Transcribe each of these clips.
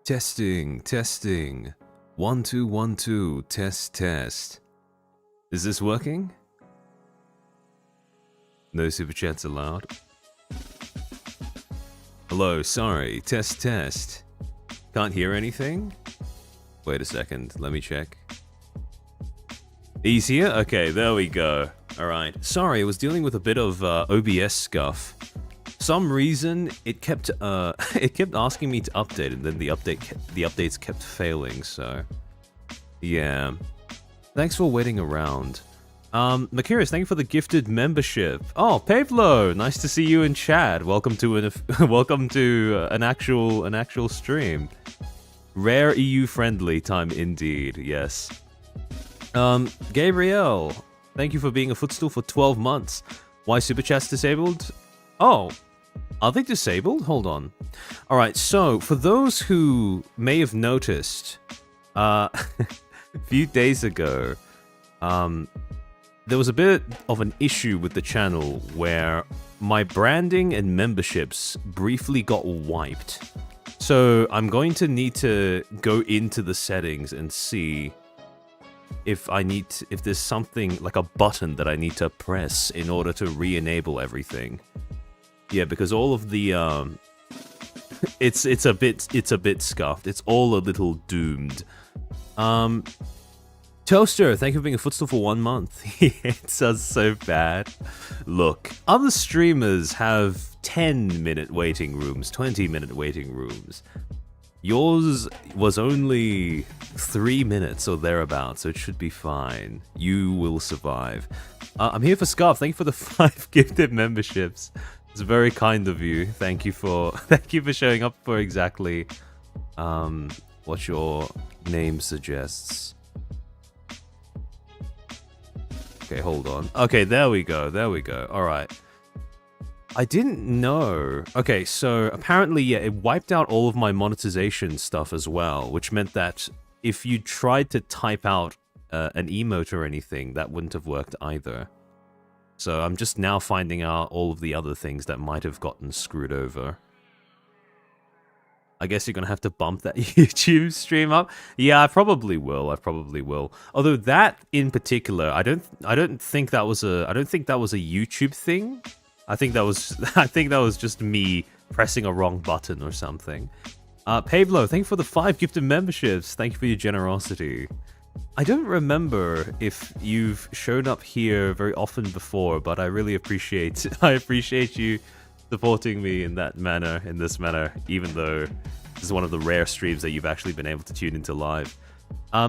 Testing, testing. 1 2 1 2, test, test. Is this working? No super chats allowed. Hello, sorry, test, test. Can't hear anything? Wait a second, let me check. Easier? Okay, there we go. Alright, sorry, I was dealing with a bit of OBS scuff. Some reason it kept asking me to update, and then the updates kept failing, so yeah. Thanks for waiting around. Makarius, thank you for the gifted membership. Oh, Pavlo, nice to see you in chat. Welcome to an actual stream. Rare EU friendly time indeed. Yes. Gabriel, thank you for being a Footstool for 12 months. Why super chats disabled? Oh, are they disabled? Hold on. All right. So for those who may have noticed, a few days ago, there was a bit of an issue with the channel where my branding and memberships briefly got wiped. So I'm going to need to go into the settings and see if there's something like a button that I need to press in order to re-enable everything. Yeah, because all of the it's a bit scuffed. It's all a little doomed. Toaster, thank you for being a Footstool for 1 month. It sounds so bad. Look, other streamers have 10-minute waiting rooms, 20-minute waiting rooms. Yours was only 3 minutes or thereabouts, so it should be fine. You will survive. I'm here for Scarf. Thank you for the 5 gifted memberships. It's very kind of you. Thank you for showing up for exactly what your name suggests. Okay, hold on. Okay, there we go. There we go. All right. I didn't know. Okay, so apparently, yeah, it wiped out all of my monetization stuff as well, which meant that if you tried to type out an emote or anything, that wouldn't have worked either. So I'm just now finding out all of the other things that might have gotten screwed over. I guess you're gonna have to bump that YouTube stream up. Yeah, I probably will. I probably will. Although that in particular, I don't think that was a YouTube thing. I think that was just me pressing a wrong button or something. Pablo, thank you for the 5 gifted memberships. Thank you for your generosity. I don't remember if you've shown up here very often before, but I really appreciate you supporting me in this manner, even though this is one of the rare streams that you've actually been able to tune into live.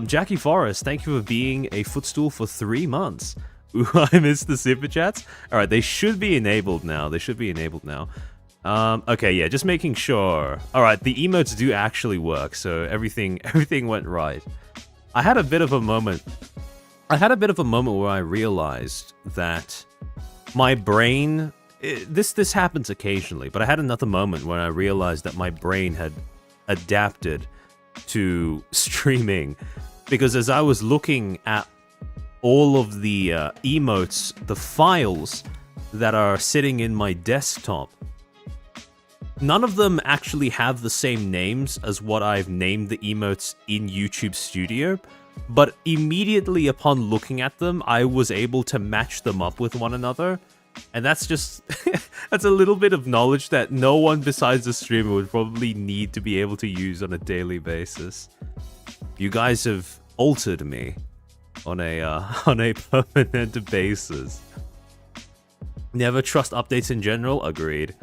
Jackie Forrest, thank you for being a Footstool for 3 months. Ooh, I missed the super chats. All right, they should be enabled now. Okay, yeah, just making sure. All right, the emotes do actually work, so everything went right. I had a bit of a moment where I realized that my brain. This happens occasionally, but I had another moment when I realized that my brain had adapted to streaming, because as I was looking at all of the emotes, the files that are sitting in my desktop, none of them actually have the same names as what I've named the emotes in YouTube Studio, but immediately upon looking at them, I was able to match them up with one another. And that's just, that's a little bit of knowledge that no one besides the streamer would probably need to be able to use on a daily basis. You guys have altered me on a permanent basis. Never trust updates in general, agreed.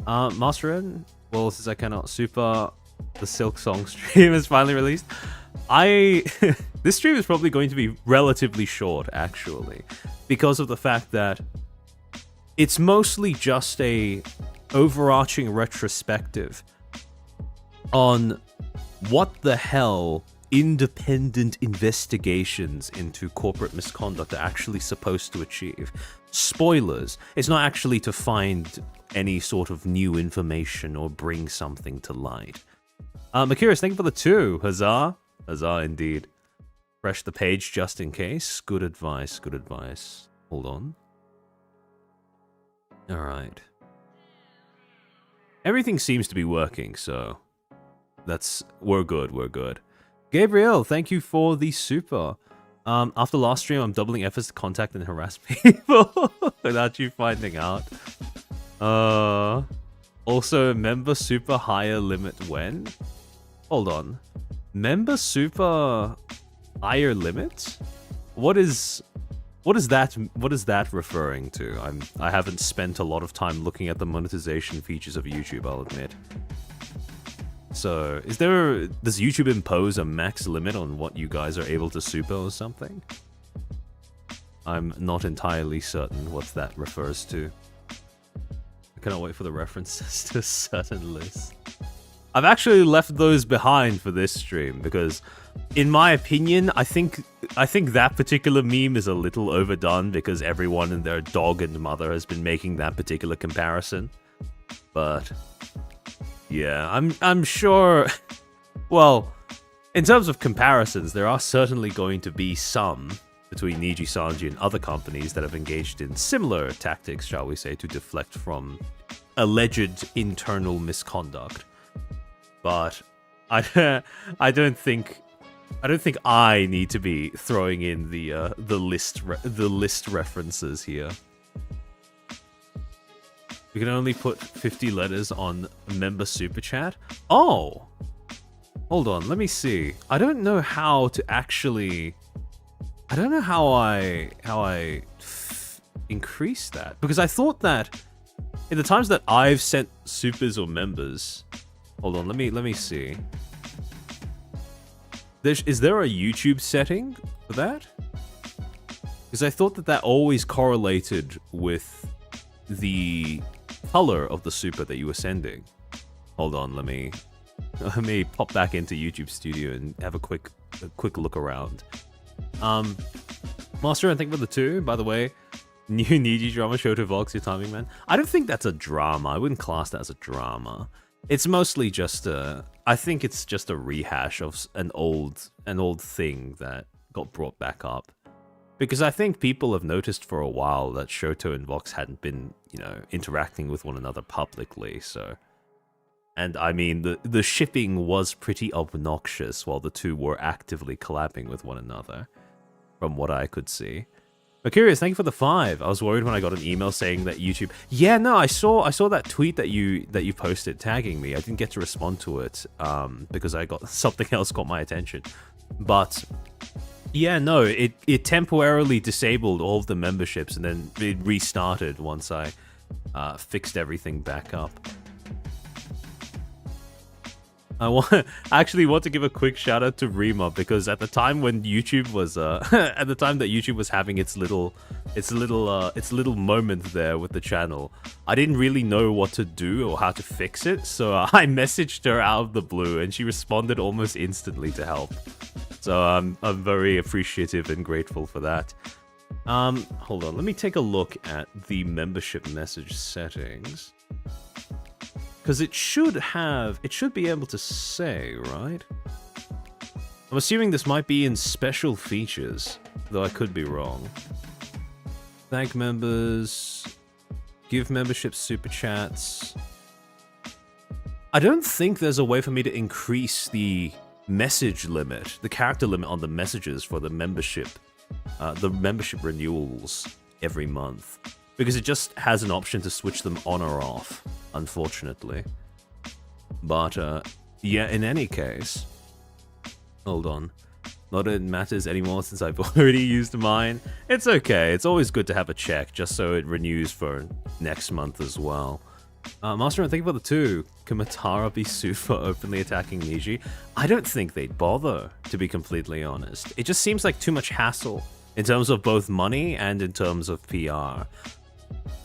Masterin, well, since I cannot super, the Silk Song stream is finally released. This stream is probably going to be relatively short, actually, because of the fact that it's mostly just a overarching retrospective on what the hell independent investigations into corporate misconduct are actually supposed to achieve. Spoilers, it's not actually to find any sort of new information or bring something to light. Makiris, thank you for the 2. Huzzah. Huzzah indeed. Refresh the page just in case. Good advice, good advice. Hold on. Alright. Everything seems to be working, so we're good, we're good. Gabriel, thank you for the super. After last stream, I'm doubling efforts to contact and harass people without you finding out. Also, member super higher limit when? Hold on. Member super higher limit? What is that referring to? I haven't spent a lot of time looking at the monetization features of YouTube, I'll admit. So, does YouTube impose a max limit on what you guys are able to super or something? I'm not entirely certain what that refers to. I cannot wait for the references to a certain list. I've actually left those behind for this stream because, in my opinion, I think that particular meme is a little overdone because everyone and their dog and mother has been making that particular comparison. But yeah, I'm sure. Well, in terms of comparisons, there are certainly going to be some between Nijisanji and other companies that have engaged in similar tactics, shall we say, to deflect from alleged internal misconduct. But I don't think I need to be throwing in the list references here. We can only put 50 letters on member super chat. Oh, hold on, let me see. I don't know how to actually. I don't know how I increase that, because I thought that in the times that I've sent supers or members. Hold on, let me see. Is there a YouTube setting for that? Because I thought that always correlated with the color of the super that you were sending. Hold on, let me pop back into YouTube Studio and have a quick look around. Master, and think about the two, by the way. New Niji drama show to Vox, your timing man. I don't think that's a drama. I wouldn't class that as a drama. It's mostly just I think it's just a rehash of an old thing that got brought back up. Because I think people have noticed for a while that Shoto and Vox hadn't been, interacting with one another publicly, so. And I mean, the shipping was pretty obnoxious while the two were actively collabing with one another, from what I could see. But curious, thank you for the 5. I was worried when I got an email saying that YouTube. Yeah, no, I saw that tweet that you posted tagging me. I didn't get to respond to it because I got something else caught my attention. But yeah, no, it temporarily disabled all of the memberships and then it restarted once I fixed everything back up. I actually want to give a quick shout out to Rima, because at the time when YouTube was at the time that YouTube was having its little moment there with the channel, I didn't really know what to do or how to fix it, so I messaged her out of the blue and she responded almost instantly to help. So I'm very appreciative and grateful for that. Hold on, let me take a look at the membership message settings. Because it should be able to say, right? I'm assuming this might be in special features, though I could be wrong. Thank members, give membership super chats. I don't think there's a way for me to increase the message limit, the character limit on the messages for the membership renewals every month. Because it just has an option to switch them on or off, unfortunately. But, yeah, in any case... Hold on. Not that it matters anymore since I've already used mine. It's okay, it's always good to have a check, just so it renews for next month as well. Master, and think about the 2. Can Matara be super openly attacking Niji? I don't think they'd bother, to be completely honest. It just seems like too much hassle, in terms of both money and in terms of PR.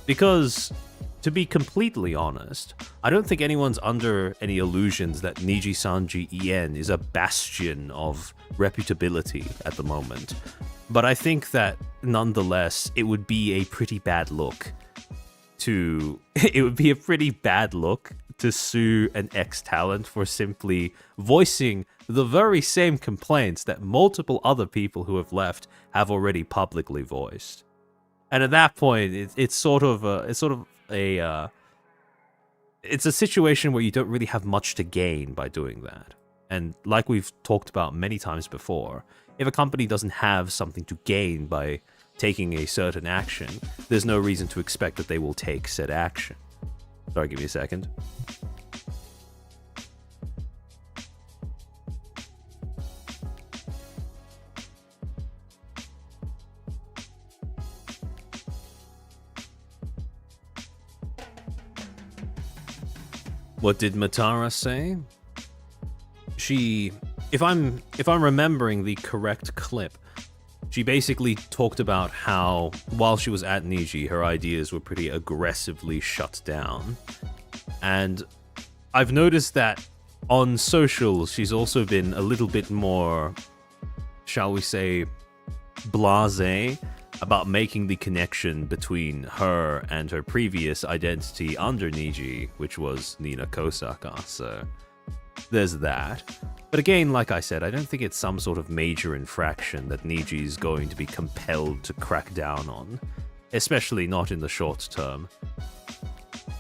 Because, to be completely honest, I don't think anyone's under any illusions that Nijisanji EN is a bastion of reputability at the moment. But I think that, nonetheless, it would be a pretty bad look to sue an ex-talent for simply voicing the very same complaints that multiple other people who have left have already publicly voiced. And at that point, it's sort of a it's a situation where you don't really have much to gain by doing that. And like we've talked about many times before, if a company doesn't have something to gain by taking a certain action, there's no reason to expect that they will take said action. Sorry, give me a second. What did Matara say? She, if I'm remembering the correct clip, she basically talked about how while she was at Niji, her ideas were pretty aggressively shut down. And I've noticed that on socials, she's also been a little bit more, shall we say, blasé about making the connection between her and her previous identity under Niji, which was Nina Kosaka, so there's that. But again, like I said, I don't think it's some sort of major infraction that Niji is going to be compelled to crack down on, especially not in the short term.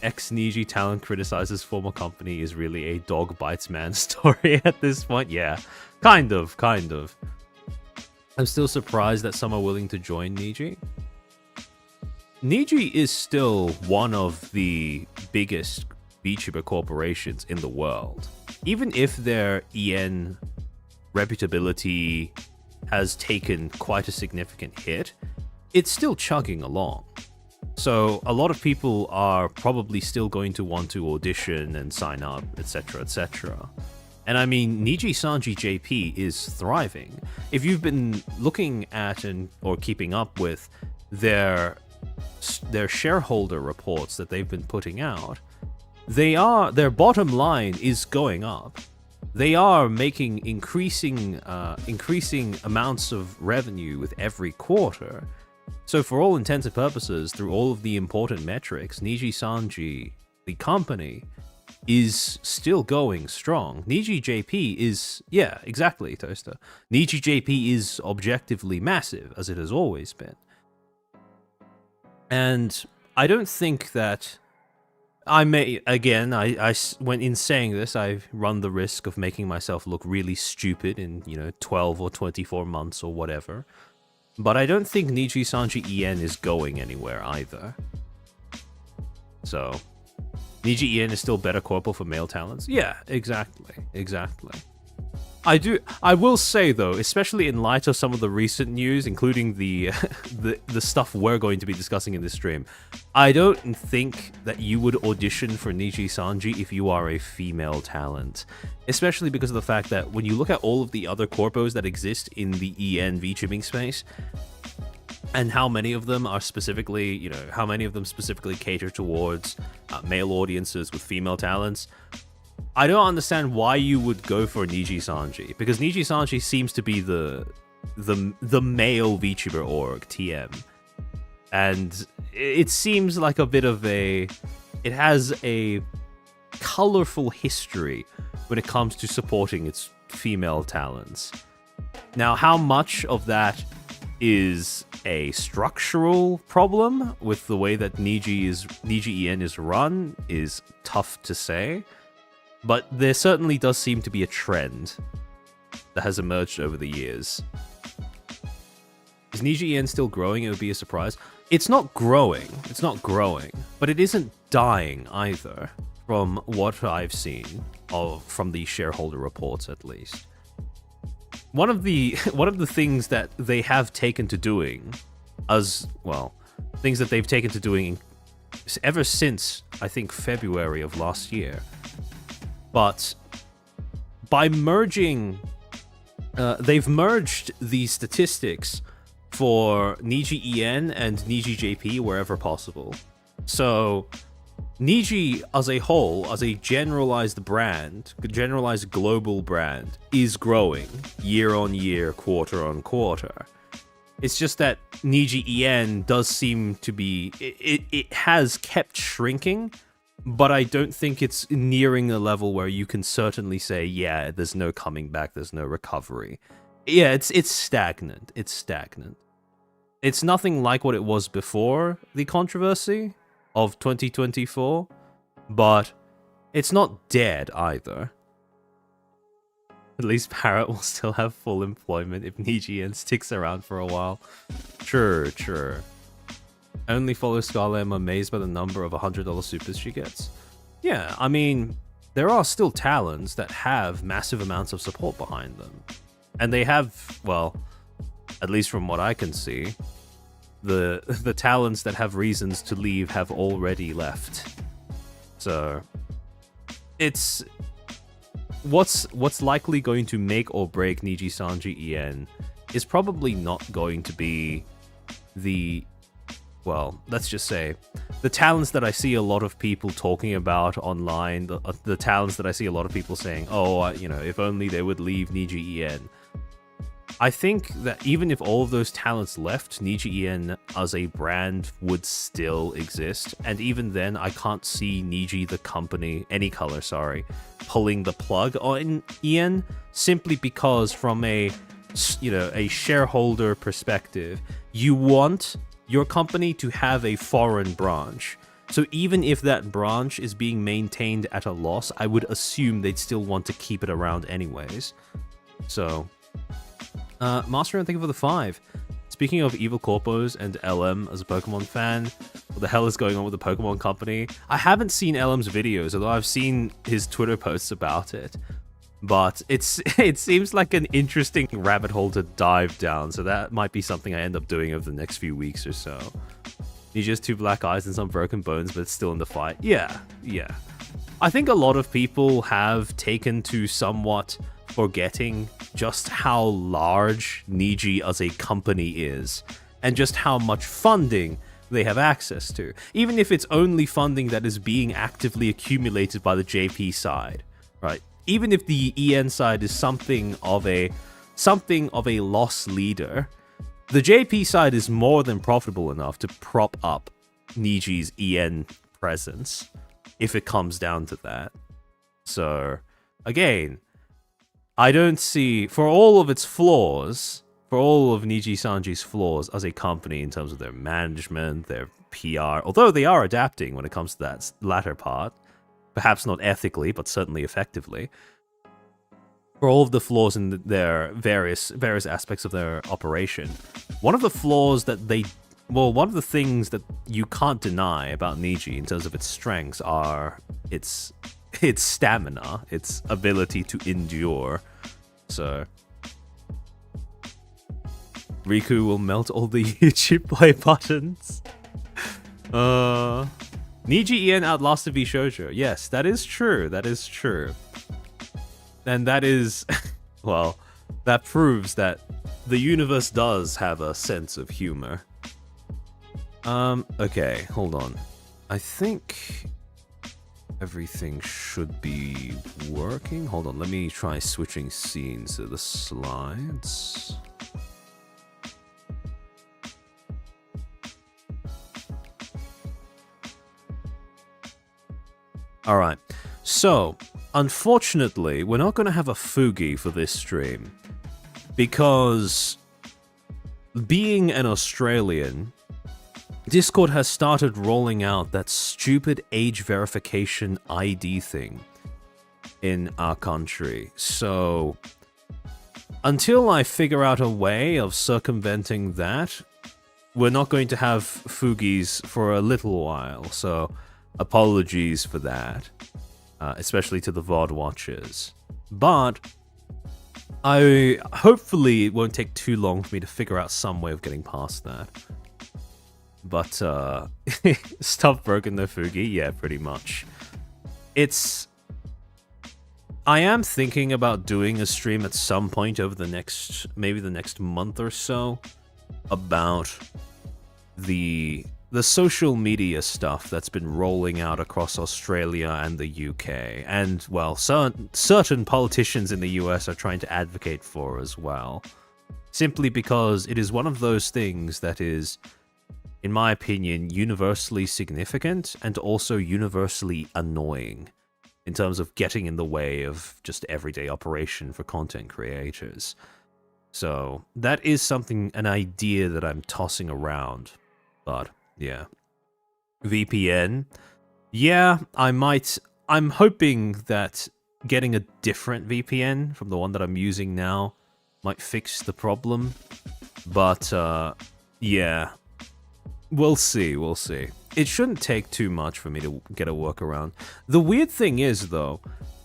Ex-Niji talent criticizes former company is really a dog bites man story at this point. Yeah, kind of. I'm still surprised that some are willing to join Niji. Niji is still one of the biggest VTuber corporations in the world. Even if their EN reputability has taken quite a significant hit, it's still chugging along. So a lot of people are probably still going to want to audition and sign up, etc., etc. And I mean, Nijisanji JP is thriving. If you've been looking at or keeping up with their shareholder reports that they've been putting out, their bottom line is going up. They are making increasing amounts of revenue with every quarter. So for all intents and purposes, through all of the important metrics, Nijisanji, the company, is still going strong. Niji JP is, yeah, exactly, Toaster. Niji JP is objectively massive, as it has always been. And I don't think that I may, again, when in saying this, I run the risk of making myself look really stupid in, 12 or 24 months or whatever. But I don't think Nijisanji EN is going anywhere either. So, Niji EN is still better corporal for male talents? Yeah, exactly. I will say though, especially in light of some of the recent news, including the stuff we're going to be discussing in this stream, I don't think that you would audition for Nijisanji if you are a female talent. Especially because of the fact that when you look at all of the other corpos that exist in the EN VTubing space, and how many of them are specifically, cater towards male audiences with female talents, I don't understand why you would go for Nijisanji, because Nijisanji seems to be the male VTuber org, TM. And it seems like a bit of it has a colorful history when it comes to supporting its female talents. Now, how much of that is a structural problem with the way that Niji EN is run is tough to say. But there certainly does seem to be a trend that has emerged over the years. Is Niji EN still growing? It would be a surprise. It's not growing, but it isn't dying either, from what I've seen, from the shareholder reports at least. One of the things that they have taken to doing, things that they've taken to doing ever since, I think, February of last year, but by merging, they've merged the statistics for Niji EN and Niji JP wherever possible. So Niji as a whole, as a generalized global brand, is growing year on year, quarter on quarter. It's just that Niji EN does seem to be, it has kept shrinking, but I don't think it's nearing a level where you can certainly say, yeah, there's no coming back, there's no recovery. Yeah, it's stagnant. It's nothing like what it was before the controversy of 2024, but It's not dead either. At least Parrot will still have full employment if Niji EN sticks around for a while. Sure. Only follow Scarlet. I'm amazed by the number of $100 supers she gets. Yeah, I mean, there are still talents that have massive amounts of support behind them. And they have, well, at least from what I can see, the talents that have reasons to leave have already left. So it's what's likely going to make or break Nijisanji EN is probably not going to be the, well, let's just say, the talents that I see a lot of people talking about online, the talents that I see a lot of people saying, oh, you know, if only they would leave Niji EN. I think that even if all of those talents left, Niji EN as a brand would still exist. And even then, I can't see Niji, the company, any color, sorry, pulling the plug on EN, simply because from a, you know, a shareholder perspective, you want your company to have a foreign branch. So even if that branch is being maintained at a loss, I would assume they'd still want to keep it around anyways. So... Master, thank you for the 5. Speaking of evil corpos and LM as a Pokemon fan, what the hell is going on with the Pokemon company? I haven't seen LM's videos, although I've seen his Twitter posts about it. But it seems like an interesting rabbit hole to dive down, so that might be something I end up doing over the next few weeks or so. He just 2 black eyes and some broken bones, but it's still in the fight. Yeah. I think a lot of people have taken to somewhat forgetting just how large Niji as a company is, and just how much funding they have access to, even if it's only funding that is being actively accumulated by the JP side, right? Even if the EN side is something of a loss leader, the JP side is more than profitable enough to prop up Niji's EN presence, if it comes down to that. So, again, I don't see, for all of its flaws, for all of Nijisanji's flaws as a company in terms of their management, their PR, although they are adapting when it comes to that latter part, perhaps not ethically, but certainly effectively, for all of the flaws in their various aspects of their operation, one of the flaws that one of the things that you can't deny about Niji in terms of its strengths are its stamina, its ability to endure. So Riku will melt all the YouTube play buttons. Niji EN outlasted V Shoujo. Yes, that is true. And that is, well, that proves that the universe does have a sense of humor. Okay, hold on. I think everything should be working. Hold on, let me try switching scenes to the slides. Alright, so, unfortunately, we're not going to have a Fugi for this stream, because being an Australian, Discord has started rolling out that stupid age verification ID thing in our country. So, until I figure out a way of circumventing that, we're not going to have Fugis for a little while. So, apologies for that, especially to the VOD watchers. But hopefully it won't take too long for me to figure out some way of getting past that. But stuff broken no Fugi, yeah, pretty much. I am thinking about doing a stream at some point over the next, maybe the next month or so, about the social media stuff that's been rolling out across Australia and the UK, and, well, certain politicians in the US are trying to advocate for as well. Simply because it is one of those things that is, in my opinion, universally significant and also universally annoying in terms of getting in the way of just everyday operation for content creators. So that is an idea that I'm tossing around, but yeah. VPN, yeah, I might I'm hoping that getting a different VPN from the one that I'm using now might fix the problem. But, yeah. We'll see, we'll see. It shouldn't take too much for me to get a workaround. The weird thing is, though,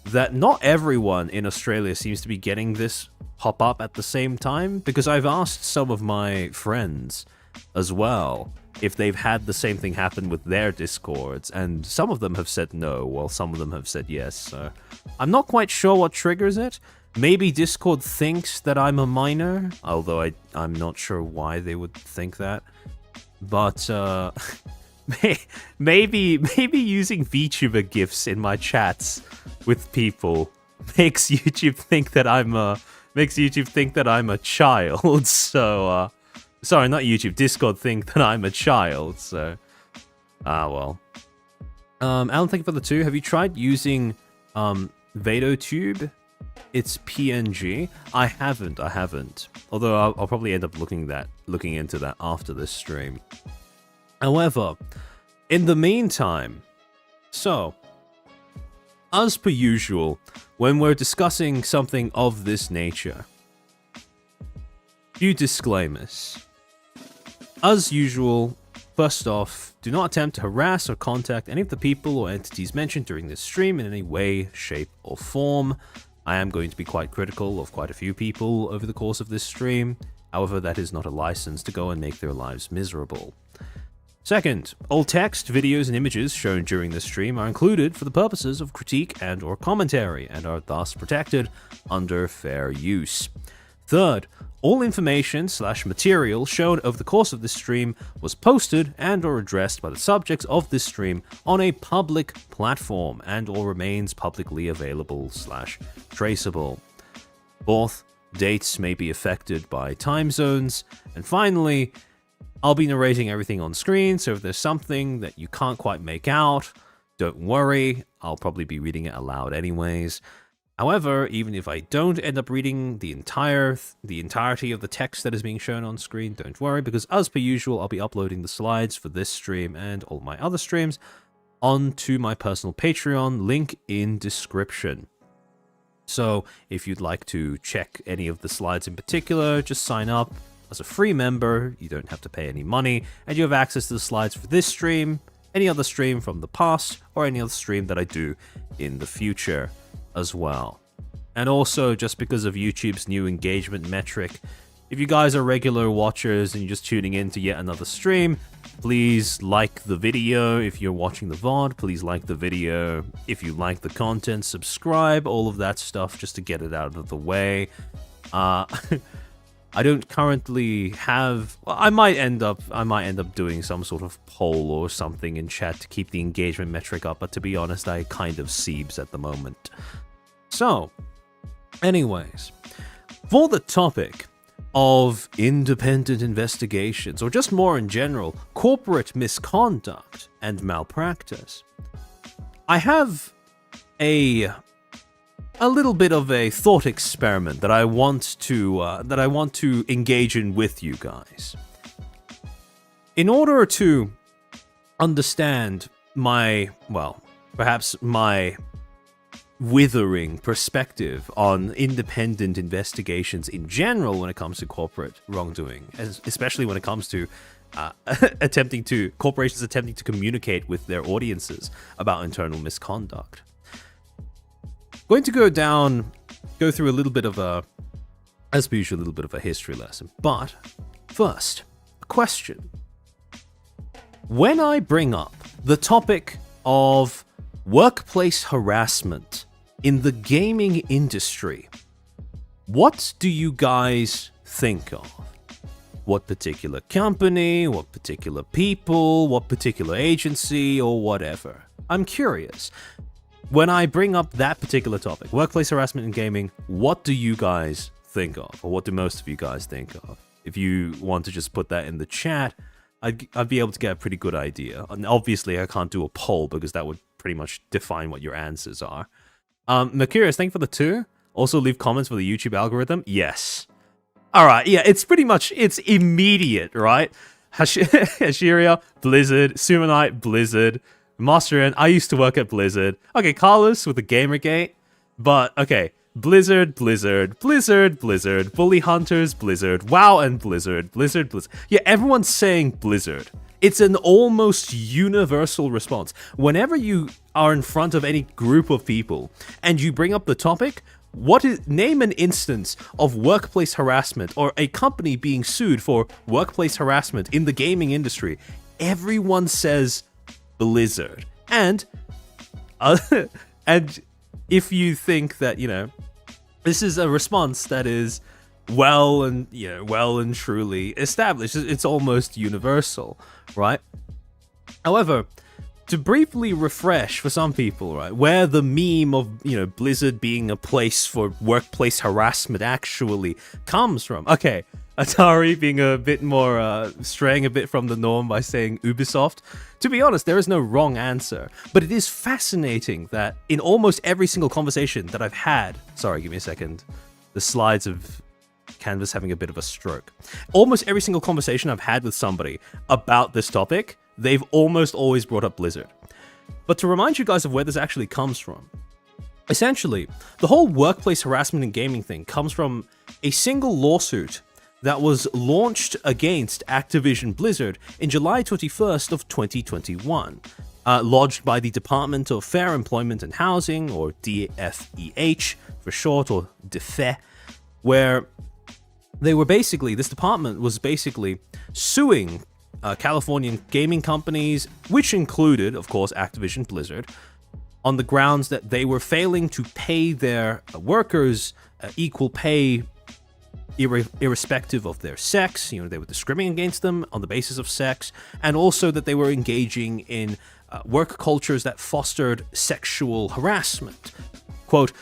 that not everyone in Australia seems to be getting this pop up at the same time, because I've asked some of my friends as well if they've had the same thing happen with their Discords, and some of them have said no, while some of them have said yes, so I'm not quite sure what triggers it. Maybe Discord thinks that I'm a minor, although I'm not sure why they would think that. But, maybe using VTuber GIFs in my chats with people makes YouTube think that I'm a child, so, sorry, not YouTube, Discord think that I'm a child, so, well. Alan, thank you for the 2. Have you tried using, VadoTube? It's PNG. I haven't. Although I'll probably end up looking into that after this stream. However, in the meantime, so, as per usual, when we're discussing something of this nature, few disclaimers. As usual, first off, do not attempt to harass or contact any of the people or entities mentioned during this stream in any way, shape, or form. I am going to be quite critical of quite a few people over the course of this stream. However, that is not a license to go and make their lives miserable. Second, all text, videos, and images shown during this stream are included for the purposes of critique and or commentary and are thus protected under fair use. Third, all information/material shown over the course of this stream was posted and or addressed by the subjects of this stream on a public platform and or remains publicly available/traceable. Fourth, dates may be affected by time zones. And finally, I'll be narrating everything on screen, so if there's something that you can't quite make out, don't worry, I'll probably be reading it aloud anyways. However, even if I don't end up reading the entirety of the text that is being shown on screen, don't worry, because as per usual, I'll be uploading the slides for this stream and all my other streams onto my personal Patreon, link in description. So if you'd like to check any of the slides in particular, just sign up as a free member. You don't have to pay any money, and you have access to the slides for this stream, any other stream from the past, or any other stream that I do in the future as well. And also, just because of YouTube's new engagement metric, if you guys are regular watchers and you're just tuning in to yet another stream, please like the video. If you're watching the VOD, please like the video. If you like the content, subscribe, all of that stuff, just to get it out of the way. I don't currently have... Well, I might end up doing some sort of poll or something in chat to keep the engagement metric up, but to be honest, I kind of seebs at the moment. So, anyways, for the topic of independent investigations, or just more in general, corporate misconduct and malpractice, I have a little bit of a thought experiment that I want to engage in with you guys. In order to understand perhaps my withering perspective on independent investigations in general when it comes to corporate wrongdoing, especially when it comes to corporations attempting to communicate with their audiences about internal misconduct. Going to go through a little bit of a history lesson. But first, a question. When I bring up the topic of workplace harassment in the gaming industry, what do you guys think of? What particular company, what particular people, what particular agency, or whatever? I'm curious. When I bring up that particular topic, workplace harassment in gaming, what do you guys think of? Or what do most of you guys think of? If you want to just put that in the chat, I'd be able to get a pretty good idea. And obviously, I can't do a poll because that would pretty much define what your answers are. Mercurius, thank you for the 2. Also, leave comments for the YouTube algorithm. Yes. Alright, yeah, it's immediate, right? Hashiria, Blizzard, Sumonite, Blizzard, Master N, I used to work at Blizzard. Okay, Carlos with the Gamergate. But, okay, Blizzard, Blizzard, Blizzard, Blizzard, Bully Hunters, Blizzard, WoW and Blizzard, Blizzard, Blizzard. Yeah, everyone's saying Blizzard. It's an almost universal response. Whenever you are in front of any group of people and you bring up the topic, name an instance of workplace harassment or a company being sued for workplace harassment in the gaming industry. Everyone says Blizzard. And and if you think that, you know, this is a response that is well and truly established, it's almost universal, right? However, to briefly refresh for some people, right, where the meme of, you know, Blizzard being a place for workplace harassment actually comes from. Okay, Atari being a bit more, straying a bit from the norm by saying Ubisoft. To be honest, there is no wrong answer, but it is fascinating that in almost every single conversation that I've had, sorry, give me a second, the slides of Canvas having a bit of a stroke. Almost every single conversation I've had with somebody about this topic, they've almost always brought up Blizzard. But to remind you guys of where this actually comes from, essentially, the whole workplace harassment in gaming thing comes from a single lawsuit that was launched against Activision Blizzard in July 21st of 2021, lodged by the Department of Fair Employment and Housing, or DFEH for short, or DFE, where this department was basically suing Californian gaming companies, which included, of course, Activision Blizzard, on the grounds that they were failing to pay their workers equal pay irrespective of their sex. You know, they were discriminating against them on the basis of sex, and also that they were engaging in work cultures that fostered sexual harassment. Quote,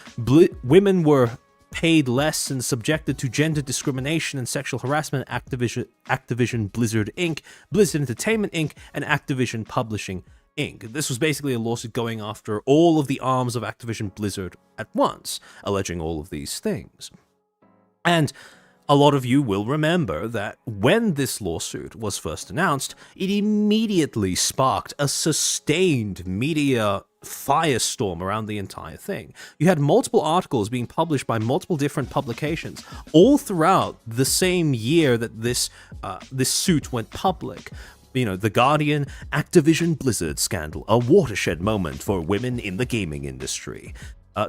women were paid less and subjected to gender discrimination and sexual harassment at Activision Blizzard Inc., Blizzard Entertainment Inc., and Activision Publishing Inc. This was basically a lawsuit going after all of the arms of Activision Blizzard at once, alleging all of these things. And a lot of you will remember that when this lawsuit was first announced, it immediately sparked a sustained media firestorm around the entire thing. You had multiple articles being published by multiple different publications all throughout the same year that this suit went public. You know, The Guardian, Activision Blizzard scandal, a watershed moment for women in the gaming industry.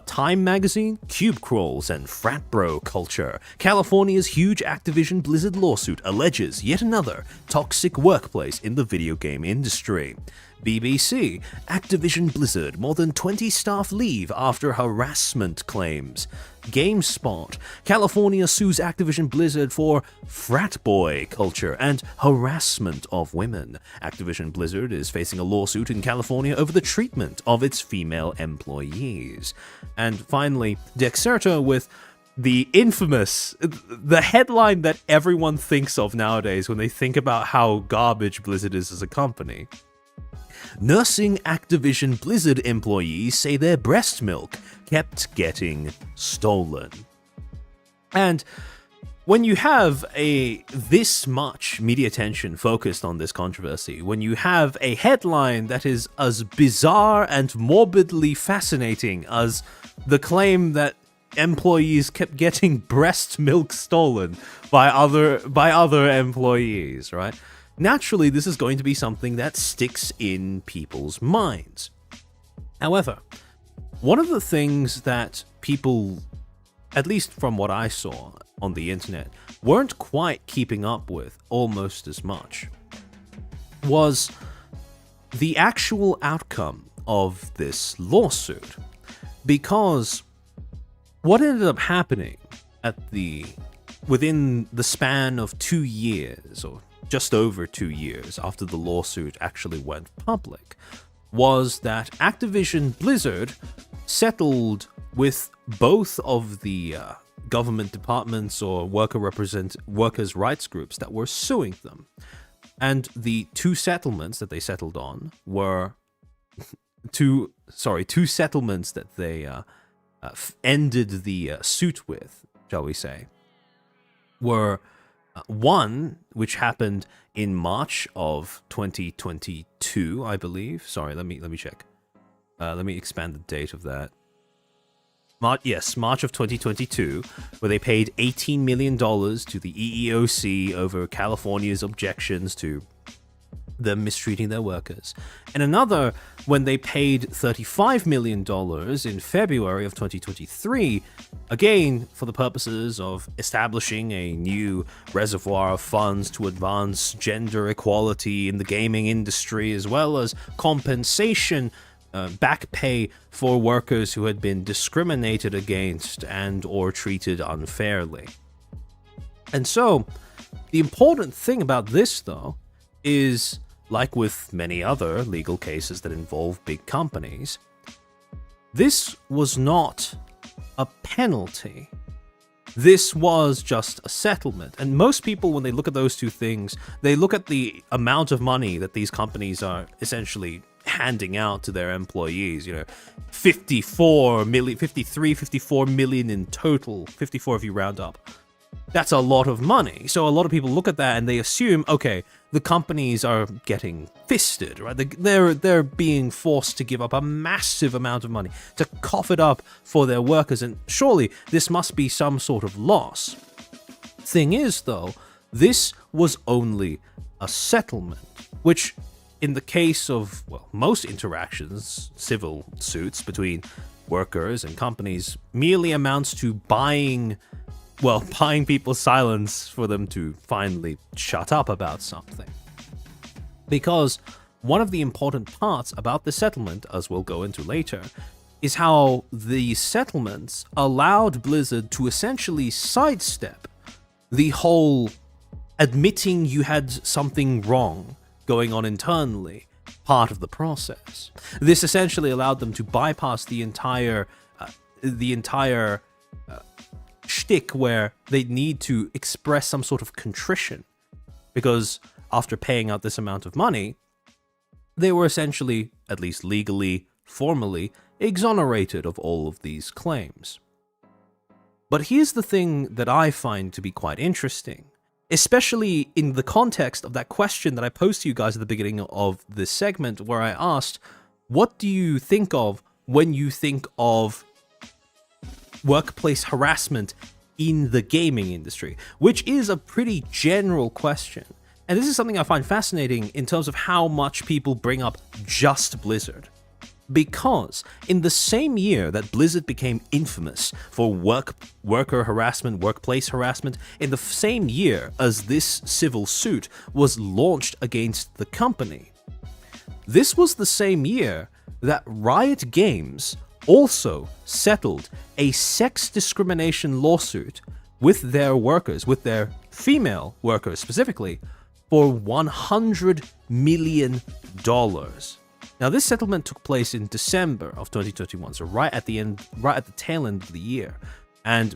Time Magazine, cube crawls and frat bro culture. California's huge Activision Blizzard lawsuit alleges yet another toxic workplace in the video game industry. BBC, Activision Blizzard, more than 20 staff leave after harassment claims. GameSpot, California sues Activision Blizzard for frat boy culture and harassment of women. Activision Blizzard is facing a lawsuit in California over the treatment of its female employees. And finally, Dexerto with the infamous, the headline that everyone thinks of nowadays when they think about how garbage Blizzard is as a company. Nursing Activision Blizzard employees say their breast milk kept getting stolen. And when you have this much media attention focused on this controversy, when you have a headline that is as bizarre and morbidly fascinating as the claim that employees kept getting breast milk stolen by other employees, right? Naturally, this is going to be something that sticks in people's minds. However, one of the things that people, at least from what I saw on the internet, weren't quite keeping up with almost as much was the actual outcome of this lawsuit. Because what ended up happening within the span of 2 years, or just over 2 years after the lawsuit actually went public, was that Activision Blizzard settled with both of the government departments or workers' rights groups that were suing them. And the two settlements that they settled on were two settlements that they ended the suit with, shall we say, were One, which happened in March of 2022, I believe. Sorry, let me check. Let me expand the date of that. March of 2022, where they paid $18 million to the EEOC over California's objections to them mistreating their workers. And another when they paid $35 million in February of 2023, again for the purposes of establishing a new reservoir of funds to advance gender equality in the gaming industry, as well as compensation, back pay for workers who had been discriminated against and or treated unfairly. And so, the important thing about this, though, is, like with many other legal cases that involve big companies, this was not a penalty. This was just a settlement. And most people, when they look at those two things, they look at the amount of money that these companies are essentially handing out to their employees. 54 million in total, 54 if you round up. That's a lot of money. So a lot of people look at that and they assume, okay, the companies are getting fisted, right? They're being forced to give up a massive amount of money to cough it up for their workers, and surely this must be some sort of loss. Thing is, though, this was only a settlement, which in the case of, well, most interactions, civil suits between workers and companies, merely amounts to buying people's silence for them to finally shut up about something. Because one of the important parts about the settlement, as we'll go into later, is how the settlements allowed Blizzard to essentially sidestep the whole admitting you had something wrong going on internally part of the process. This essentially allowed them to bypass the entire shtick where they need to express some sort of contrition, because after paying out this amount of money, they were essentially, at least legally, formally, exonerated of all of these claims. But here's the thing that I find to be quite interesting, especially in the context of that question that I posed to you guys at the beginning of this segment, where I asked, what do you think of when you think of workplace harassment in the gaming industry? Which is a pretty general question. And this is something I find fascinating in terms of how much people bring up just Blizzard. Because in the same year that Blizzard became infamous for worker harassment, workplace harassment, in the same year as this civil suit was launched against the company, this was the same year that Riot Games also settled a sex discrimination lawsuit with their workers, with their female workers specifically, for $100 million. Now, this settlement took place in December of 2021, so right at the tail end of the year. And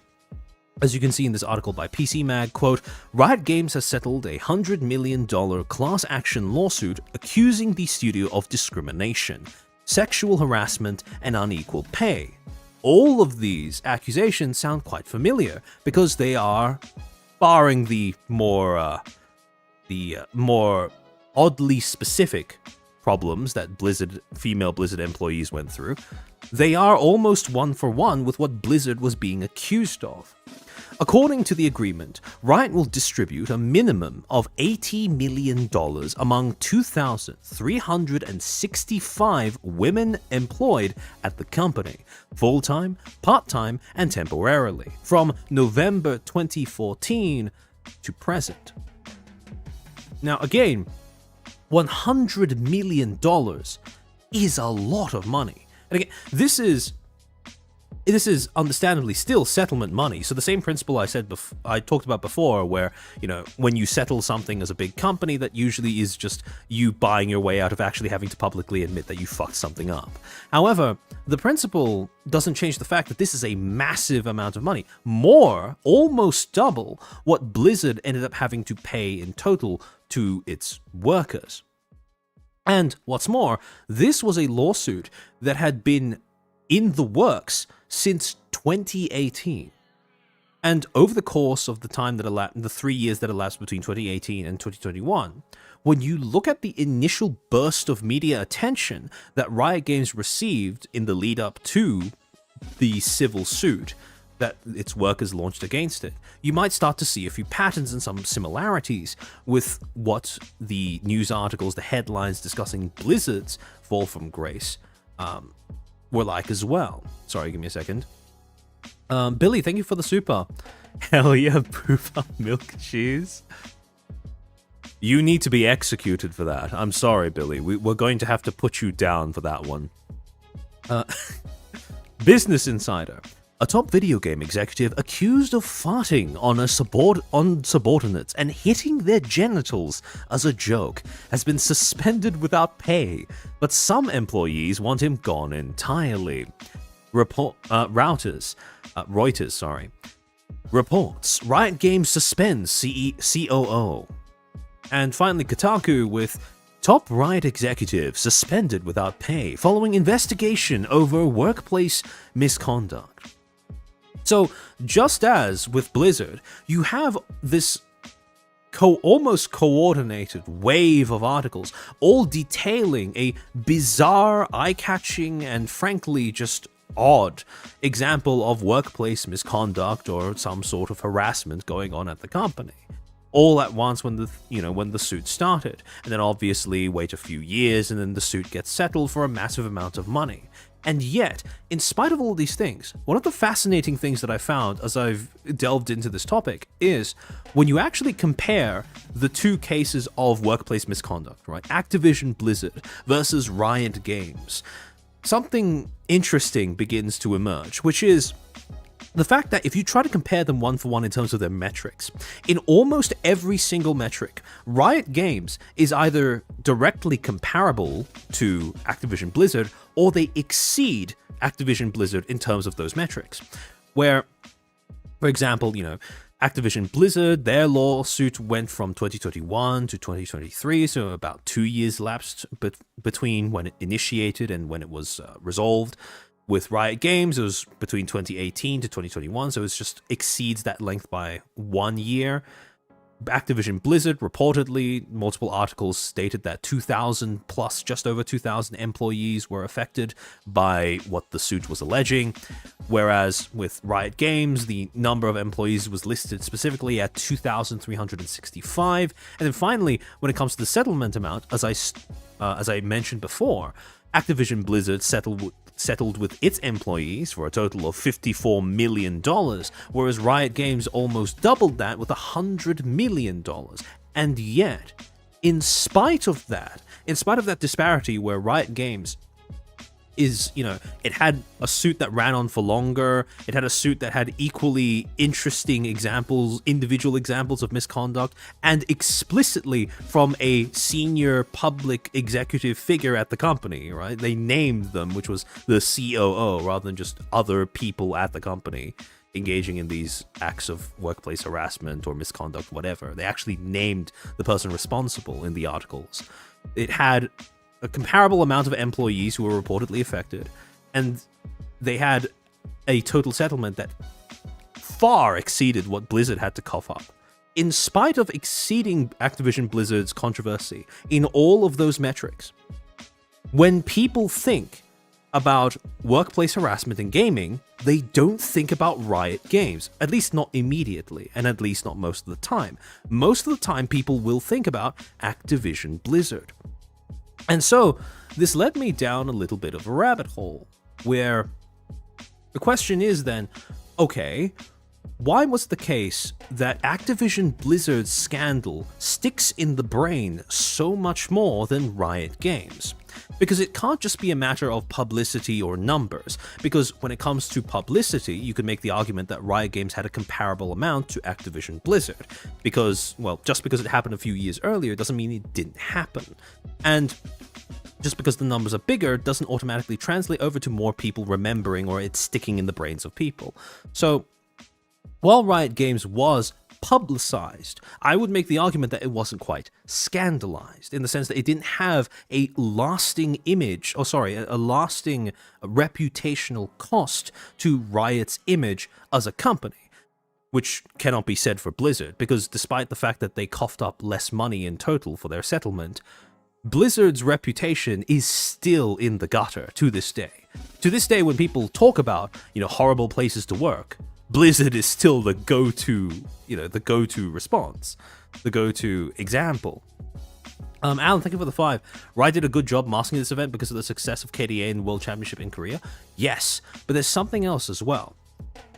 as you can see in this article by PC Mag, quote, Riot Games has settled a $100 million class action lawsuit accusing the studio of discrimination, sexual harassment, and unequal pay. All of these accusations sound quite familiar because they are, barring the more oddly specific problems that female Blizzard employees went through, they are almost one for one with what Blizzard was being accused of. According to the agreement, Riot will distribute a minimum of $80 million among 2,365 women employed at the company, full-time, part-time, and temporarily, from November 2014 to present. Now again, $100 million is a lot of money. And again, this is understandably still settlement money. So the same principle I talked about before, where, when you settle something as a big company, that usually is just you buying your way out of actually having to publicly admit that you fucked something up. However, the principle doesn't change the fact that this is a massive amount of money. Almost double what Blizzard ended up having to pay in total to its workers. And what's more, this was a lawsuit that had been in the works since 2018. And over the course of the time that the 3 years that elapsed between 2018 and 2021, when you look at the initial burst of media attention that Riot Games received in the lead up to the civil suit that its workers launched against it, you might start to see a few patterns and some similarities with what the news articles, the headlines discussing Blizzard's fall from grace were like as well. Sorry, give me a second. Billy, thank you for the super. Hell yeah, proof of milk cheese. You need to be executed for that. I'm sorry, Billy. We're going to have to put you down for that one. Business Insider. A top video game executive accused of farting on subordinates and hitting their genitals as a joke has been suspended without pay, but some employees want him gone entirely. Reuters. Reports. Riot Games suspends COO. And finally, Kotaku with top Riot executive suspended without pay following investigation over workplace misconduct. So, just as with Blizzard, you have this almost coordinated wave of articles, all detailing a bizarre, eye-catching, and frankly just odd example of workplace misconduct or some sort of harassment going on at the company. All at once when the suit started, and then obviously wait a few years and then the suit gets settled for a massive amount of money. And yet, in spite of all these things, one of the fascinating things that I found as I've delved into this topic is when you actually compare the two cases of workplace misconduct, right? Activision Blizzard versus Riot Games, something interesting begins to emerge, which is the fact that if you try to compare them one for one in terms of their metrics, in almost every single metric, Riot Games is either directly comparable to Activision Blizzard or they exceed Activision Blizzard in terms of those metrics. Where, for example, Activision Blizzard, their lawsuit went from 2021 to 2023, so about 2 years lapsed between when it initiated and when it was resolved. With Riot Games, it was between 2018 to 2021, so it just exceeds that length by 1 year. Activision Blizzard, reportedly, multiple articles stated that 2,000 plus, just over 2,000 employees were affected by what the suit was alleging, whereas with Riot Games, the number of employees was listed specifically at 2,365. And then finally, when it comes to the settlement amount, as I mentioned before, Activision Blizzard settled with its employees for a total of $54 million, whereas Riot Games almost doubled that with $100 million. And yet, in spite of that disparity where Riot Games is, it had a suit that ran on for longer, it had a suit that had equally interesting individual examples of misconduct, and explicitly from a senior public executive figure at the company, right? They named them, which was the COO, rather than just other people at the company engaging in these acts of workplace harassment or misconduct, whatever. They actually named the person responsible in the articles. It had a comparable amount of employees who were reportedly affected, and they had a total settlement that far exceeded what Blizzard had to cough up. In spite of exceeding Activision Blizzard's controversy in all of those metrics, when people think about workplace harassment in gaming, they don't think about Riot Games, at least not immediately, and at least not most of the time. Most of the time, people will think about Activision Blizzard. And so, this led me down a little bit of a rabbit hole, where the question is then, okay, why was the case that Activision Blizzard's scandal sticks in the brain so much more than Riot Games? Because it can't just be a matter of publicity or numbers, because when it comes to publicity, you could make the argument that Riot Games had a comparable amount to Activision Blizzard, because, well, just because it happened a few years earlier doesn't mean it didn't happen. And just because the numbers are bigger doesn't automatically translate over to more people remembering or it's sticking in the brains of people. So, while Riot Games was publicized, I would make the argument that it wasn't quite scandalized, in the sense that it didn't have a lasting a lasting reputational cost to Riot's image as a company. which cannot be said for Blizzard, because despite the fact that they coughed up less money in total for their settlement, Blizzard's reputation is still in the gutter to this day. To this day, when people talk about, horrible places to work, Blizzard is still the go-to, the go-to response, the go-to example. Alan, thank you for the 5. Riot did a good job masking this event because of the success of KDA in World Championship in Korea. Yes, but there's something else as well.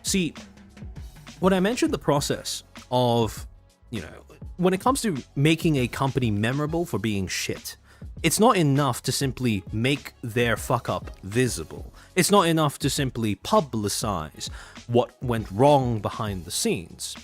See, when I mentioned the process of, when it comes to making a company memorable for being shit, it's not enough to simply make their fuck up visible. It's not enough to simply publicize what went wrong behind the scenes.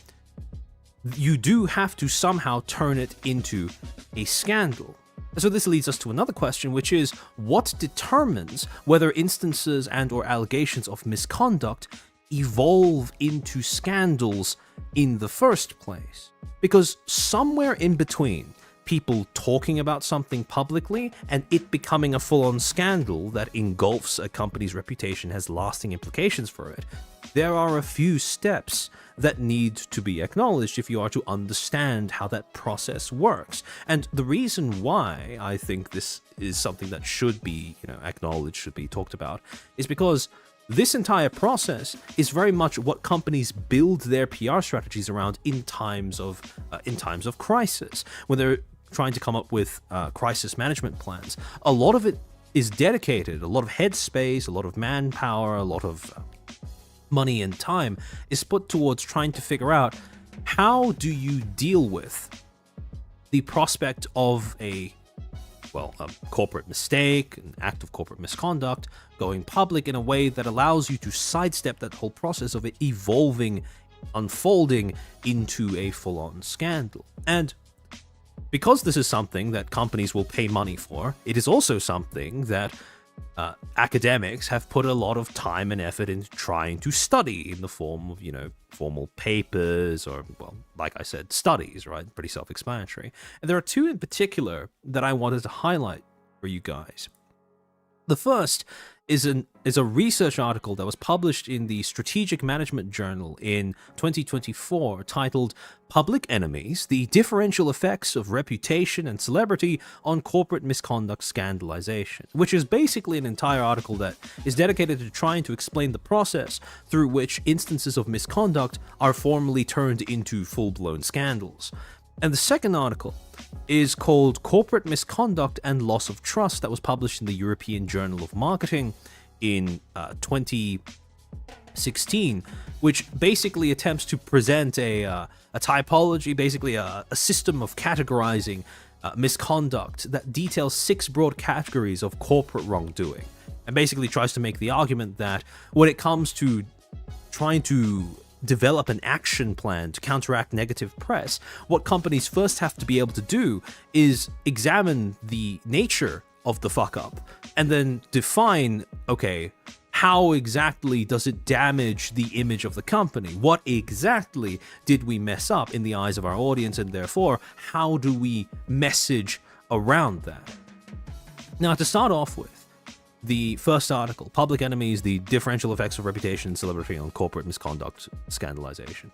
You do have to somehow turn it into a scandal. So this leads us to another question, which is, what determines whether instances and or allegations of misconduct evolve into scandals in the first place? Because somewhere in between people talking about something publicly and it becoming a full-on scandal that engulfs a company's reputation, has lasting implications for it, there are a few steps that need to be acknowledged if you are to understand how that process works. And the reason why I think this is something that should be, acknowledged, should be talked about, is because this entire process is very much what companies build their PR strategies around in times of crisis, when they're trying to come up with crisis management plans. A lot of it is dedicated, a lot of headspace, a lot of manpower, a lot of money and time is put towards trying to figure out, how do you deal with the prospect of a corporate mistake, an act of corporate misconduct, going public in a way that allows you to sidestep that whole process of it evolving, unfolding into a full-on scandal. And because this is something that companies will pay money for, it is also something that academics have put a lot of time and effort into trying to study in the form of, formal papers or, like I said, studies, right? Pretty self-explanatory. And there are two in particular that I wanted to highlight for you guys. The first is a research article that was published in the Strategic Management Journal in 2024 titled Public Enemies: The Differential Effects of Reputation and Celebrity on Corporate Misconduct Scandalization, which is basically an entire article that is dedicated to trying to explain the process through which instances of misconduct are formally turned into full-blown scandals. And the second article is called Corporate Misconduct and Loss of Trust, that was published in the European Journal of Marketing in 2016, which basically attempts to present a typology, basically a system of categorizing misconduct that details 6 broad categories of corporate wrongdoing, and basically tries to make the argument that when it comes to trying to develop an action plan to counteract negative press, what companies first have to be able to do is examine the nature of the fuck up and then define, okay, how exactly does it damage the image of the company? What exactly did we mess up in the eyes of our audience, and therefore, how do we message around that? Now, to start off with, the first article, Public Enemies: The Differential Effects of Reputation and Celebrity on Corporate Misconduct Scandalization.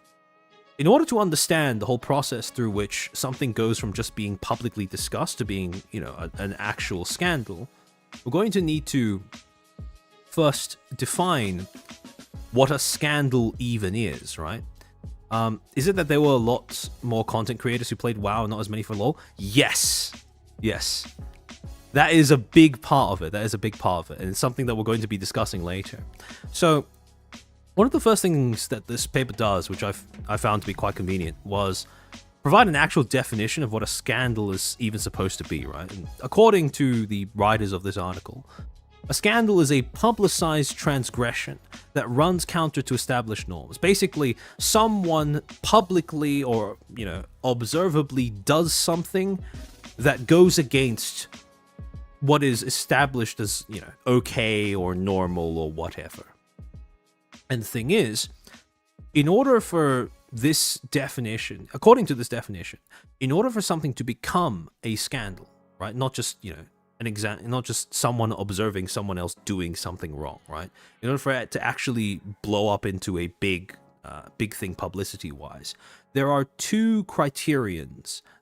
In order to understand the whole process through which something goes from just being publicly discussed to being, an actual scandal, we're going to need to first define what a scandal even is, right? Is it that there were a lot more content creators who played WoW and not as many for LoL? Yes. That is a big part of it. And it's something that we're going to be discussing later. So, one of the first things that this paper does, which I found to be quite convenient, was provide an actual definition of what a scandal is even supposed to be, right? And according to the writers of this article, a scandal is a publicized transgression that runs counter to established norms. Basically, someone publicly or, observably does something that goes against what is established as, okay or normal or whatever. And the thing is, in order for this definition, according to this definition, in order for something to become a scandal, right? Not just, not just someone observing someone else doing something wrong, right? In order for it to actually blow up into a big big thing publicity-wise. There are two criteria,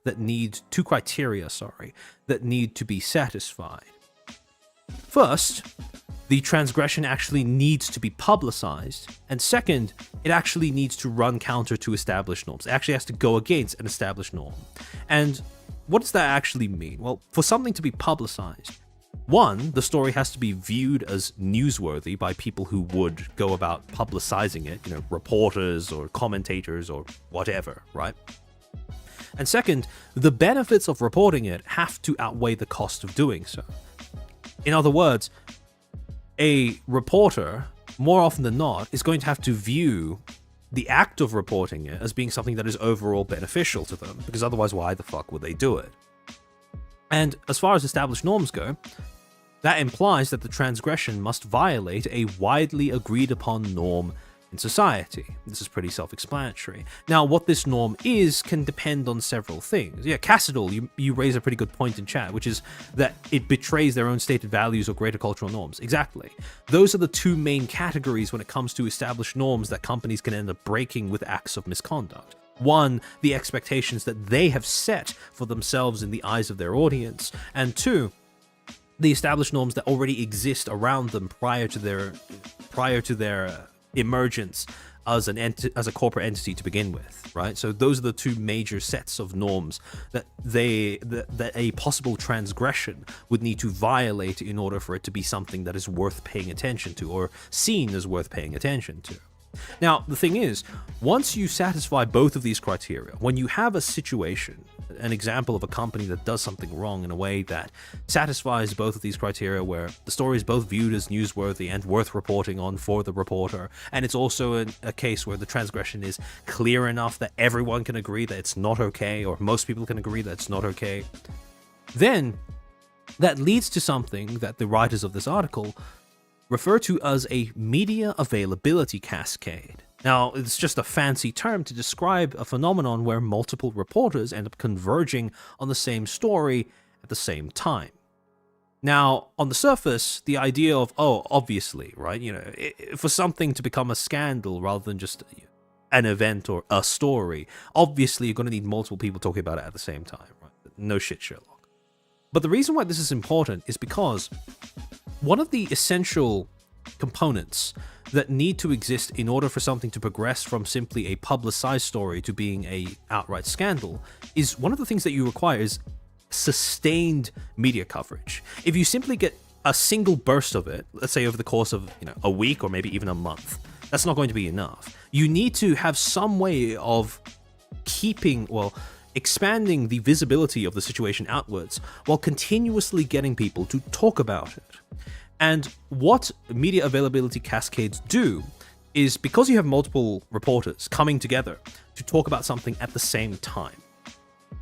that need to be satisfied. First, the transgression actually needs to be publicized, and second, it actually needs to run counter to established norms. It actually has to go against an established norm. And what does that actually mean? Well, for something to be publicized, one, the story has to be viewed as newsworthy by people who would go about publicizing it, reporters or commentators or whatever, right? And second, the benefits of reporting it have to outweigh the cost of doing so. In other words, a reporter, more often than not, is going to have to view the act of reporting it as being something that is overall beneficial to them, because otherwise why the fuck would they do it? And as far as established norms go, that implies that the transgression must violate a widely agreed upon norm in society. This is pretty self-explanatory. Now, what this norm is can depend on several things. Yeah, Cassadal, you raise a pretty good point in chat, which is that it betrays their own stated values or greater cultural norms. Exactly. Those are the two main categories when it comes to established norms that companies can end up breaking with acts of misconduct. One, the expectations that they have set for themselves in the eyes of their audience, and two, the established norms that already exist around them prior to their emergence as a corporate entity to begin with, right? So those are the two major sets of norms that a possible transgression would need to violate in order for it to be something that is worth paying attention to, or seen as worth paying attention to. Now, the thing is, once you satisfy both of these criteria, when you have a situation, an example of a company that does something wrong in a way that satisfies both of these criteria, where the story is both viewed as newsworthy and worth reporting on for the reporter, and it's also a case where the transgression is clear enough that everyone can agree that it's not okay, or most people can agree that it's not okay, then that leads to something that the writers of this article refer to as a media availability cascade. Now, it's just a fancy term to describe a phenomenon where multiple reporters end up converging on the same story at the same time. Now, on the surface, the idea of, obviously, right, for something to become a scandal rather than just an event or a story, obviously you're going to need multiple people talking about it at the same time, right? No shit, Sherlock. But the reason why this is important is because one of the essential components that need to exist in order for something to progress from simply a publicized story to being a outright scandal is one of the things that you require is sustained media coverage. If you simply get a single burst of it, let's say over the course of a week or maybe even a month, that's not going to be enough. You need to have some way of expanding the visibility of the situation outwards while continuously getting people to talk about it. And what media availability cascades do is, because you have multiple reporters coming together to talk about something at the same time,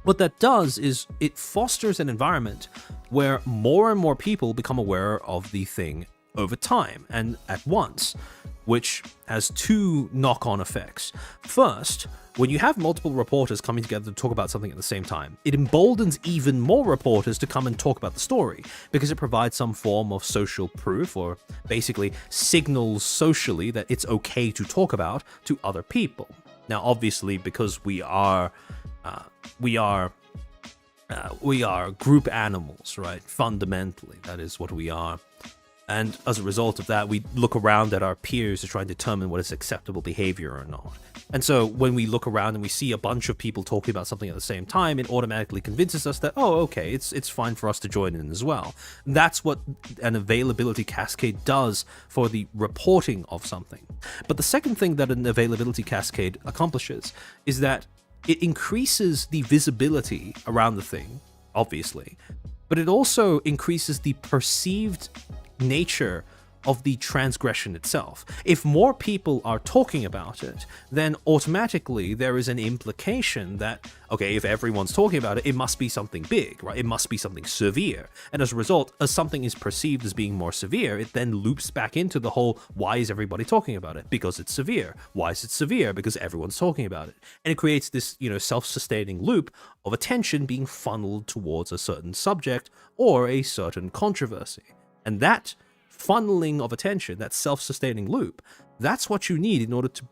what that does is it fosters an environment where more and more people become aware of the thing over time and at once, which has two knock-on effects. First, when you have multiple reporters coming together to talk about something at the same time, it emboldens even more reporters to come and talk about the story, because it provides some form of social proof, or basically signals socially that it's okay to talk about to other people. Now, obviously, because we are group animals, right? Fundamentally, that is what we are. And as a result of that, we look around at our peers to try and determine what is acceptable behavior or not. And so when we look around and we see a bunch of people talking about something at the same time, it automatically convinces us that, okay, it's fine for us to join in as well. That's what an availability cascade does for the reporting of something. But the second thing that an availability cascade accomplishes is that it increases the visibility around the thing, obviously, but it also increases the perceived nature of the transgression itself. If more people are talking about it, then automatically there is an implication that, okay, if everyone's talking about it, it must be something big, right? It must be something severe. And as a result, as something is perceived as being more severe, it then loops back into the whole, why is everybody talking about it? Because it's severe. Why is it severe? Because everyone's talking about it. And it creates this, self-sustaining loop of attention being funneled towards a certain subject or a certain controversy. And that funneling of attention, that self-sustaining loop, that's what you need in order to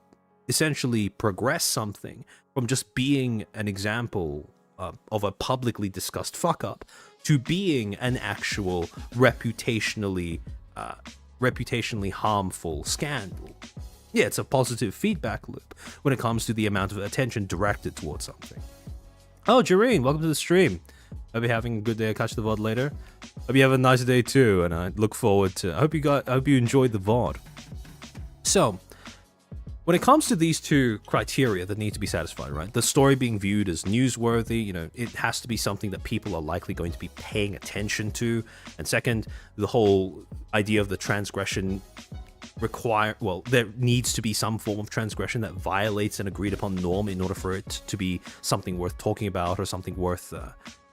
essentially progress something from just being an example of a publicly discussed fuck up to being an actual reputationally harmful scandal. Yeah, it's a positive feedback loop when it comes to the amount of attention directed towards something. Oh, Jareen, welcome to the stream. Hope you're having a good day. I'll catch the VOD later. Hope you have a nice day too, and I look forward to. I hope you enjoyed the VOD. So, when it comes to these two criteria that need to be satisfied, right? The story being viewed as newsworthy, you know, it has to be something that people are likely going to be paying attention to. And second, the whole idea of the transgression there needs to be some form of transgression that violates an agreed upon norm in order for it to be something worth talking about or something worth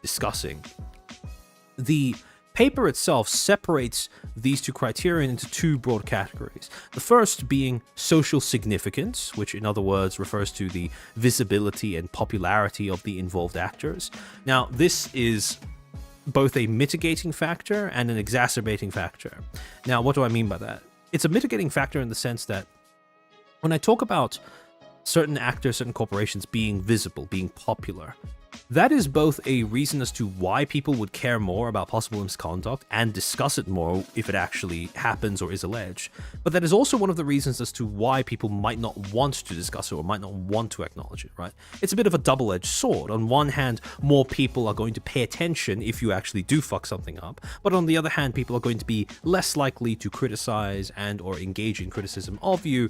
discussing. The paper itself separates these two criteria into two broad categories. The first being social significance, which in other words refers to the visibility and popularity of the involved actors. Now, this is both a mitigating factor and an exacerbating factor. Now, what do I mean by that? It's a mitigating factor in the sense that when I talk about certain actors, certain corporations being visible, being popular, that is both a reason as to why people would care more about possible misconduct and discuss it more if it actually happens or is alleged, but that is also one of the reasons as to why people might not want to discuss it or might not want to acknowledge it, right? It's a bit of a double-edged sword. On one hand, more people are going to pay attention if you actually do fuck something up, but on the other hand, people are going to be less likely to criticize and or engage in criticism of you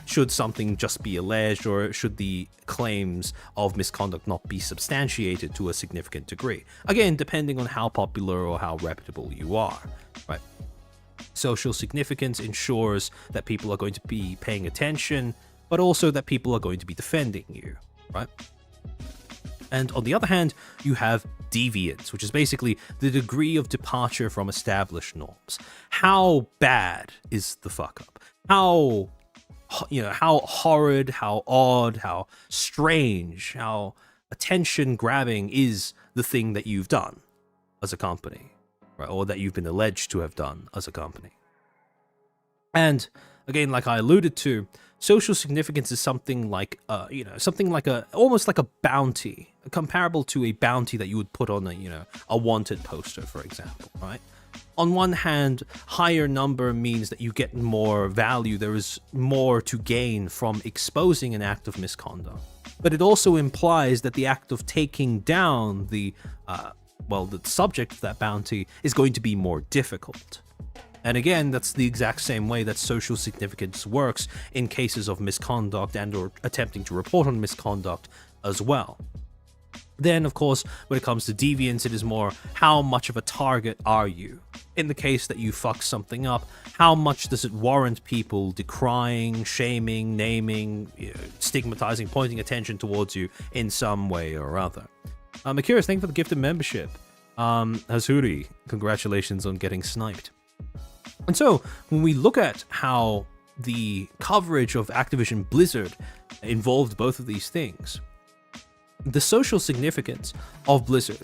should something just be alleged or should the claims of misconduct not be substantiated to a significant degree. Again, depending on how popular or how reputable you are, right? Social significance ensures that people are going to be paying attention, but also that people are going to be defending you, right? And on the other hand, you have deviance, which is basically the degree of departure from established norms. How bad is the fuck up? How horrid, how odd, how strange, how attention-grabbing is the thing that you've done as a company, right? Or that you've been alleged to have done as a company. And again, like I alluded to, social significance is something like, almost like a bounty, comparable to a bounty that you would put on a wanted poster, for example, right? On one hand, higher number means that you get more value. There is more to gain from exposing an act of misconduct. But it also implies that the act of taking down the subject of that bounty is going to be more difficult. And again, that's the exact same way that social significance works in cases of misconduct and or attempting to report on misconduct as well. Then, of course, when it comes to deviance, it is more how much of a target are you? In the case that you fuck something up, how much does it warrant people decrying, shaming, naming, stigmatizing, pointing attention towards you in some way or other? Akira, thank you for the gift of membership. Hazuri, congratulations on getting sniped. And so, when we look at how the coverage of Activision Blizzard involved both of these things, the social significance of Blizzard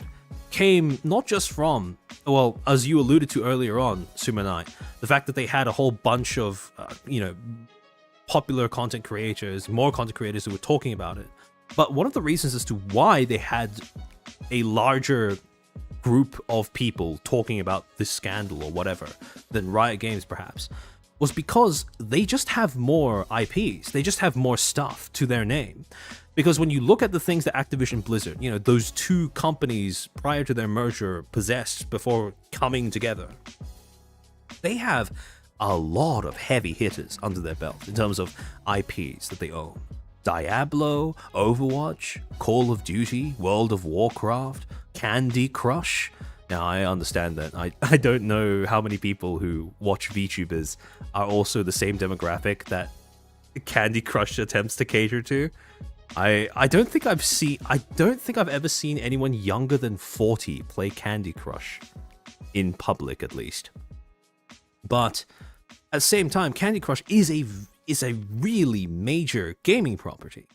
came not just from, well, as you alluded to earlier on, Sumanai, the fact that they had a whole bunch of, popular content creators, more content creators who were talking about it. But one of the reasons as to why they had a larger group of people talking about this scandal or whatever than Riot Games perhaps was because they just have more IPs. They just have more stuff to their name. Because when you look at the things that Activision Blizzard, those two companies prior to their merger possessed before coming together, they have a lot of heavy hitters under their belt in terms of IPs that they own. Diablo, Overwatch, Call of Duty, World of Warcraft, Candy Crush. Now, I understand that. I don't know how many people who watch VTubers are also the same demographic that Candy Crush attempts to cater to. I don't think I've ever seen anyone younger than 40 play Candy Crush in public, at least. But at the same time, Candy Crush is a really major gaming property.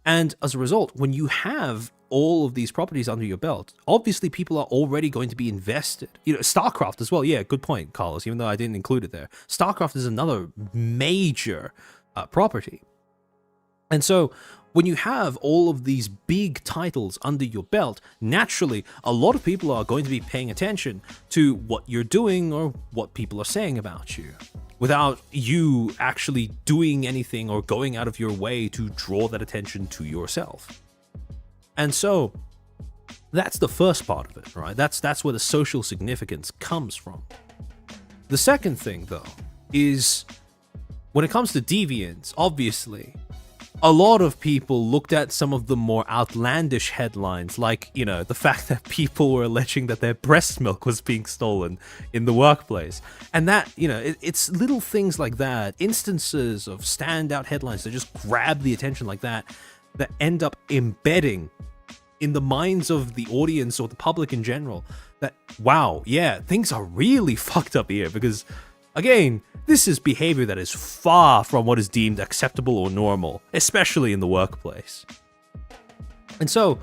And as a result, when you have all of these properties under your belt, obviously people are already going to be invested. StarCraft as well. Yeah, good point, Carlos, even though I didn't include it there. StarCraft is another major property. And so when you have all of these big titles under your belt, naturally, a lot of people are going to be paying attention to what you're doing or what people are saying about you, without you actually doing anything or going out of your way to draw that attention to yourself. And so that's the first part of it, right? That's where the social significance comes from. The second thing, though, is when it comes to deviance, obviously, a lot of people looked at some of the more outlandish headlines, like, you know, the fact that people were alleging that their breast milk was being stolen in the workplace. And that, you know, it's little things like that, instances of standout headlines that just grab the attention like that end up embedding in the minds of the audience or the public in general that, wow, yeah, things are really fucked up here, because again, this is behavior that is far from what is deemed acceptable or normal, especially in the workplace. And so,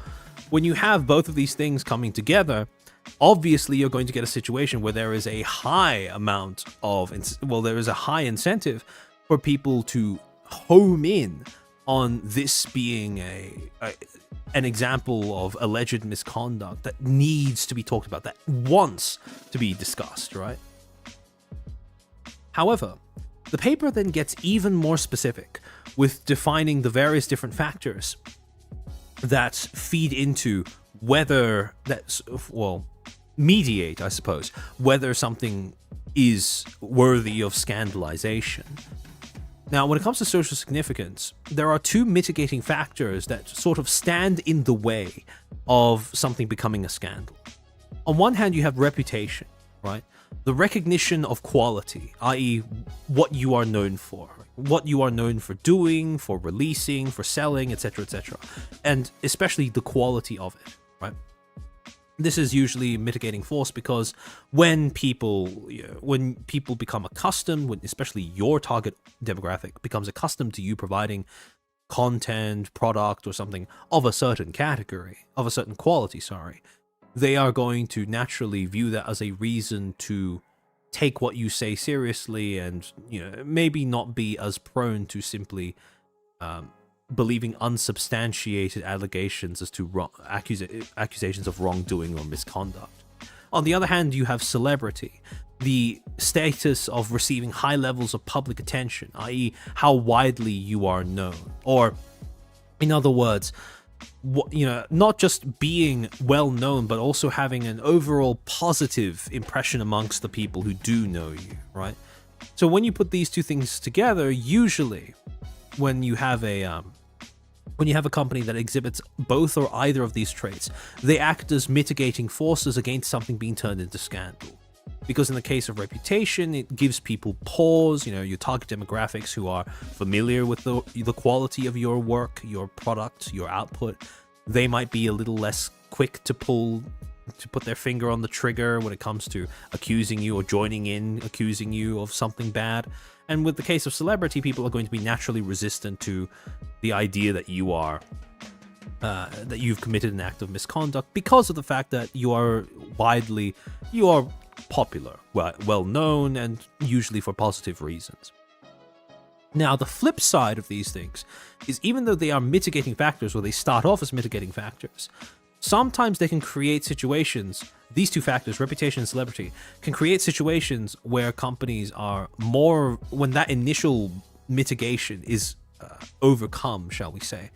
when you have both of these things coming together, obviously you're going to get a situation where there is a high amount of, there is a high incentive for people to home in on this being an example of alleged misconduct that needs to be talked about, that wants to be discussed, right? However, the paper then gets even more specific with defining the various different factors that feed into whether mediate, I suppose, whether something is worthy of scandalization. Now, when it comes to social significance, there are two mitigating factors that sort of stand in the way of something becoming a scandal. On one hand, you have reputation, right? The recognition of quality, i.e. what you are known for, what you are known for doing, for releasing, for selling, etc., etc., and especially the quality of it, right? This is usually a mitigating force because when people become accustomed, especially your target demographic becomes accustomed to you providing content, product, or something of a certain category, of a certain quality, they are going to naturally view that as a reason to take what you say seriously, and, you know, maybe not be as prone to simply believing unsubstantiated allegations as to accusations of wrongdoing or misconduct. On the other hand, you have celebrity, the status of receiving high levels of public attention, i.e. how widely you are known, or in other words, not just being well known, but also having an overall positive impression amongst the people who do know you, right? So when you put these two things together, usually when you have a company that exhibits both or either of these traits, they act as mitigating forces against something being turned into scandal. Because in the case of reputation, it gives people pause, your target demographics who are familiar with the quality of your work, your product, your output. They might be a little less quick to put their finger on the trigger when it comes to accusing you or joining in, accusing you of something bad. And with the case of celebrity, people are going to be naturally resistant to the idea that that you've committed an act of misconduct because of the fact that you are popular, well known, and usually for positive reasons. Now, the flip side of these things is, even though they are mitigating factors, or they start off as mitigating factors, sometimes they can create situations, these two factors, reputation and celebrity, can create situations where companies are more, when that initial mitigation is overcome, shall we say,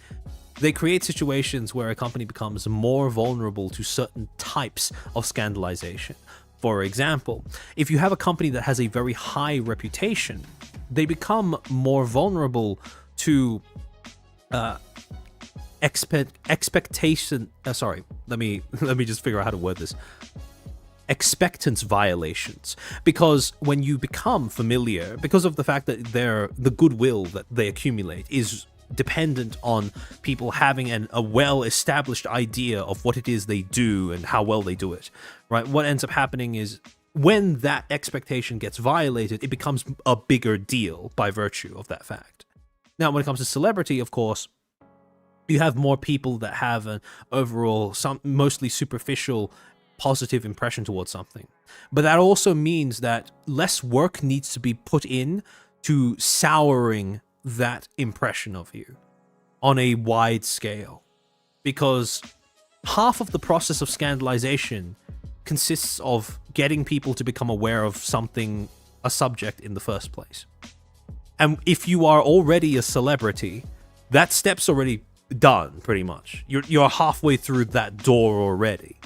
they create situations where a company becomes more vulnerable to certain types of scandalization. For example, if you have a company that has a very high reputation, they become more vulnerable to expectation. Let me just figure out how to word this. Expectance violations, because when you become familiar, because of the fact that the goodwill that they accumulate is dependent on people having a well-established idea of what it is they do and how well they do it, right? What ends up happening is, when that expectation gets violated, it becomes a bigger deal by virtue of that fact. Now, when it comes to celebrity, of course, you have more people that have an overall, mostly superficial, positive impression towards something. But that also means that less work needs to be put in to souring that impression of you. on a wide scale, because half of the process of scandalization consists of getting people to become aware of something, a subject in the first place. And if you are already a celebrity, that step's already done, pretty much. You're halfway through that door already.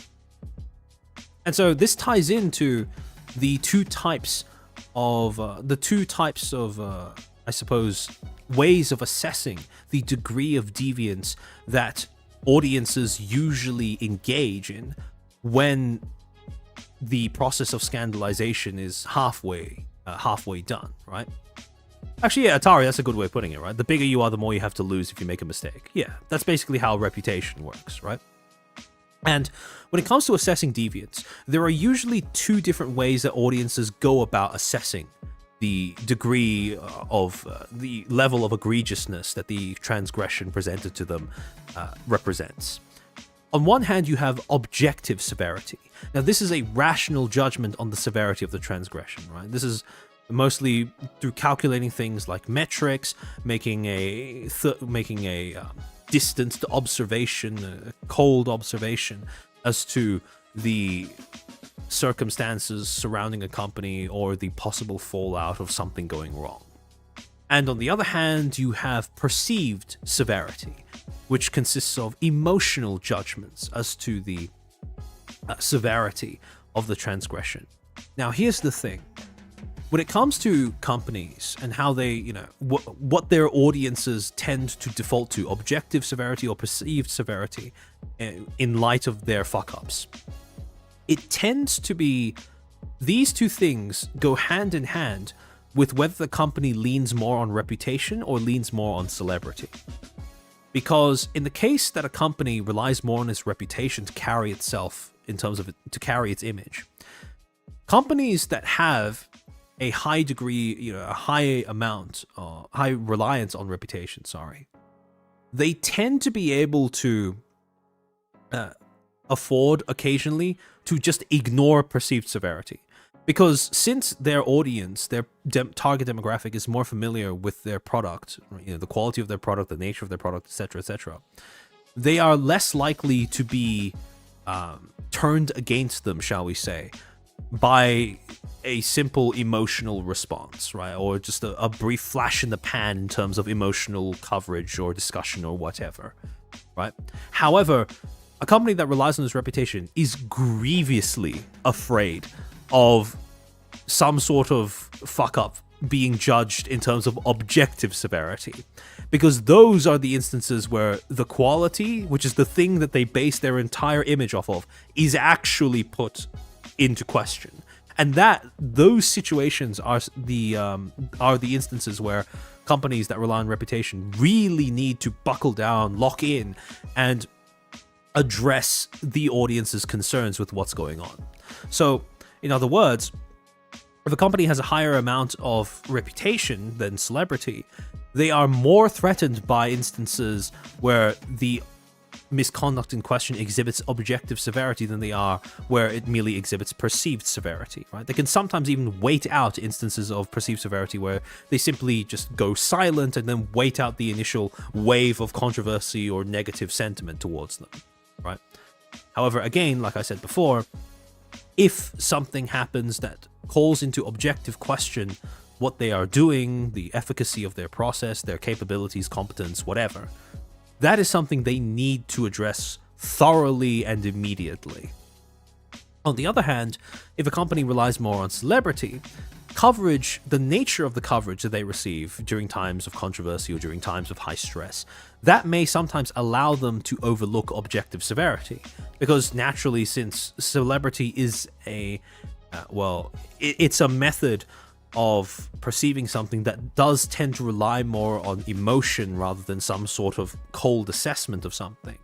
And so this ties into the two types of I suppose, ways of assessing the degree of deviance that audiences usually engage in when the process of scandalization is halfway done, right? Actually, yeah, Atari, that's a good way of putting it, right? The bigger you are, the more you have to lose if you make a mistake. Yeah, that's basically how reputation works, right? And when it comes to assessing deviance, there are usually two different ways that audiences go about assessing the degree of the level of egregiousness that the transgression presented to them represents. On one hand, you have objective severity. Now, this is a rational judgment on the severity of the transgression, right? This is mostly through calculating things like metrics, making a distanced observation, a cold observation as to the circumstances surrounding a company or the possible fallout of something going wrong. And on the other hand, you have perceived severity, which consists of emotional judgments as to the severity of the transgression. Now, here's the thing. When it comes to companies and how they, what their audiences tend to default to, objective severity or perceived severity in light of their fuck-ups, it tends to be, these two things go hand in hand with whether the company leans more on reputation or leans more on celebrity. Because in the case that a company relies more on its reputation to carry itself, in terms of to carry its image, companies that have a high degree, a high reliance on reputation, they tend to be able to afford occasionally to just ignore perceived severity. Because since their audience, their target demographic is more familiar with their product, the quality of their product, the nature of their product, etc., they are less likely to be turned against them, shall we say, by a simple emotional response, right? Or just a brief flash in the pan in terms of emotional coverage or discussion or whatever, right? However, a company that relies on its reputation is grievously afraid of some sort of fuck up being judged in terms of objective severity, because those are the instances where the quality, which is the thing that they base their entire image off of, is actually put into question. And those situations are the instances where companies that rely on reputation really need to buckle down, lock in, and address the audience's concerns with what's going on. So, in other words, if a company has a higher amount of reputation than celebrity, they are more threatened by instances where the misconduct in question exhibits objective severity than they are where it merely exhibits perceived severity, right? They can sometimes even wait out instances of perceived severity where they simply just go silent and then wait out the initial wave of controversy or negative sentiment towards them, right? However, again, like I said before, if something happens that calls into objective question what they are doing, the efficacy of their process, their capabilities, competence, whatever, that is something they need to address thoroughly and immediately. On the other hand, if a company relies more on celebrity, coverage, the nature of the coverage that they receive during times of controversy or during times of high stress, that may sometimes allow them to overlook objective severity. Because naturally, since celebrity is it's a method of perceiving something that does tend to rely more on emotion rather than some sort of cold assessment of something.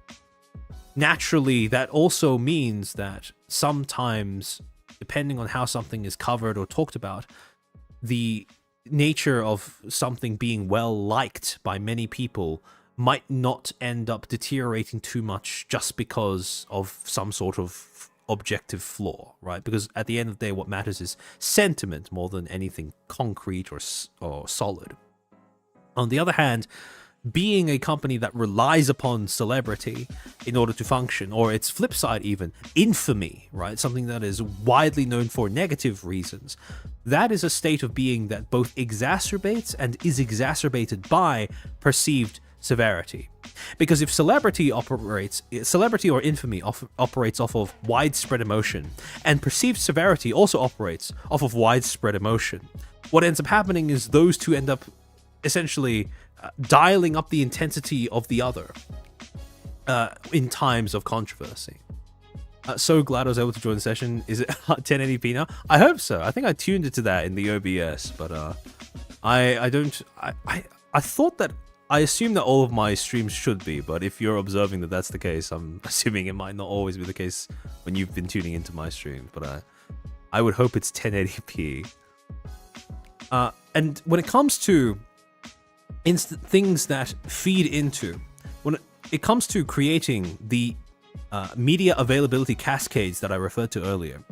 Naturally, that also means that sometimes, depending on how something is covered or talked about, the nature of something being well liked by many people might not end up deteriorating too much just because of some sort of objective flaw, right? Because at the end of the day, what matters is sentiment more than anything concrete or solid. On the other hand, being a company that relies upon celebrity in order to function, or its flip side even, infamy, right? Something that is widely known for negative reasons. That is a state of being that both exacerbates and is exacerbated by perceived severity. Because if celebrity or infamy operates off of widespread emotion, and perceived severity also operates off of widespread emotion, what ends up happening is those two end up essentially dialing up the intensity of the other in times of controversy. So glad I was able to join the session. Is it 1080p now? I hope so. I think I tuned it to that in the OBS, but I thought that, I assume that all of my streams should be, but if you're observing that that's the case, I'm assuming it might not always be the case when you've been tuning into my streams, but I would hope it's 1080p. And when it comes to things that feed into, when it comes to creating the media availability cascades that I referred to earlier,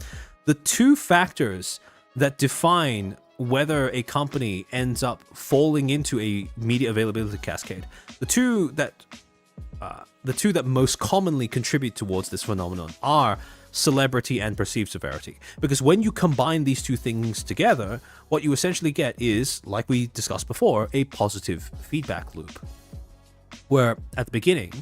the two factors that define whether a company ends up falling into a media availability cascade, the two that most commonly contribute towards this phenomenon are celebrity and perceived severity. Because when you combine these two things together, what you essentially get is, like we discussed before, a positive feedback loop. Where at the beginning,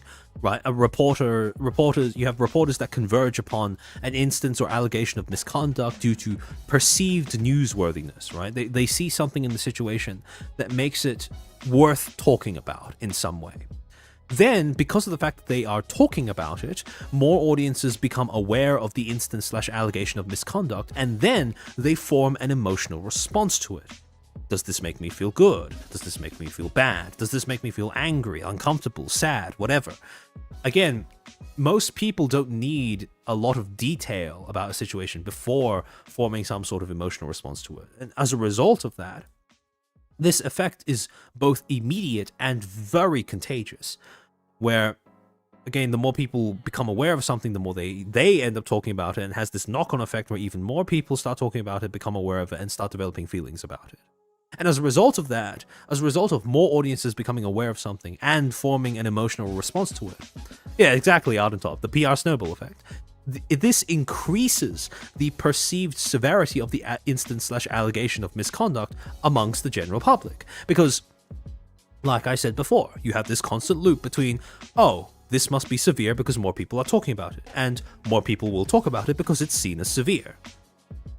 right, you have reporters that converge upon an instance or allegation of misconduct due to perceived newsworthiness, right? They see something in the situation that makes it worth talking about in some way. Then, because of the fact that they are talking about it, more audiences become aware of the instance/allegation of misconduct, and then they form an emotional response to it. Does this make me feel good? Does this make me feel bad? Does this make me feel angry, uncomfortable, sad, whatever? Again, most people don't need a lot of detail about a situation before forming some sort of emotional response to it. And as a result of that, this effect is both immediate and very contagious, where, again, the more people become aware of something, the more they end up talking about it, and has this knock-on effect where even more people start talking about it, become aware of it, and start developing feelings about it. And as a result of that, as a result of more audiences becoming aware of something and forming an emotional response to it, yeah, exactly, Ardentop, the PR snowball effect, this increases the perceived severity of the instance/allegation of misconduct amongst the general public. Because, like I said before, you have this constant loop between, oh, this must be severe because more people are talking about it, and more people will talk about it because it's seen as severe.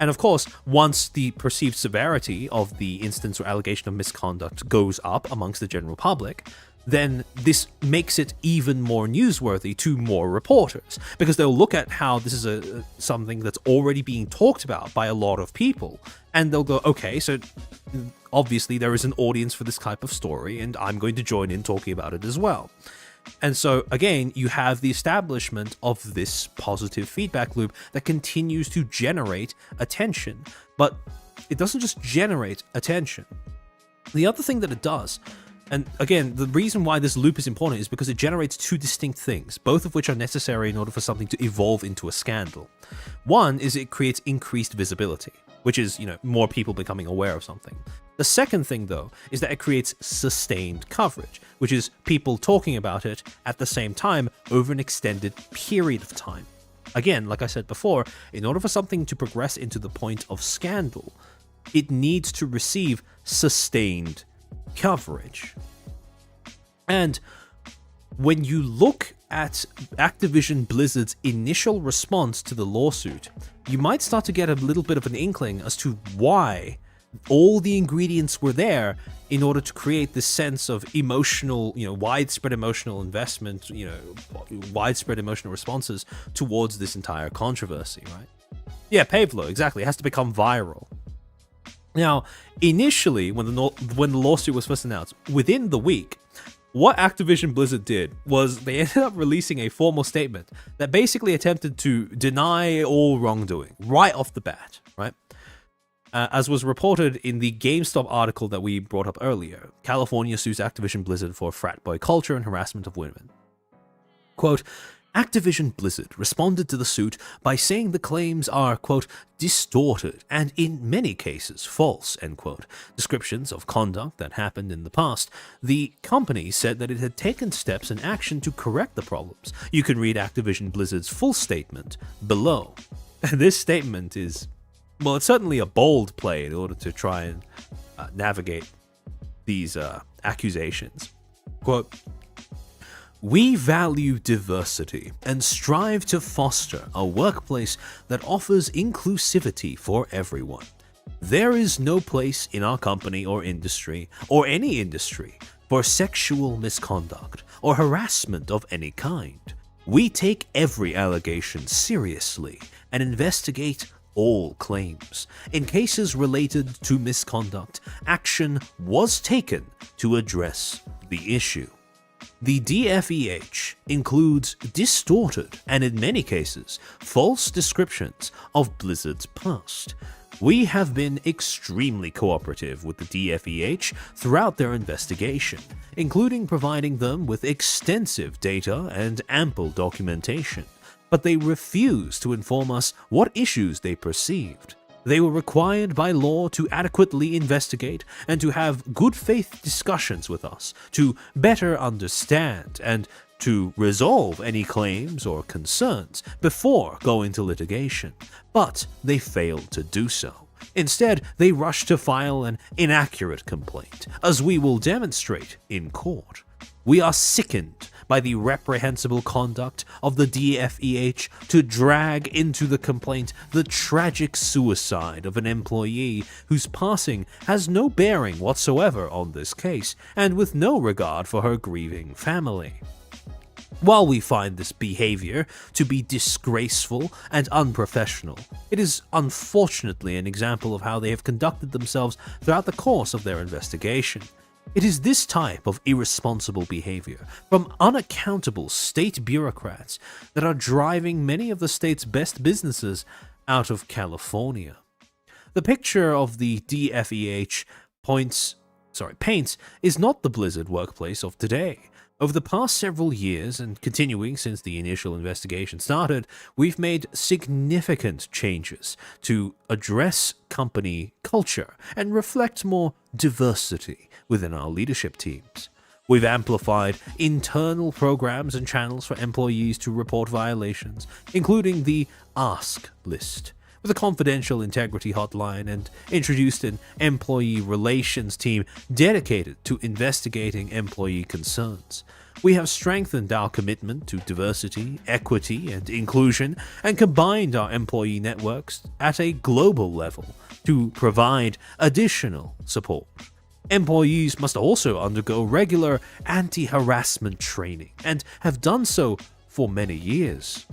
And of course, once the perceived severity of the instance or allegation of misconduct goes up amongst the general public, then this makes it even more newsworthy to more reporters, because they'll look at how this is something that's already being talked about by a lot of people, and they'll go, okay, so obviously there is an audience for this type of story, and I'm going to join in talking about it as well. And so, again, you have the establishment of this positive feedback loop that continues to generate attention. But it doesn't just generate attention. The other thing that it does, and again, the reason why this loop is important is because it generates two distinct things, both of which are necessary in order for something to evolve into a scandal. One is it creates increased visibility, which is, more people becoming aware of something. The second thing, though, is that it creates sustained coverage, which is people talking about it at the same time over an extended period of time. Again, like I said before, in order for something to progress into the point of scandal, it needs to receive sustained coverage. And when you look at Activision Blizzard's initial response to the lawsuit, you might start to get a little bit of an inkling as to why all the ingredients were there in order to create this sense of emotional, widespread emotional investment, widespread emotional responses towards this entire controversy, right? Yeah, Pavlo, exactly. It has to become viral. Now, initially, when the lawsuit was first announced, within the week, what Activision Blizzard did was they ended up releasing a formal statement that basically attempted to deny all wrongdoing right off the bat, right? As was reported in the GameStop article that we brought up earlier, California sues Activision Blizzard for frat boy culture and harassment of women. Quote, Activision Blizzard responded to the suit by saying the claims are, quote, distorted and in many cases false, end quote. Descriptions of conduct that happened in the past. The company said that it had taken steps and action to correct the problems. You can read Activision Blizzard's full statement below. This statement is, well, it's certainly a bold play in order to try and navigate these accusations. Quote, we value diversity and strive to foster a workplace that offers inclusivity for everyone. There is no place in our company or industry, or any industry, for sexual misconduct or harassment of any kind. We take every allegation seriously and investigate all claims. In cases related to misconduct, action was taken to address the issue. The DFEH includes distorted and in many cases false descriptions of Blizzard's past. We have been extremely cooperative with the DFEH throughout their investigation, including providing them with extensive data and ample documentation, but they refused to inform us what issues they perceived. They were required by law to adequately investigate and to have good faith discussions with us to better understand and to resolve any claims or concerns before going to litigation, but they failed to do so. Instead, they rushed to file an inaccurate complaint, as we will demonstrate in court. We are sickened by the reprehensible conduct of the DFEH to drag into the complaint the tragic suicide of an employee whose passing has no bearing whatsoever on this case, and with no regard for her grieving family. While we find this behavior to be disgraceful and unprofessional, it is unfortunately an example of how they have conducted themselves throughout the course of their investigation. It is this type of irresponsible behavior from unaccountable state bureaucrats that are driving many of the state's best businesses out of California. The picture of the DFEH paints is not the Blizzard workplace of today. Over the past several years, and continuing since the initial investigation started, we've made significant changes to address company culture and reflect more diversity within our leadership teams. We've amplified internal programs and channels for employees to report violations, including the Ask list, with a confidential integrity hotline, and introduced an employee relations team dedicated to investigating employee concerns. We have strengthened our commitment to diversity, equity, and inclusion, and combined our employee networks at a global level to provide additional support. Employees must also undergo regular anti-harassment training, and have done so for many years.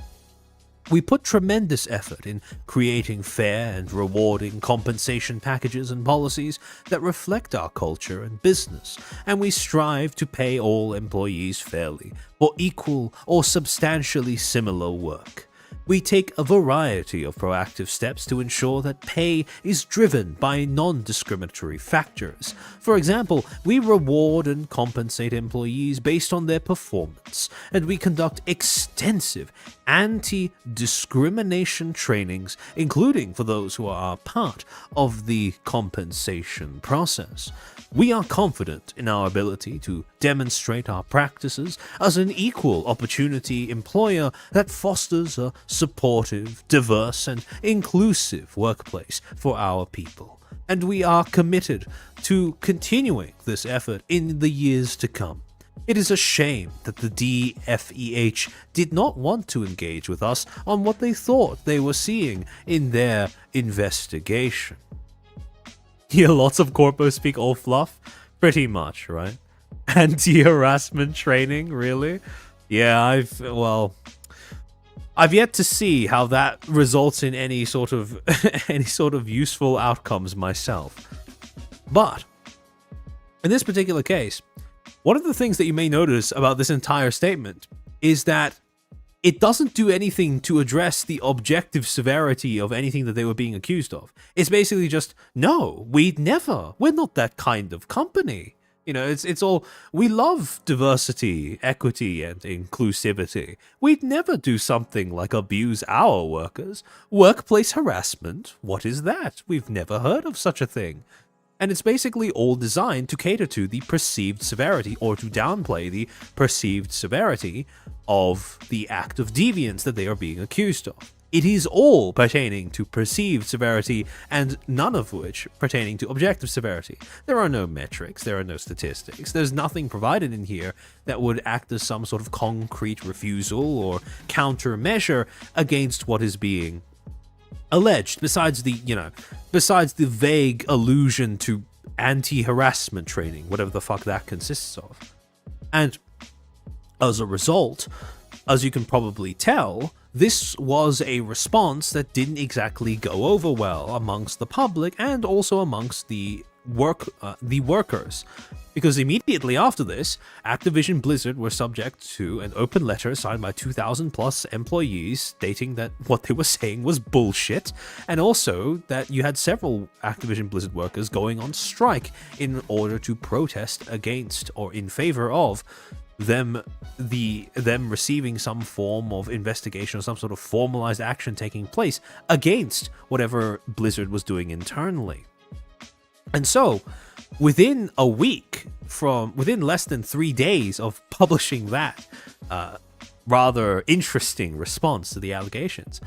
We put tremendous effort in creating fair and rewarding compensation packages and policies that reflect our culture and business, and we strive to pay all employees fairly for equal or substantially similar work. We take a variety of proactive steps to ensure that pay is driven by non-discriminatory factors. For example, we reward and compensate employees based on their performance, and we conduct extensive anti-discrimination trainings, including for those who are part of the compensation process. We are confident in our ability to demonstrate our practices as an equal opportunity employer that fosters a supportive, diverse, and inclusive workplace for our people. And we are committed to continuing this effort in the years to come. It is a shame that the DFEH did not want to engage with us on what they thought they were seeing in their investigation. Yeah, lots of corpos speak all fluff? Pretty much, right? Anti-harassment training, really? Yeah, I've yet to see how that results in any sort of useful outcomes myself. But in this particular case, one of the things that you may notice about this entire statement is that it doesn't do anything to address the objective severity of anything that they were being accused of. It's basically just, no, we're not that kind of company. You know, it's all, we love diversity, equity, and inclusivity. We'd never do something like abuse our workers. Workplace harassment? What is that? We've never heard of such a thing. And it's basically all designed to cater to the perceived severity, or to downplay the perceived severity of the act of deviance that they are being accused of. It is all pertaining to perceived severity, and none of which pertaining to objective severity. There are no metrics, there are no statistics, there's nothing provided in here that would act as some sort of concrete refusal or countermeasure against what is being alleged, besides the vague allusion to anti-harassment training, whatever the fuck that consists of. And as a result, as you can probably tell, this was a response that didn't exactly go over well amongst the public and also amongst the workers. Because immediately after this, Activision Blizzard were subject to an open letter signed by 2,000 plus employees stating that what they were saying was bullshit, and also that you had several Activision Blizzard workers going on strike in order to protest against or in favor of them receiving some form of investigation or some sort of formalized action taking place against whatever Blizzard was doing internally. And so, within less than 3 days of publishing that rather interesting response to the allegations,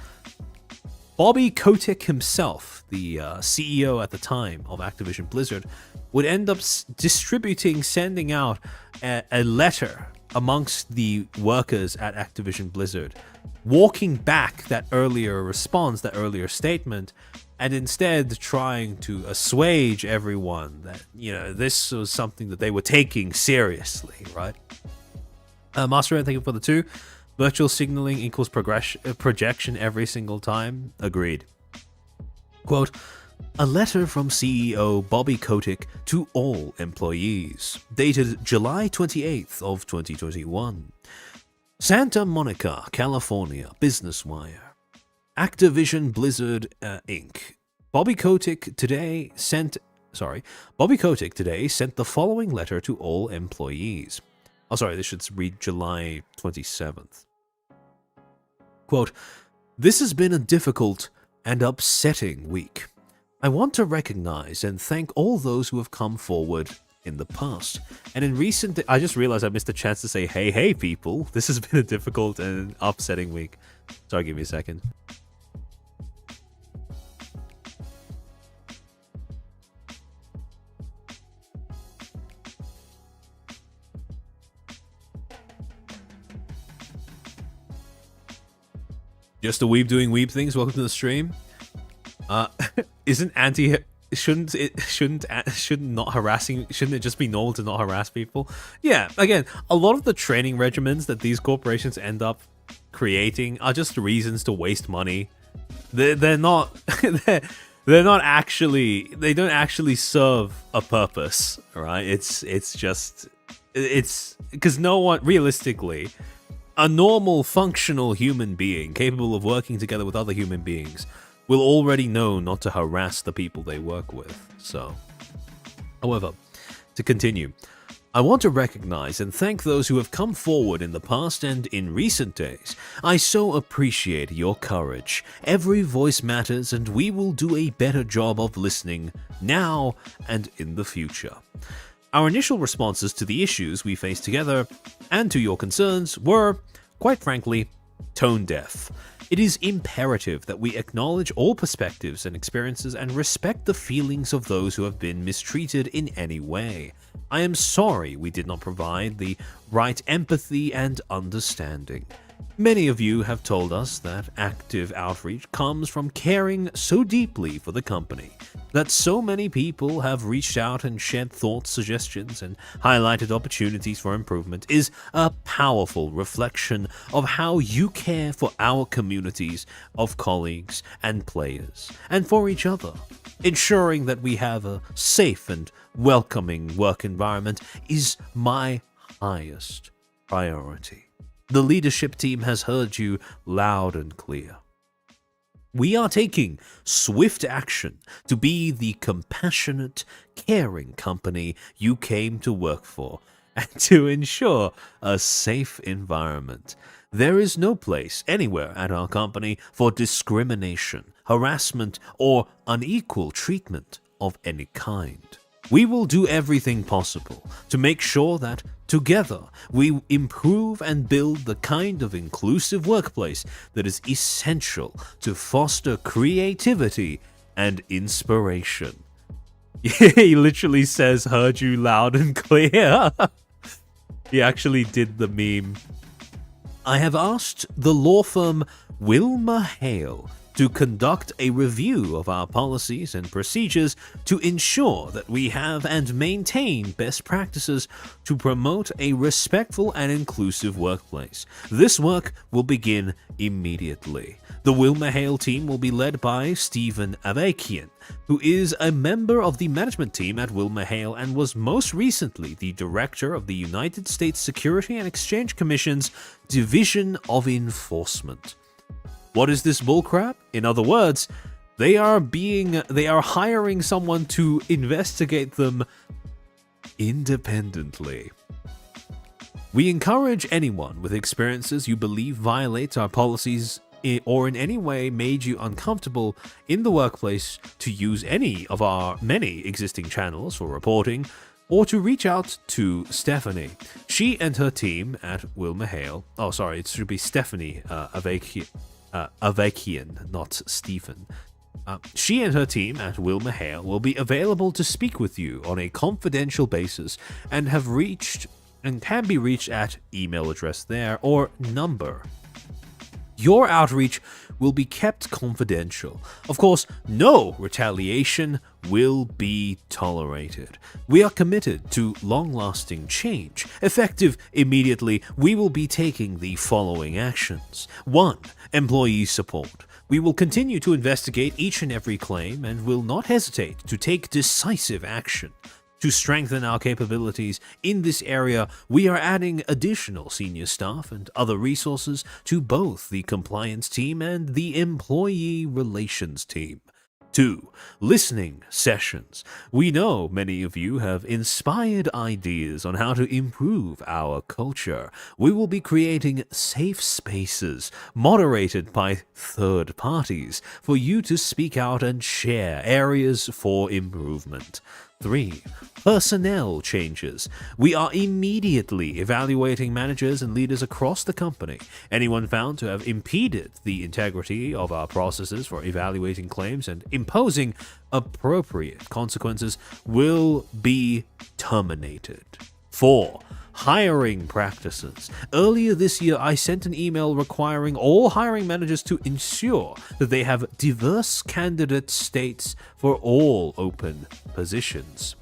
Bobby Kotick himself, the CEO at the time of Activision Blizzard, would end up sending out a letter amongst the workers at Activision Blizzard, walking back that earlier response, that earlier statement, and instead trying to assuage everyone that, you know, this was something that they were taking seriously, right? Master, thank you for the 2. Virtual signaling equals projection every single time. Agreed. Quote, a letter from CEO Bobby Kotick to all employees, dated July 28th of 2021. Santa Monica, California, Business Wire. Activision Blizzard Inc. Bobby Kotick today sent the following letter to all employees. Oh, sorry, this should read July 27th. Quote, this has been a difficult and upsetting week. I want to recognize and thank all those who have come forward in the past. And in recent... I just realized I missed a chance to say, hey, people. This has been a difficult and upsetting week. Sorry, give me a second. Just a weeb doing weeb things. Welcome to the stream. Shouldn't it just be normal to not harass people? Yeah, again, a lot of the training regimens that these corporations end up creating are just reasons to waste money. They're not they don't actually serve a purpose, right? It's because no one, realistically, a normal functional human being capable of working together with other human beings will already know not to harass the people they work with. So, however, to continue, I want to recognize and thank those who have come forward in the past and in recent days. I so appreciate your courage. Every voice matters, and we will do a better job of listening now and in the future. Our initial responses to the issues we face together and to your concerns were, quite frankly, tone deaf. It is imperative that we acknowledge all perspectives and experiences and respect the feelings of those who have been mistreated in any way. I am sorry we did not provide the right empathy and understanding. Many of you have told us that active outreach comes from caring so deeply for the company, that so many people have reached out and shared thoughts, suggestions, and highlighted opportunities for improvement is a powerful reflection of how you care for our communities of colleagues and players, and for each other. Ensuring that we have a safe and welcoming work environment is my highest priority. The leadership team has heard you loud and clear. We are taking swift action to be the compassionate, caring company you came to work for and to ensure a safe environment. There is no place anywhere at our company for discrimination, harassment, or unequal treatment of any kind. We will do everything possible to make sure that together we improve and build the kind of inclusive workplace that is essential to foster creativity and inspiration. He literally says, "Heard you loud and clear." He actually did the meme. I have asked the law firm WilmerHale to conduct a review of our policies and procedures to ensure that we have and maintain best practices to promote a respectful and inclusive workplace. This work will begin immediately. The WilmerHale team will be led by Stephen Avakian, who is a member of the management team at WilmerHale and was most recently the director of the United States Security and Exchange Commission's Division of Enforcement. What is this bullcrap? In other words, they are hiring someone to investigate them independently. We encourage anyone with experiences you believe violate our policies or in any way made you uncomfortable in the workplace to use any of our many existing channels for reporting or to reach out to Stephanie. She and her team at WilmerHale, it should be Stephanie Avakian, not Stephen. She and her team at WilmerHale will be available to speak with you on a confidential basis and can be reached at email address there or number. Your outreach will be kept confidential. Of course, no retaliation will be tolerated. We are committed to long-lasting change. Effective immediately, we will be taking the following actions. 1. Employee support. We will continue to investigate each and every claim and will not hesitate to take decisive action. To strengthen our capabilities in this area, we are adding additional senior staff and other resources to both the compliance team and the employee relations team. 2. Listening sessions. We know many of you have inspired ideas on how to improve our culture. We will be creating safe spaces, moderated by third parties, for you to speak out and share areas for improvement. 3. Personnel changes. We are immediately evaluating managers and leaders across the company. Anyone found to have impeded the integrity of our processes for evaluating claims and imposing appropriate consequences will be terminated. 4. Hiring practices. Earlier this year, I sent an email requiring all hiring managers to ensure that they have diverse candidate slates for all open positions.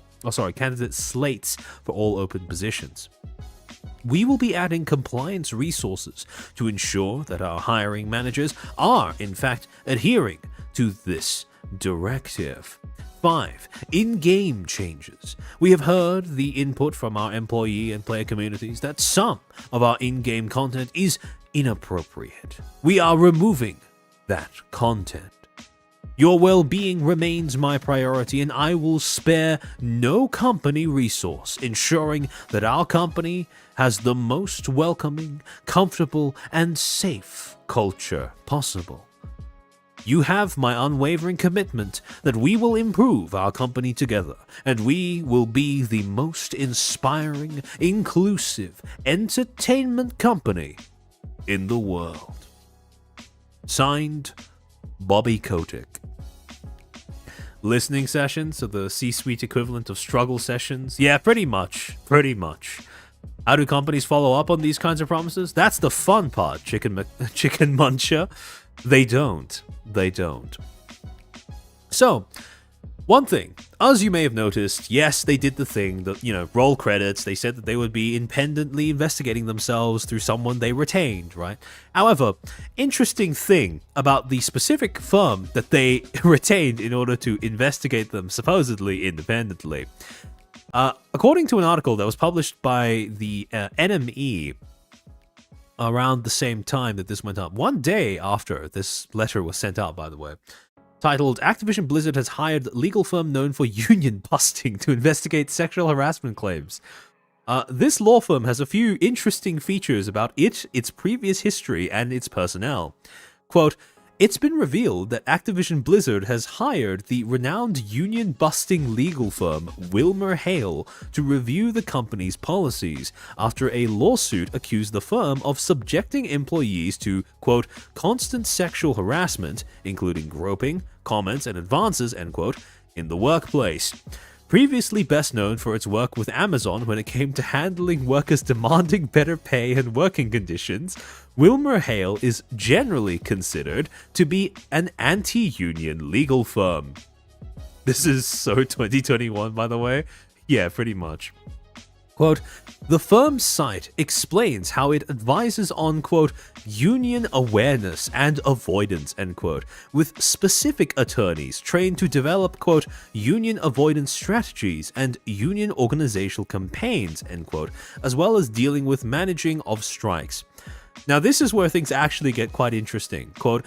Candidate slates for all open positions. We will be adding compliance resources to ensure that our hiring managers are, in fact, adhering to this directive. 5. In-game changes. We have heard the input from our employee and player communities that some of our in-game content is inappropriate. We are removing that content. Your well-being remains my priority, and I will spare no company resource ensuring that our company has the most welcoming, comfortable, and safe culture possible. You have my unwavering commitment that we will improve our company together, and we will be the most inspiring, inclusive entertainment company in the world. Signed, Bobby Kotick. Listening sessions are the C-suite equivalent of struggle sessions? Yeah, pretty much. How do companies follow up on these kinds of promises? That's the fun part, Chicken Muncher. They don't. So, one thing, as you may have noticed, yes, they did the thing that, roll credits. They said that they would be independently investigating themselves through someone they retained, right? However, interesting thing about the specific firm that they retained in order to investigate them supposedly independently. According to an article that was published by the NME, around the same time that this went up, one day after this letter was sent out, by the way, titled Activision Blizzard has hired legal firm known for union busting to investigate sexual harassment claims. This law firm has a few interesting features about its previous history, and its personnel. Quote, it's been revealed that Activision Blizzard has hired the renowned union-busting legal firm WilmerHale to review the company's policies after a lawsuit accused the firm of subjecting employees to, quote, constant sexual harassment, including groping, comments, and advances, end quote, in the workplace. Previously best known for its work with Amazon when it came to handling workers demanding better pay and working conditions, WilmerHale is generally considered to be an anti-union legal firm. This is so 2021, by the way. Yeah, pretty much. Quote, the firm's site explains how it advises on, quote, union awareness and avoidance, end quote, with specific attorneys trained to develop, quote, union avoidance strategies and union organizational campaigns, end quote, as well as dealing with managing of strikes. Now, this is where things actually get quite interesting. Quote,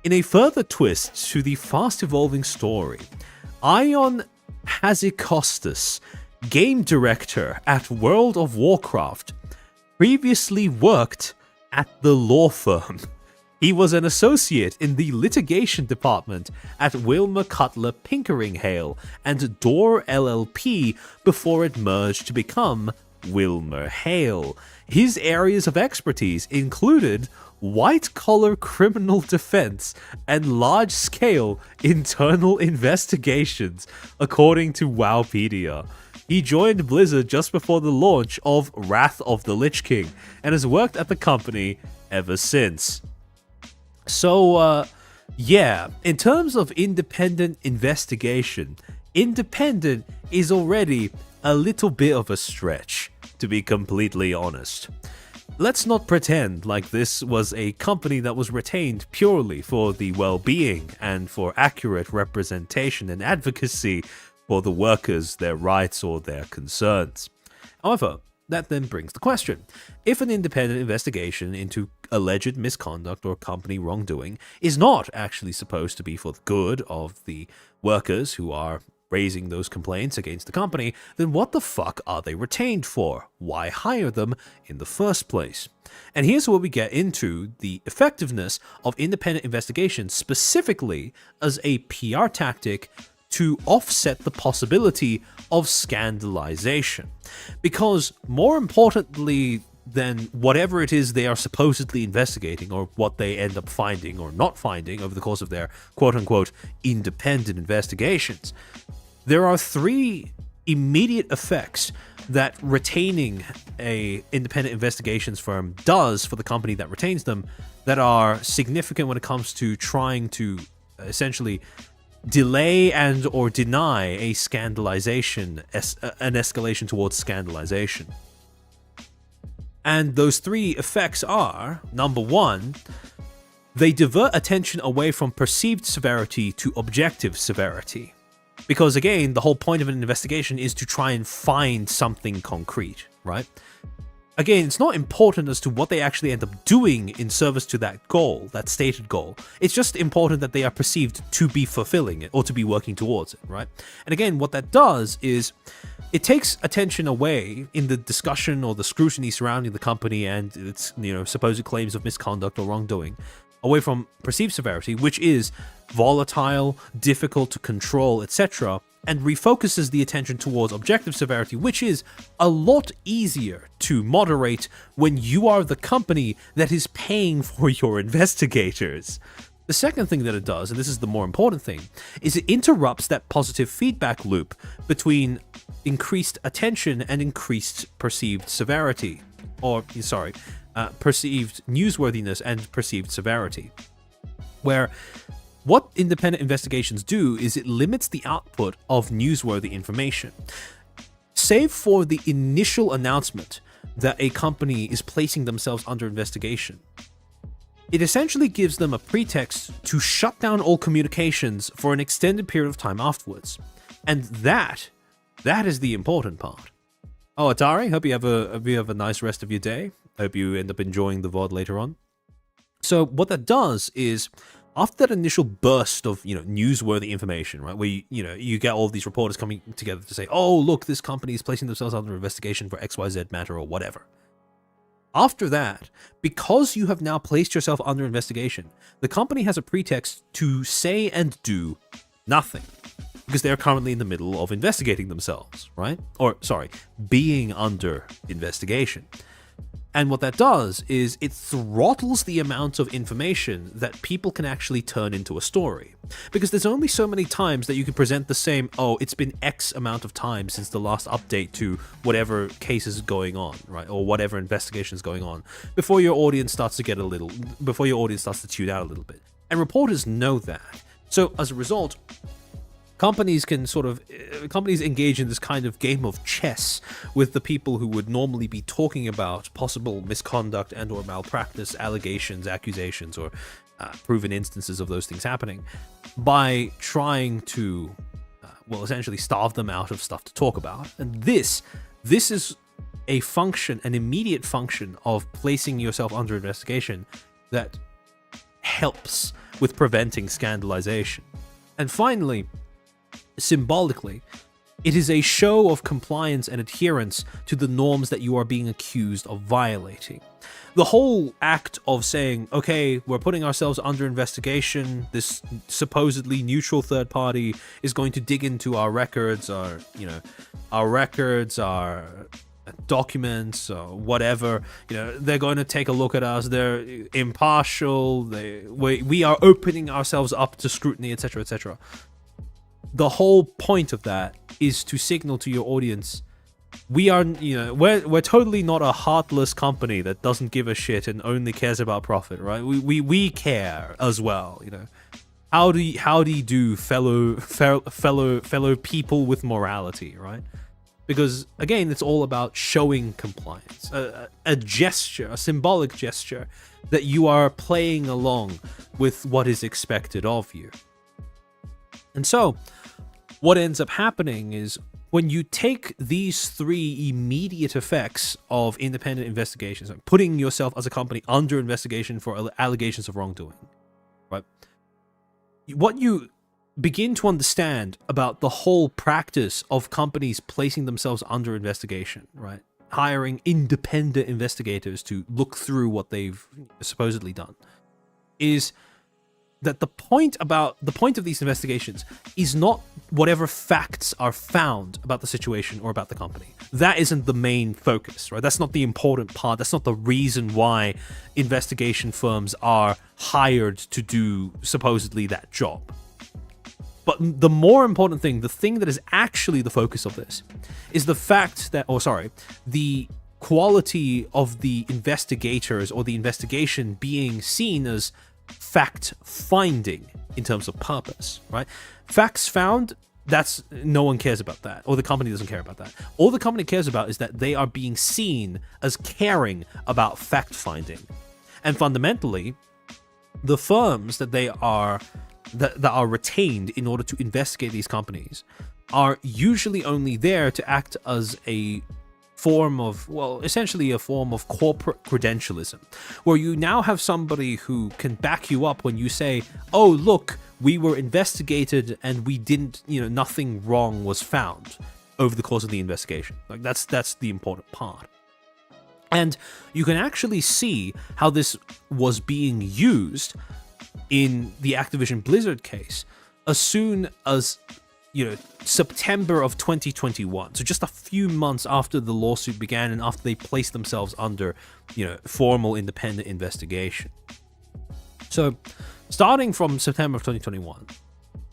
in a further twist to the fast-evolving story, Ion Hazikostas, game director at World of Warcraft, previously worked at the law firm. He was an associate in the litigation department at Wilmer Cutler Pinkering Hale and Door LLP before it merged to become WilmerHale. His areas of expertise included white-collar criminal defense and large-scale internal investigations, according to Wowpedia. He joined Blizzard just before the launch of Wrath of the Lich King and has worked at the company ever since. So, yeah, in terms of independent investigation, independent is already a little bit of a stretch, to be completely honest. Let's not pretend like this was a company that was retained purely for the well-being and for accurate representation and advocacy for the workers, their rights, or their concerns. However, that then brings the question. If an independent investigation into alleged misconduct or company wrongdoing is not actually supposed to be for the good of the workers who are raising those complaints against the company, then what the fuck are they retained for? Why hire them in the first place? And here's where we get into the effectiveness of independent investigation, specifically as a PR tactic to offset the possibility of scandalization. Because more importantly than whatever it is they are supposedly investigating or what they end up finding or not finding over the course of their quote-unquote independent investigations, there are three immediate effects that retaining a independent investigations firm does for the company that retains them that are significant when it comes to trying to essentially delay and or deny a scandalization, an escalation towards scandalization. And those three effects are, number one, they divert attention away from perceived severity to objective severity. Because again, the whole point of an investigation is to try and find something concrete, right? Again, it's not important as to what they actually end up doing in service to that goal, that stated goal. It's just important that they are perceived to be fulfilling it or to be working towards it, right? And again, what that does is it takes attention away in the discussion or the scrutiny surrounding the company and its, supposed claims of misconduct or wrongdoing, away from perceived severity, which is volatile, difficult to control, etc., and refocuses the attention towards objective severity, which is a lot easier to moderate when you are the company that is paying for your investigators. The second thing that it does, and this is the more important thing, is it interrupts that positive feedback loop between increased attention and increased perceived severity. Perceived newsworthiness and perceived severity. Where what independent investigations do is it limits the output of newsworthy information. Save for the initial announcement that a company is placing themselves under investigation, it essentially gives them a pretext to shut down all communications for an extended period of time afterwards. And that is the important part. Oh, Atari, hope you have a nice rest of your day. I hope you end up enjoying the VOD later on. So what that does is, after that initial burst of, newsworthy information, right, where you get all of these reporters coming together to say, oh, look, this company is placing themselves under investigation for XYZ matter or whatever. After that, because you have now placed yourself under investigation, the company has a pretext to say and do nothing, because they're currently in the middle of investigating themselves, right? Or, sorry, being under investigation. And what that does is it throttles the amount of information that people can actually turn into a story. Because there's only so many times that you can present the same, oh, it's been X amount of time since the last update to whatever case is going on, right? Or whatever investigation is going on, before your audience starts to tune out a little bit. And reporters know that. So as a result, companies engage in this kind of game of chess with the people who would normally be talking about possible misconduct and or malpractice allegations, accusations, or proven instances of those things happening, by trying to, essentially starve them out of stuff to talk about. And this is a function, an immediate function of placing yourself under investigation that helps with preventing scandalization. And finally, symbolically, it is a show of compliance and adherence to the norms that you are being accused of violating. The whole act of saying, okay, we're putting ourselves under investigation, this supposedly neutral third party is going to dig into our records, our documents, or whatever, they're going to take a look at us, they're impartial, we are opening ourselves up to scrutiny, etc., etc. The whole point of that is to signal to your audience, we're totally not a heartless company that doesn't give a shit and only cares about profit, right? We care as well, How do you do, fellow people with morality, right? Because again, it's all about showing compliance, a gesture, a symbolic gesture that you are playing along with what is expected of you. And so, what ends up happening is, when you take these three immediate effects of independent investigations, like putting yourself as a company under investigation for allegations of wrongdoing, right? What you begin to understand about the whole practice of companies placing themselves under investigation, right? Hiring independent investigators to look through what they've supposedly done, is that the point of these investigations is not whatever facts are found about the situation or about the company. That isn't the main focus, right? That's not the important part. That's not the reason why investigation firms are hired to do supposedly that job. But the more important thing, the thing that is actually the focus of this, is the fact that, the quality of the investigators or the investigation being seen as fact-finding in terms of purpose, right? Facts found, no one cares about that, or the company doesn't care about that. All the company cares about is that they are being seen as caring about fact-finding. And fundamentally, the firms that are retained in order to investigate these companies are usually only there to act as a form of, essentially a form of corporate credentialism, where you now have somebody who can back you up when you say, oh, look, we were investigated and we didn't, nothing wrong was found over the course of the investigation. Like, that's the important part. And you can actually see how this was being used in the Activision Blizzard case as soon as September of 2021. So just a few months after the lawsuit began and after they placed themselves under, formal independent investigation. So starting from September of 2021,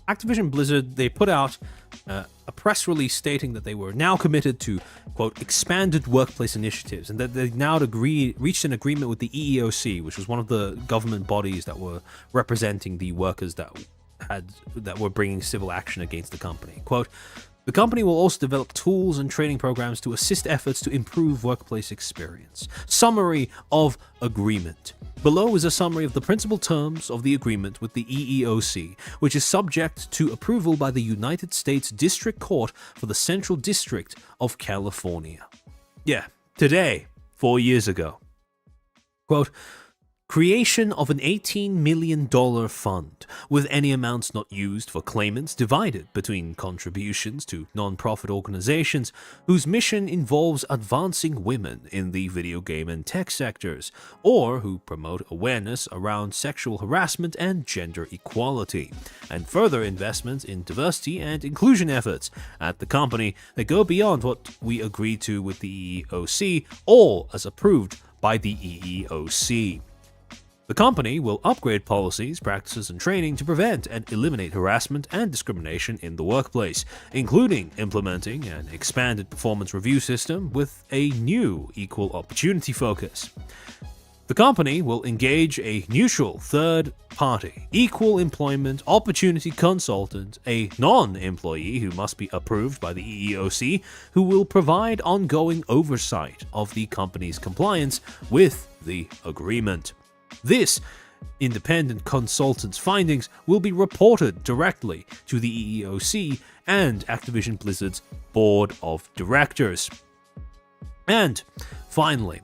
Activision Blizzard, they put out a press release stating that they were now committed to, quote, expanded workplace initiatives, and that they now reached an agreement with the EEOC, which was one of the government bodies that were representing the workers that were bringing civil action against the company. Quote, the company will also develop tools and training programs to assist efforts to improve workplace experience. Summary of agreement. Below is a summary of the principal terms of the agreement with the EEOC, which is subject to approval by the United States District Court for the Central District of California. Yeah, today, 4 years ago, Quote, creation of an $18 million fund, with any amounts not used for claimants divided between contributions to non-profit organizations whose mission involves advancing women in the video game and tech sectors, or who promote awareness around sexual harassment and gender equality, and further investments in diversity and inclusion efforts at the company that go beyond what we agreed to with the EEOC, or as approved by the EEOC. The company will upgrade policies, practices, and training to prevent and eliminate harassment and discrimination in the workplace, including implementing an expanded performance review system with a new equal opportunity focus. The company will engage a neutral third-party equal employment opportunity consultant, a non-employee who must be approved by the EEOC, who will provide ongoing oversight of the company's compliance with the agreement. This independent consultant's findings will be reported directly to the EEOC and Activision Blizzard's board of directors. And finally,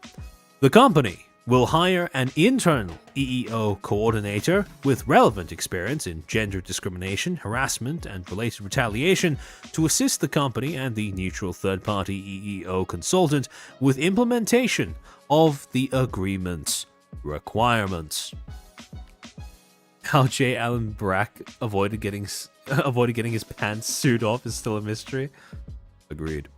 the company will hire an internal EEO coordinator with relevant experience in gender discrimination, harassment, and related retaliation to assist the company and the neutral third-party EEO consultant with implementation of the agreement's requirements. How J. Allen Brack avoided getting his pants sued off is still a mystery. Agreed.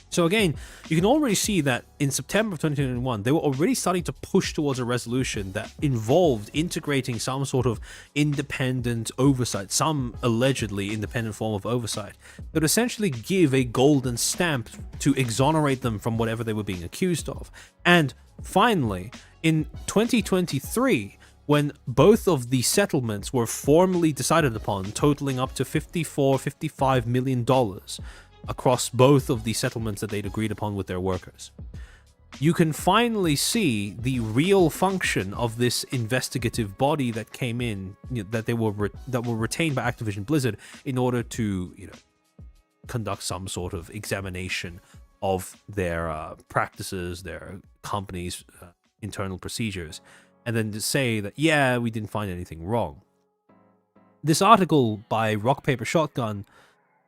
So again, you can already see that in September of 2021, they were already starting to push towards a resolution that involved integrating some sort of independent oversight, some allegedly independent form of oversight, that would essentially give a golden stamp to exonerate them from whatever they were being accused of. And finally, in 2023, when both of the settlements were formally decided upon, totaling up to $55 million across both of the settlements that they'd agreed upon with their workers, you can finally see the real function of this investigative body that came in, that were retained by Activision Blizzard in order to, conduct some sort of examination of their practices, their company's internal procedures, and then to say that, yeah, we didn't find anything wrong. This article by Rock Paper Shotgun,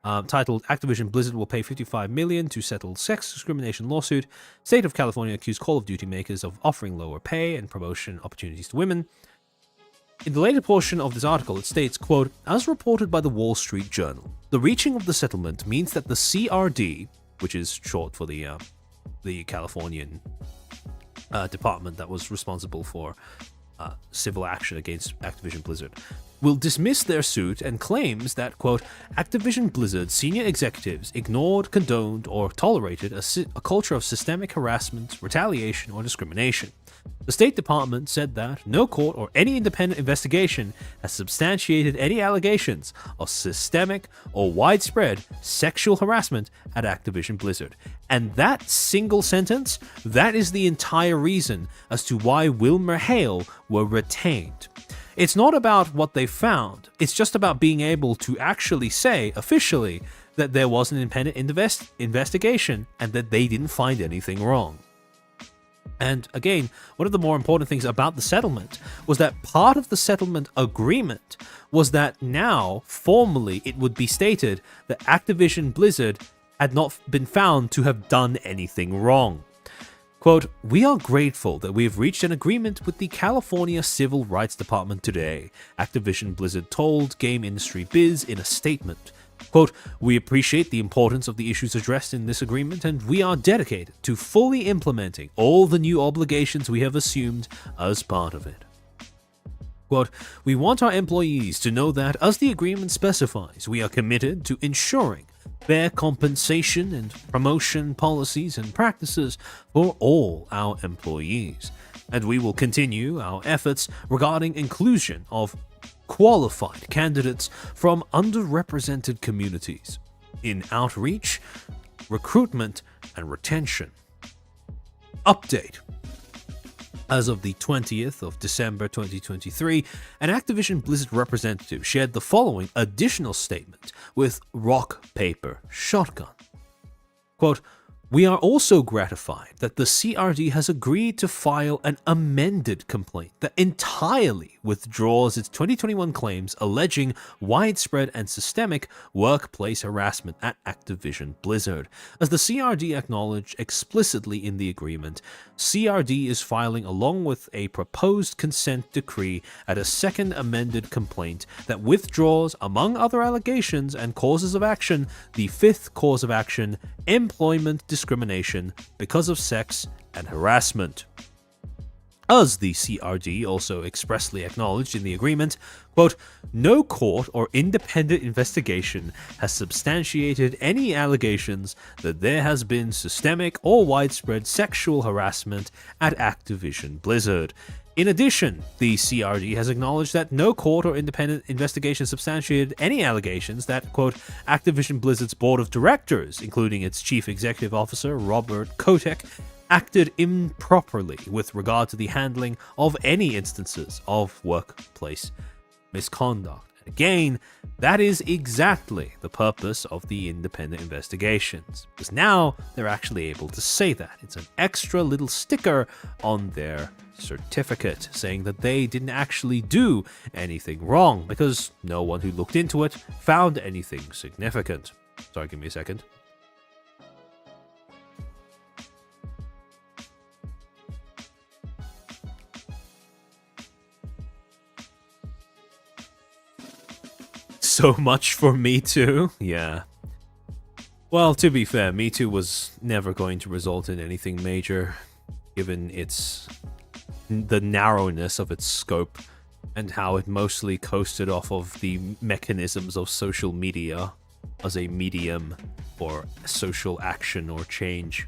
titled Activision Blizzard will pay $55 million to settle sex discrimination lawsuit, State of California accused Call of Duty makers of offering lower pay and promotion opportunities to women. In the later portion of this article, it states, quote, as reported by the Wall Street Journal, the reaching of the settlement means that the CRD, which is short for the Californian department that was responsible for civil action against Activision Blizzard, will dismiss their suit and claims that, quote, Activision Blizzard senior executives ignored, condoned, or tolerated a culture of systemic harassment, retaliation, or discrimination. The State Department said that no court or any independent investigation has substantiated any allegations of systemic or widespread sexual harassment at Activision Blizzard. And that single sentence, that is the entire reason as to why WilmerHale were retained. It's not about what they found, it's just about being able to actually say, officially, that there was an independent investigation and that they didn't find anything wrong. And again, one of the more important things about the settlement was that part of the settlement agreement was that now, formally, it would be stated that Activision Blizzard had not been found to have done anything wrong. Quote, we are grateful that we have reached an agreement with the California Civil Rights Department today, Activision Blizzard told Game Industry Biz in a statement. Quote, we appreciate the importance of the issues addressed in this agreement and we are dedicated to fully implementing all the new obligations we have assumed as part of it. Quote, we want our employees to know that, as the agreement specifies, we are committed to ensuring fair compensation and promotion policies and practices for all our employees, and we will continue our efforts regarding inclusion of qualified candidates from underrepresented communities in outreach, recruitment, and retention. Update. As of the 20th of December 2023, an Activision Blizzard representative shared the following additional statement with Rock Paper Shotgun. Quote, We are also gratified that the CRD has agreed to file an amended complaint that entirely withdraws its 2021 claims alleging widespread and systemic workplace harassment at Activision Blizzard. As the CRD acknowledged explicitly in the agreement, CRD is filing along with a proposed consent decree at a second amended complaint that withdraws, among other allegations and causes of action, the fifth cause of action, employment discrimination because of sex and harassment. As the CRD also expressly acknowledged in the agreement, quote, no court or independent investigation has substantiated any allegations that there has been systemic or widespread sexual harassment at Activision Blizzard. In addition, the CRD has acknowledged that no court or independent investigation substantiated any allegations that, quote, Activision Blizzard's board of directors, including its chief executive officer, Robert Kotick, acted improperly with regard to the handling of any instances of workplace misconduct. Again, that is exactly the purpose of the independent investigations, because now they're actually able to say that. It's an extra little sticker on their certificate saying that they didn't actually do anything wrong, because no one who looked into it found anything significant. Sorry, give me a second. So much for Me Too? Yeah. Well, to be fair, Me Too was never going to result in anything major, given the narrowness of its scope and how it mostly coasted off of the mechanisms of social media as a medium for social action or change.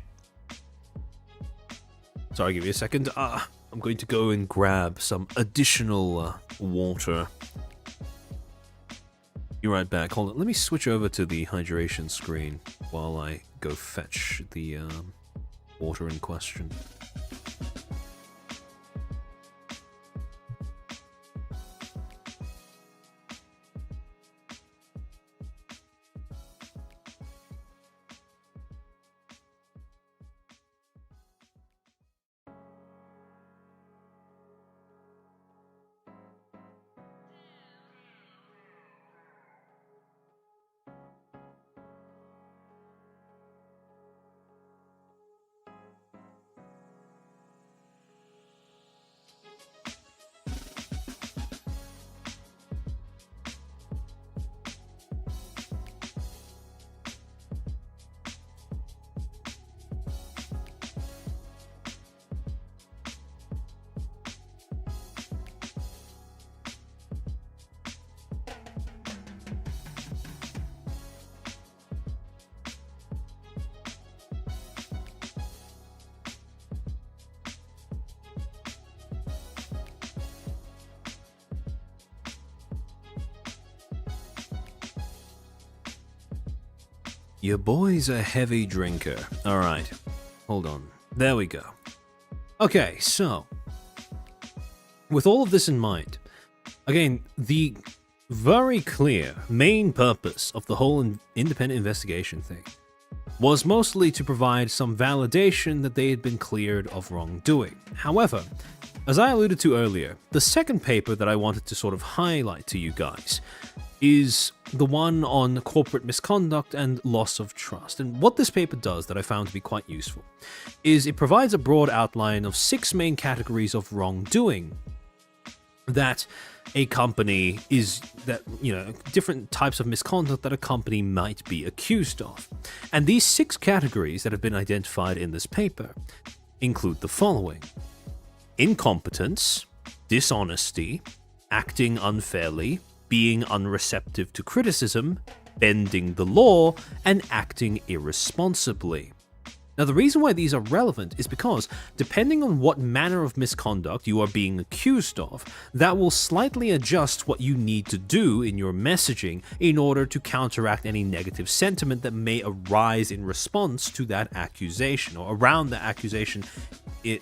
Sorry, give me a second. I'm going to go and grab some additional water. Be right back. Hold on. Let me switch over to the hydration screen while I go fetch the water in question. Your boy's a heavy drinker. Alright, hold on. There we go. Okay, so, with all of this in mind, again, the very clear main purpose of the whole independent investigation thing was mostly to provide some validation that they had been cleared of wrongdoing. However, as I alluded to earlier, the second paper that I wanted to sort of highlight to you guys is the one on corporate misconduct and loss of trust. And what this paper does that I found to be quite useful is it provides a broad outline of 6 main categories of wrongdoing that a company is, that, you know, different types of misconduct that a company might be accused of. And these 6 categories that have been identified in this paper include the following: incompetence, dishonesty, acting unfairly, being unreceptive to criticism, bending the law, and acting irresponsibly. Now, the reason why these are relevant is because, depending on what manner of misconduct you are being accused of, that will slightly adjust what you need to do in your messaging in order to counteract any negative sentiment that may arise in response to that accusation or around the accusation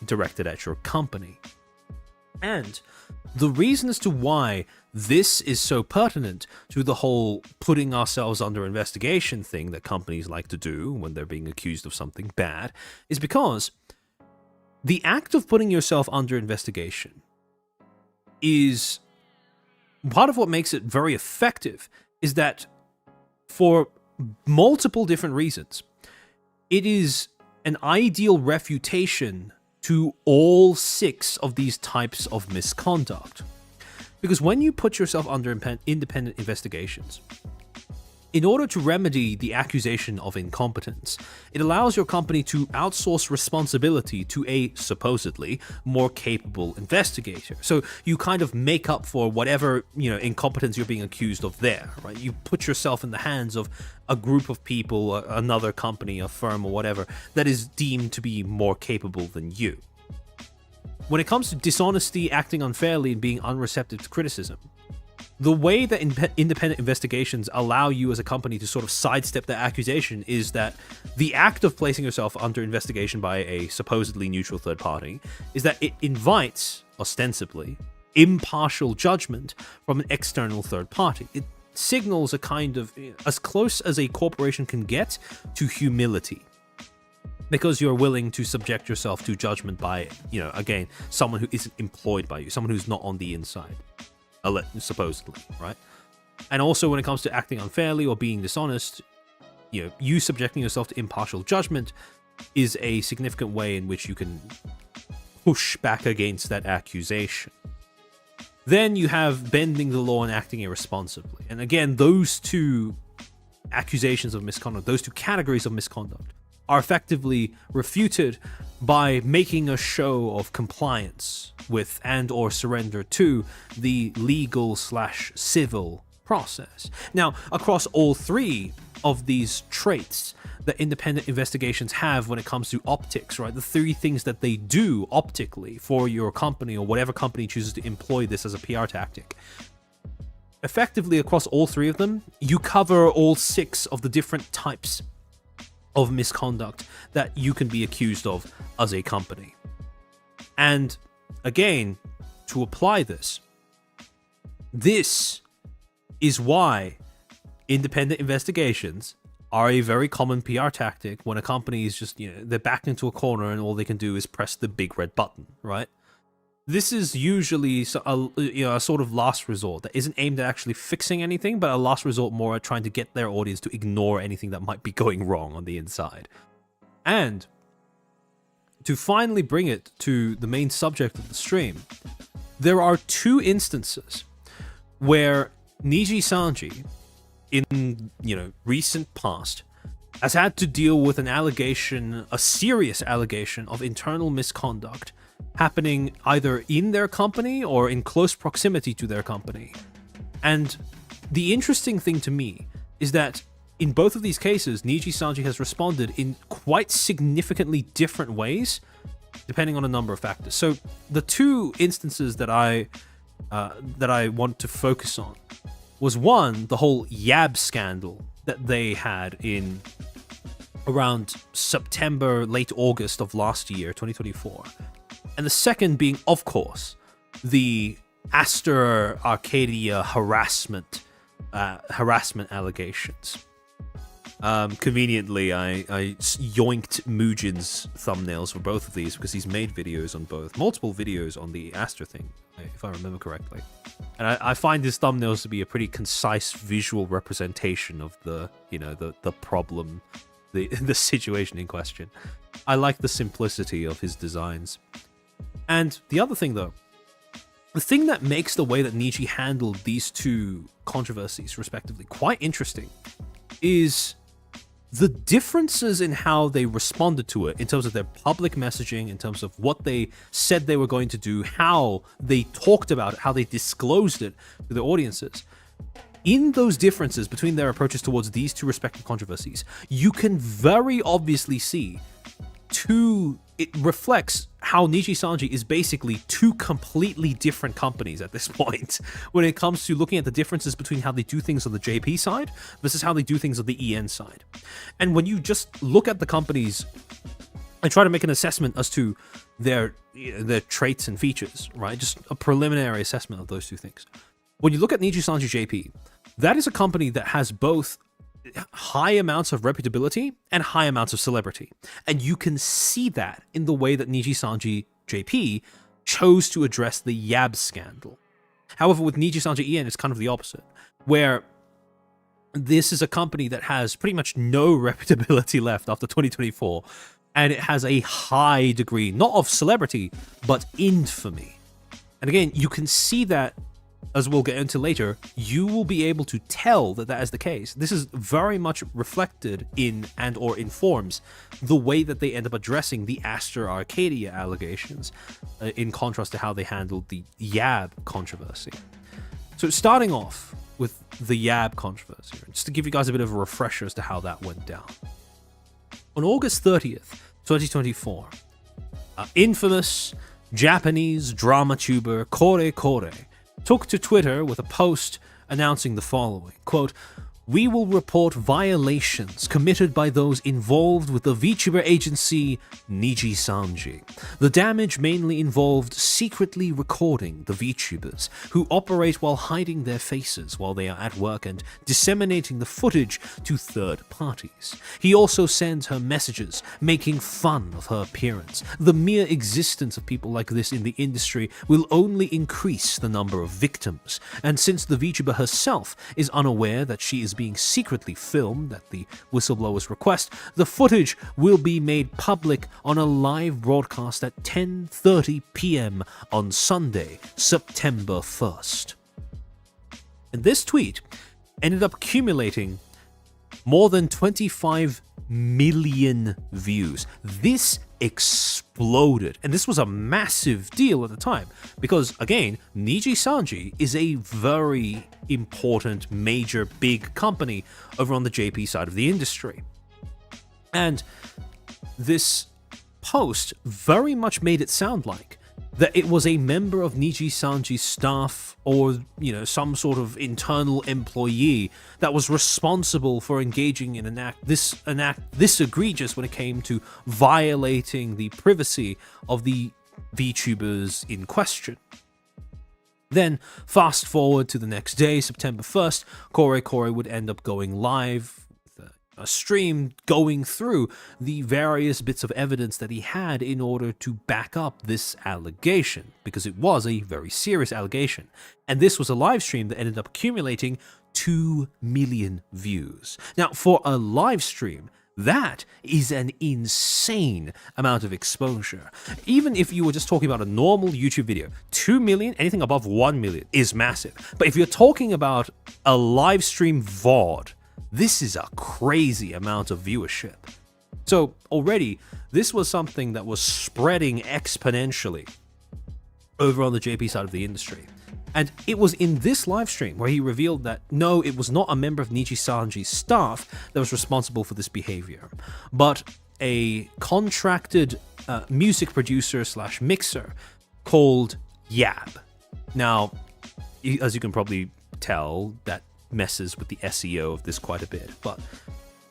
directed at your company. And the reason as to why this is so pertinent to the whole putting ourselves under investigation thing that companies like to do when they're being accused of something bad is because the act of putting yourself under investigation is part of what makes it very effective, is that for multiple different reasons, it is an ideal refutation to all 6 of these types of misconduct. Because when you put yourself under independent investigations, in order to remedy the accusation of incompetence, it allows your company to outsource responsibility to a supposedly more capable investigator. So you kind of make up for whatever, incompetence you're being accused of there, right? You put yourself in the hands of a group of people, another company, a firm or whatever, that is deemed to be more capable than you. When it comes to dishonesty, acting unfairly, and being unreceptive to criticism, the way that independent investigations allow you as a company to sort of sidestep that accusation is that the act of placing yourself under investigation by a supposedly neutral third party is that it invites, ostensibly, impartial judgment from an external third party. It signals a kind of, as close as a corporation can get to humility, because you're willing to subject yourself to judgment by, again, someone who isn't employed by you, someone who's not on the inside. Supposedly, right? And also when it comes to acting unfairly or being dishonest, you subjecting yourself to impartial judgment is a significant way in which you can push back against that accusation. Then you have bending the law and acting irresponsibly. And again, those 2 accusations of misconduct, those 2 categories of misconduct, are effectively refuted by making a show of compliance with and or surrender to the legal/civil process. Now, across all 3 of these traits that independent investigations have when it comes to optics, right? The 3 things that they do optically for your company or whatever company chooses to employ this as a PR tactic. Effectively, across all 3 of them, you cover all 6 of the different types of misconduct that you can be accused of as a company. And again, to apply this is why independent investigations are a very common PR tactic when a company is just, they're backed into a corner and all they can do is press the big red button, right? This is usually a sort of last resort that isn't aimed at actually fixing anything, but a last resort more at trying to get their audience to ignore anything that might be going wrong on the inside. And to finally bring it to the main subject of the stream, there are 2 instances where Nijisanji, in recent past, has had to deal with an allegation, a serious allegation of internal misconduct happening either in their company or in close proximity to their company. And the interesting thing to me is that in both of these cases, Nijisanji has responded in quite significantly different ways, depending on a number of factors. So the 2 instances that I want to focus on was, one, the whole Yab scandal that they had in around September, late August of last year, 2024. And the second being, of course, the Aster Arcadia harassment allegations. Conveniently, I yoinked Mujin's thumbnails for both of these because he's made videos on both, multiple videos on the Aster thing, if I remember correctly. And I find his thumbnails to be a pretty concise visual representation of the problem, the situation in question. I like the simplicity of his designs. And the other thing, though, the thing that makes the way that Niji handled these 2 controversies, respectively, quite interesting is the differences in how they responded to it in terms of their public messaging, in terms of what they said they were going to do, how they talked about it, how they disclosed it to their audiences. In those differences between their approaches towards these 2 respective controversies, you can very obviously see it reflects how Nijisanji is basically 2 completely different companies at this point when it comes to looking at the differences between how they do things on the JP side versus how they do things on the EN side. And when you just look at the companies and try to make an assessment as to their traits and features, right? Just a preliminary assessment of those two things. When you look at Nijisanji JP, that is a company that has both high amounts of reputability and high amounts of celebrity. And you can see that in the way that Nijisanji JP chose to address the Yab scandal. However, with Nijisanji EN, it's kind of the opposite, where this is a company that has pretty much no reputability left after 2024, and it has a high degree, not of celebrity, but infamy. And again, you can see that, as we'll get into later, you will be able to tell that that is the case. This is very much reflected in and or informs the way that they end up addressing the Aster Arcadia allegations, in contrast to how they handled the Yab controversy. So starting off with the Yab controversy, just to give you guys a bit of a refresher as to how that went down. On August 30th, 2024, infamous Japanese drama tuber Kore Kore took to Twitter with a post announcing the following, quote, "We will report violations committed by those involved with the VTuber agency Nijisanji. The damage mainly involved secretly recording the VTubers, who operate while hiding their faces while they are at work and disseminating the footage to third parties. He also sends her messages making fun of her appearance. The mere existence of people like this in the industry will only increase the number of victims, and since the VTuber herself is unaware that she is being secretly filmed at the whistleblower's request, the footage will be made public on a live broadcast at 10:30 p.m. on Sunday, September 1st. And this tweet ended up accumulating more than 25 million views. This exploded, and this was a massive deal at the time because, again, Nijisanji is a very important, major, big company over on the JP side of the industry. And this post very much made it sound like that it was a member of Nijisanji's staff or, some sort of internal employee that was responsible for engaging in an act this egregious when it came to violating the privacy of the VTubers in question. Then, fast forward to the next day, September 1st, Kore Kore would end up going live, a stream going through the various bits of evidence that he had in order to back up this allegation, because it was a very serious allegation. And this was a live stream that ended up accumulating 2 million views. Now, for a live stream, that is an insane amount of exposure. Even if you were just talking about a normal YouTube video, 2 million, anything above 1 million is massive. But if you're talking about a live stream VOD, this is a crazy amount of viewership. So already, this was something that was spreading exponentially over on the JP side of the industry. And it was in this live stream where he revealed that no, it was not a member of Nijisanji's staff that was responsible for this behavior, but a contracted music producer / mixer called Yab. Now, as you can probably tell, that messes with the SEO of this quite a bit. But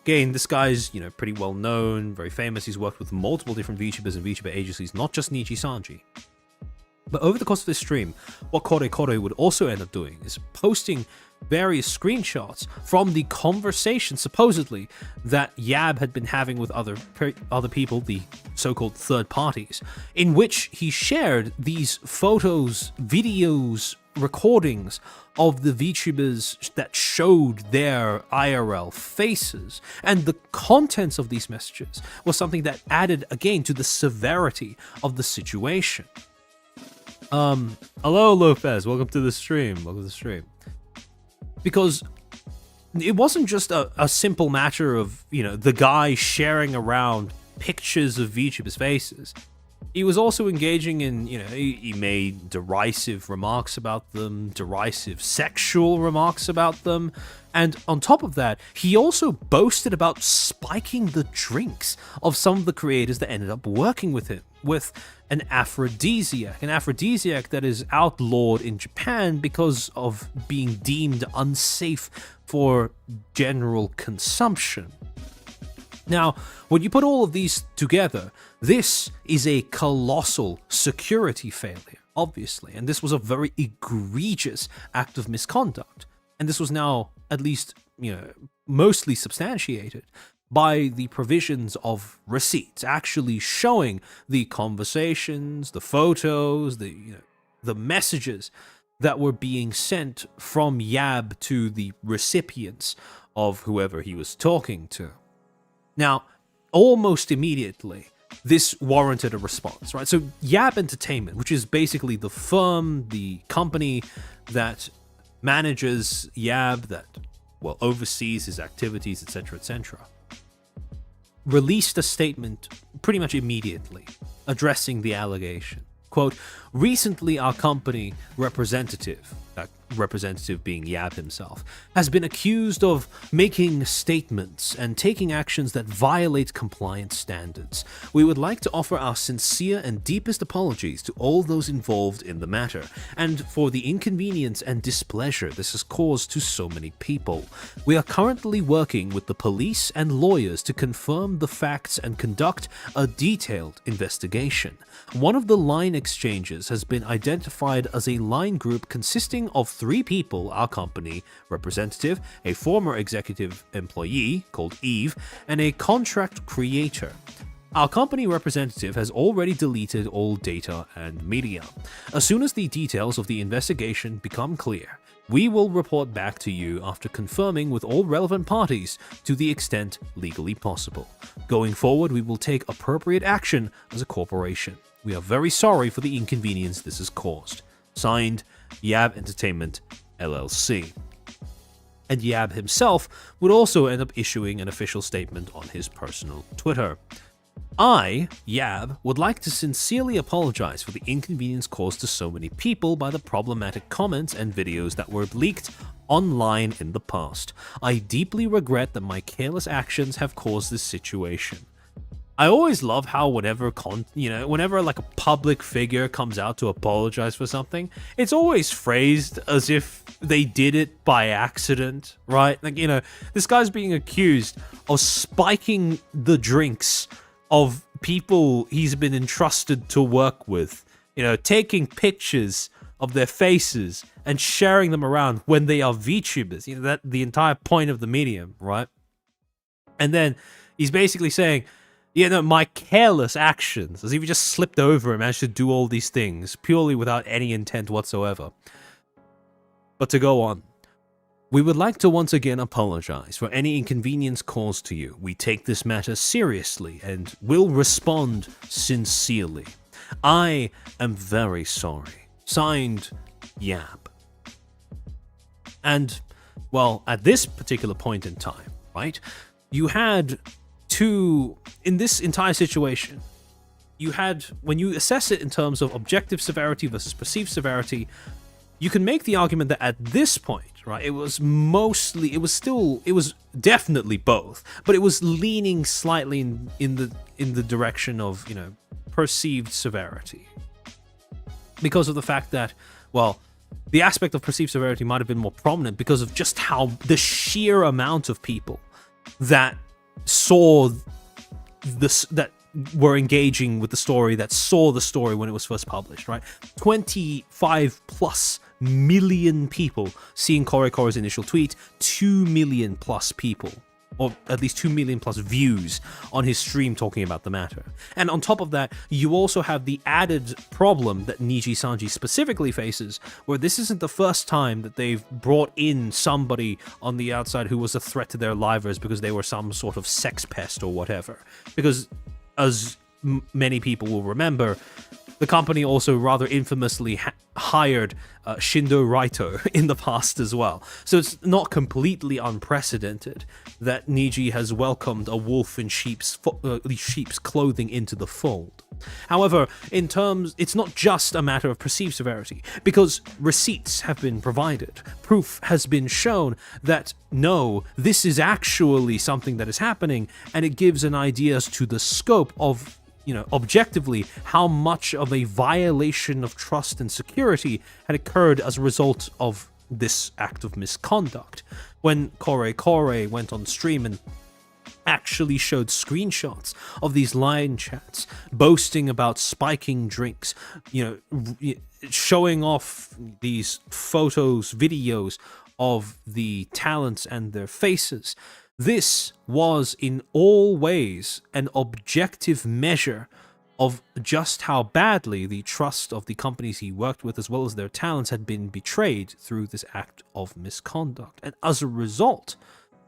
again, this guy's, pretty well known, very famous. He's worked with multiple different VTubers and VTuber agencies, not just Nijisanji. But over the course of this stream, what Kore Kore would also end up doing is posting various screenshots from the conversation, supposedly, that Yab had been having with other people, the so-called third parties, in which he shared these photos, videos, recordings of the VTubers that showed their IRL faces. And the contents of these messages was something that added, again, to the severity of the situation. Hello, Lopez. Welcome to the stream. Because it wasn't just a simple matter of, the guy sharing around pictures of VTubers' faces. He was also engaging in, he made derisive remarks about them, derisive sexual remarks about them. And on top of that, he also boasted about spiking the drinks of some of the creators that ended up working with him with an aphrodisiac that is outlawed in Japan because of being deemed unsafe for general consumption. Now, when you put all of these together, this is a colossal security failure, obviously, and this was a very egregious act of misconduct. And this was now, at least, mostly substantiated by the provisions of receipts, actually showing the conversations, the photos, the messages that were being sent from Yab to the recipients of whoever he was talking to. Now, almost immediately, this warranted a response, right? So Yab Entertainment, which is basically the firm, the company that manages Yab, that, well, oversees his activities, etc., released a statement pretty much immediately addressing the allegation. Quote, recently our company representative, that representative being Yab himself, has been accused of making statements and taking actions that violate compliance standards. We would like to offer our sincere and deepest apologies to all those involved in the matter, and for the inconvenience and displeasure this has caused to so many people. We are currently working with the police and lawyers to confirm the facts and conduct a detailed investigation. One of the line exchanges has been identified as a line group consisting of 3 people, our company representative, a former executive employee called Eve, and a contract creator. Our company representative has already deleted all data and media. As soon as the details of the investigation become clear, we will report back to you after confirming with all relevant parties to the extent legally possible. Going forward, we will take appropriate action as a corporation. We are very sorry for the inconvenience this has caused. Signed, Yab Entertainment, LLC. And Yab himself would also end up issuing an official statement on his personal Twitter. I, Yab, would like to sincerely apologize for the inconvenience caused to so many people by the problematic comments and videos that were leaked online in the past. I deeply regret that my careless actions have caused this situation. I always love how whenever like a public figure comes out to apologize for something, it's always phrased as if they did it by accident, right? Like, this guy's being accused of spiking the drinks of people he's been entrusted to work with, taking pictures of their faces and sharing them around when they are VTubers, that the entire point of the medium, right? And then he's basically saying, my careless actions, as if he just slipped over and managed to do all these things purely without any intent whatsoever. But to go on, we would like to once again apologize for any inconvenience caused to you. We take this matter seriously and will respond sincerely. I am very sorry. Signed, Yab. And, well, at this particular point in time, right, you had in this entire situation, when you assess it in terms of objective severity versus perceived severity, you can make the argument that at this point, right, it was definitely both, but it was leaning slightly in the direction of, perceived severity. Because of the fact that, well, the aspect of perceived severity might have been more prominent because of just how the sheer amount of people that saw this, that were engaging with the story, that saw the story when it was first published, right? 25 plus million people seeing Kore Kore's initial tweet, 2 million plus people, or at least 2 million plus views on his stream talking about the matter. And on top of that, you also have the added problem that Nijisanji specifically faces, where this isn't the first time that they've brought in somebody on the outside who was a threat to their livers because they were some sort of sex pest or whatever. Because, as many people will remember, the company also rather infamously hired Shindo Raito in the past as well. So it's not completely unprecedented that Niji has welcomed a wolf in sheep's clothing into the fold. However, it's not just a matter of perceived severity, because receipts have been provided. Proof has been shown that, no, this is actually something that is happening, and it gives an idea as to the scope of, objectively, how much of a violation of trust and security had occurred as a result of this act of misconduct. When Kore Kore went on stream and actually showed screenshots of these line chats boasting about spiking drinks, showing off these photos, videos of the talents and their faces. This was in all ways an objective measure of just how badly the trust of the companies he worked with, as well as their talents, had been betrayed through this act of misconduct. And as a result,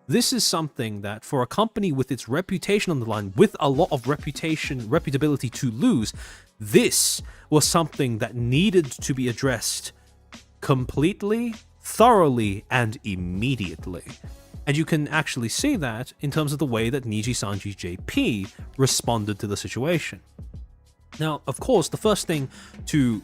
this is something that, for a company with its reputation on the line, with a lot of reputability to lose, this was something that needed to be addressed completely, thoroughly, and immediately. And you can actually see that in terms of the way that Nijisanji JP responded to the situation. Now, of course, the first thing you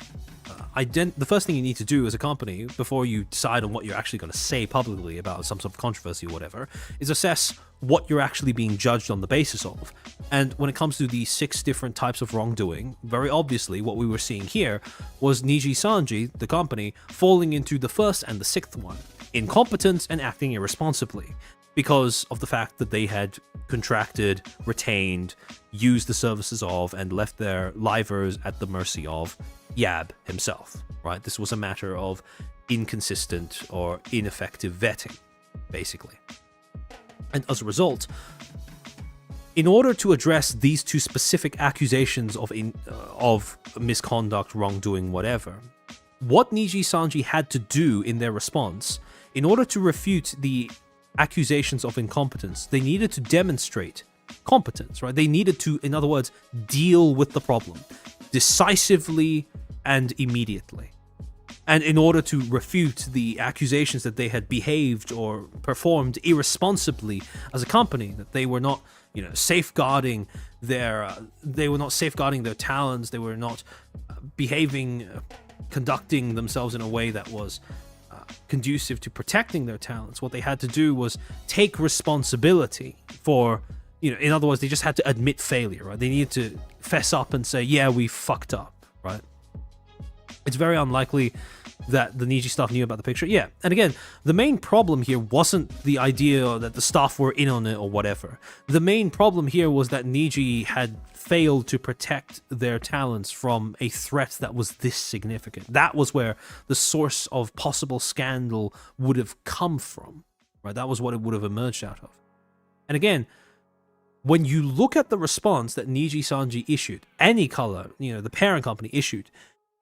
need to do as a company before you decide on what you're actually going to say publicly about some sort of controversy or whatever is assess what you're actually being judged on the basis of. And when it comes to the 6 different types of wrongdoing, very obviously what we were seeing here was Nijisanji, the company, falling into the first and the 6th one: incompetence and acting irresponsibly, because of the fact that they had contracted, retained, used the services of, and left their livers at the mercy of Yab himself, right? This was a matter of inconsistent or ineffective vetting, basically. And as a result, in order to address these 2 specific accusations of misconduct, wrongdoing, whatever, what Nijisanji had to do in their response, in order to refute the accusations of incompetence, they needed to demonstrate competence, right? They needed to, in other words, deal with the problem decisively and immediately. And in order to refute the accusations that they had behaved or performed irresponsibly as a company, that they were not, safeguarding their talents, they were not conducting themselves in a way that was conducive to protecting their talents. What they had to do was take responsibility for, in other words, they just had to admit failure, right? They needed to fess up and say, yeah, we fucked up, right? It's very unlikely that the Niji staff knew about the picture. Yeah, and again, the main problem here wasn't the idea that the staff were in on it or whatever. The main problem here was that Niji had failed to protect their talents from a threat that was this significant. That was where the source of possible scandal would have come from, right? That was what it would have emerged out of. And again, when you look at the response that Nijisanji issued, any color, the parent company issued,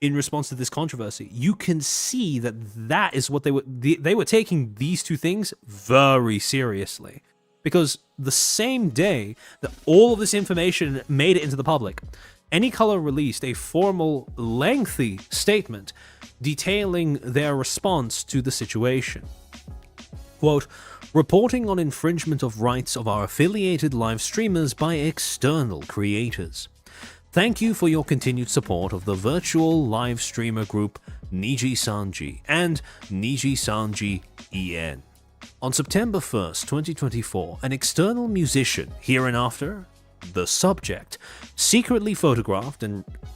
in response to this controversy, you can see that is what they were taking these 2 things very seriously. Because the same day that all of this information made it into the public, Any Color released a formal, lengthy statement detailing their response to the situation. Quote, reporting on infringement of rights of our affiliated live streamers by external creators. Thank you for your continued support of the virtual live streamer group Nijisanji and Nijisanji EN. On September 1st, 2024, an external musician, hereinafter the subject, secretly photographed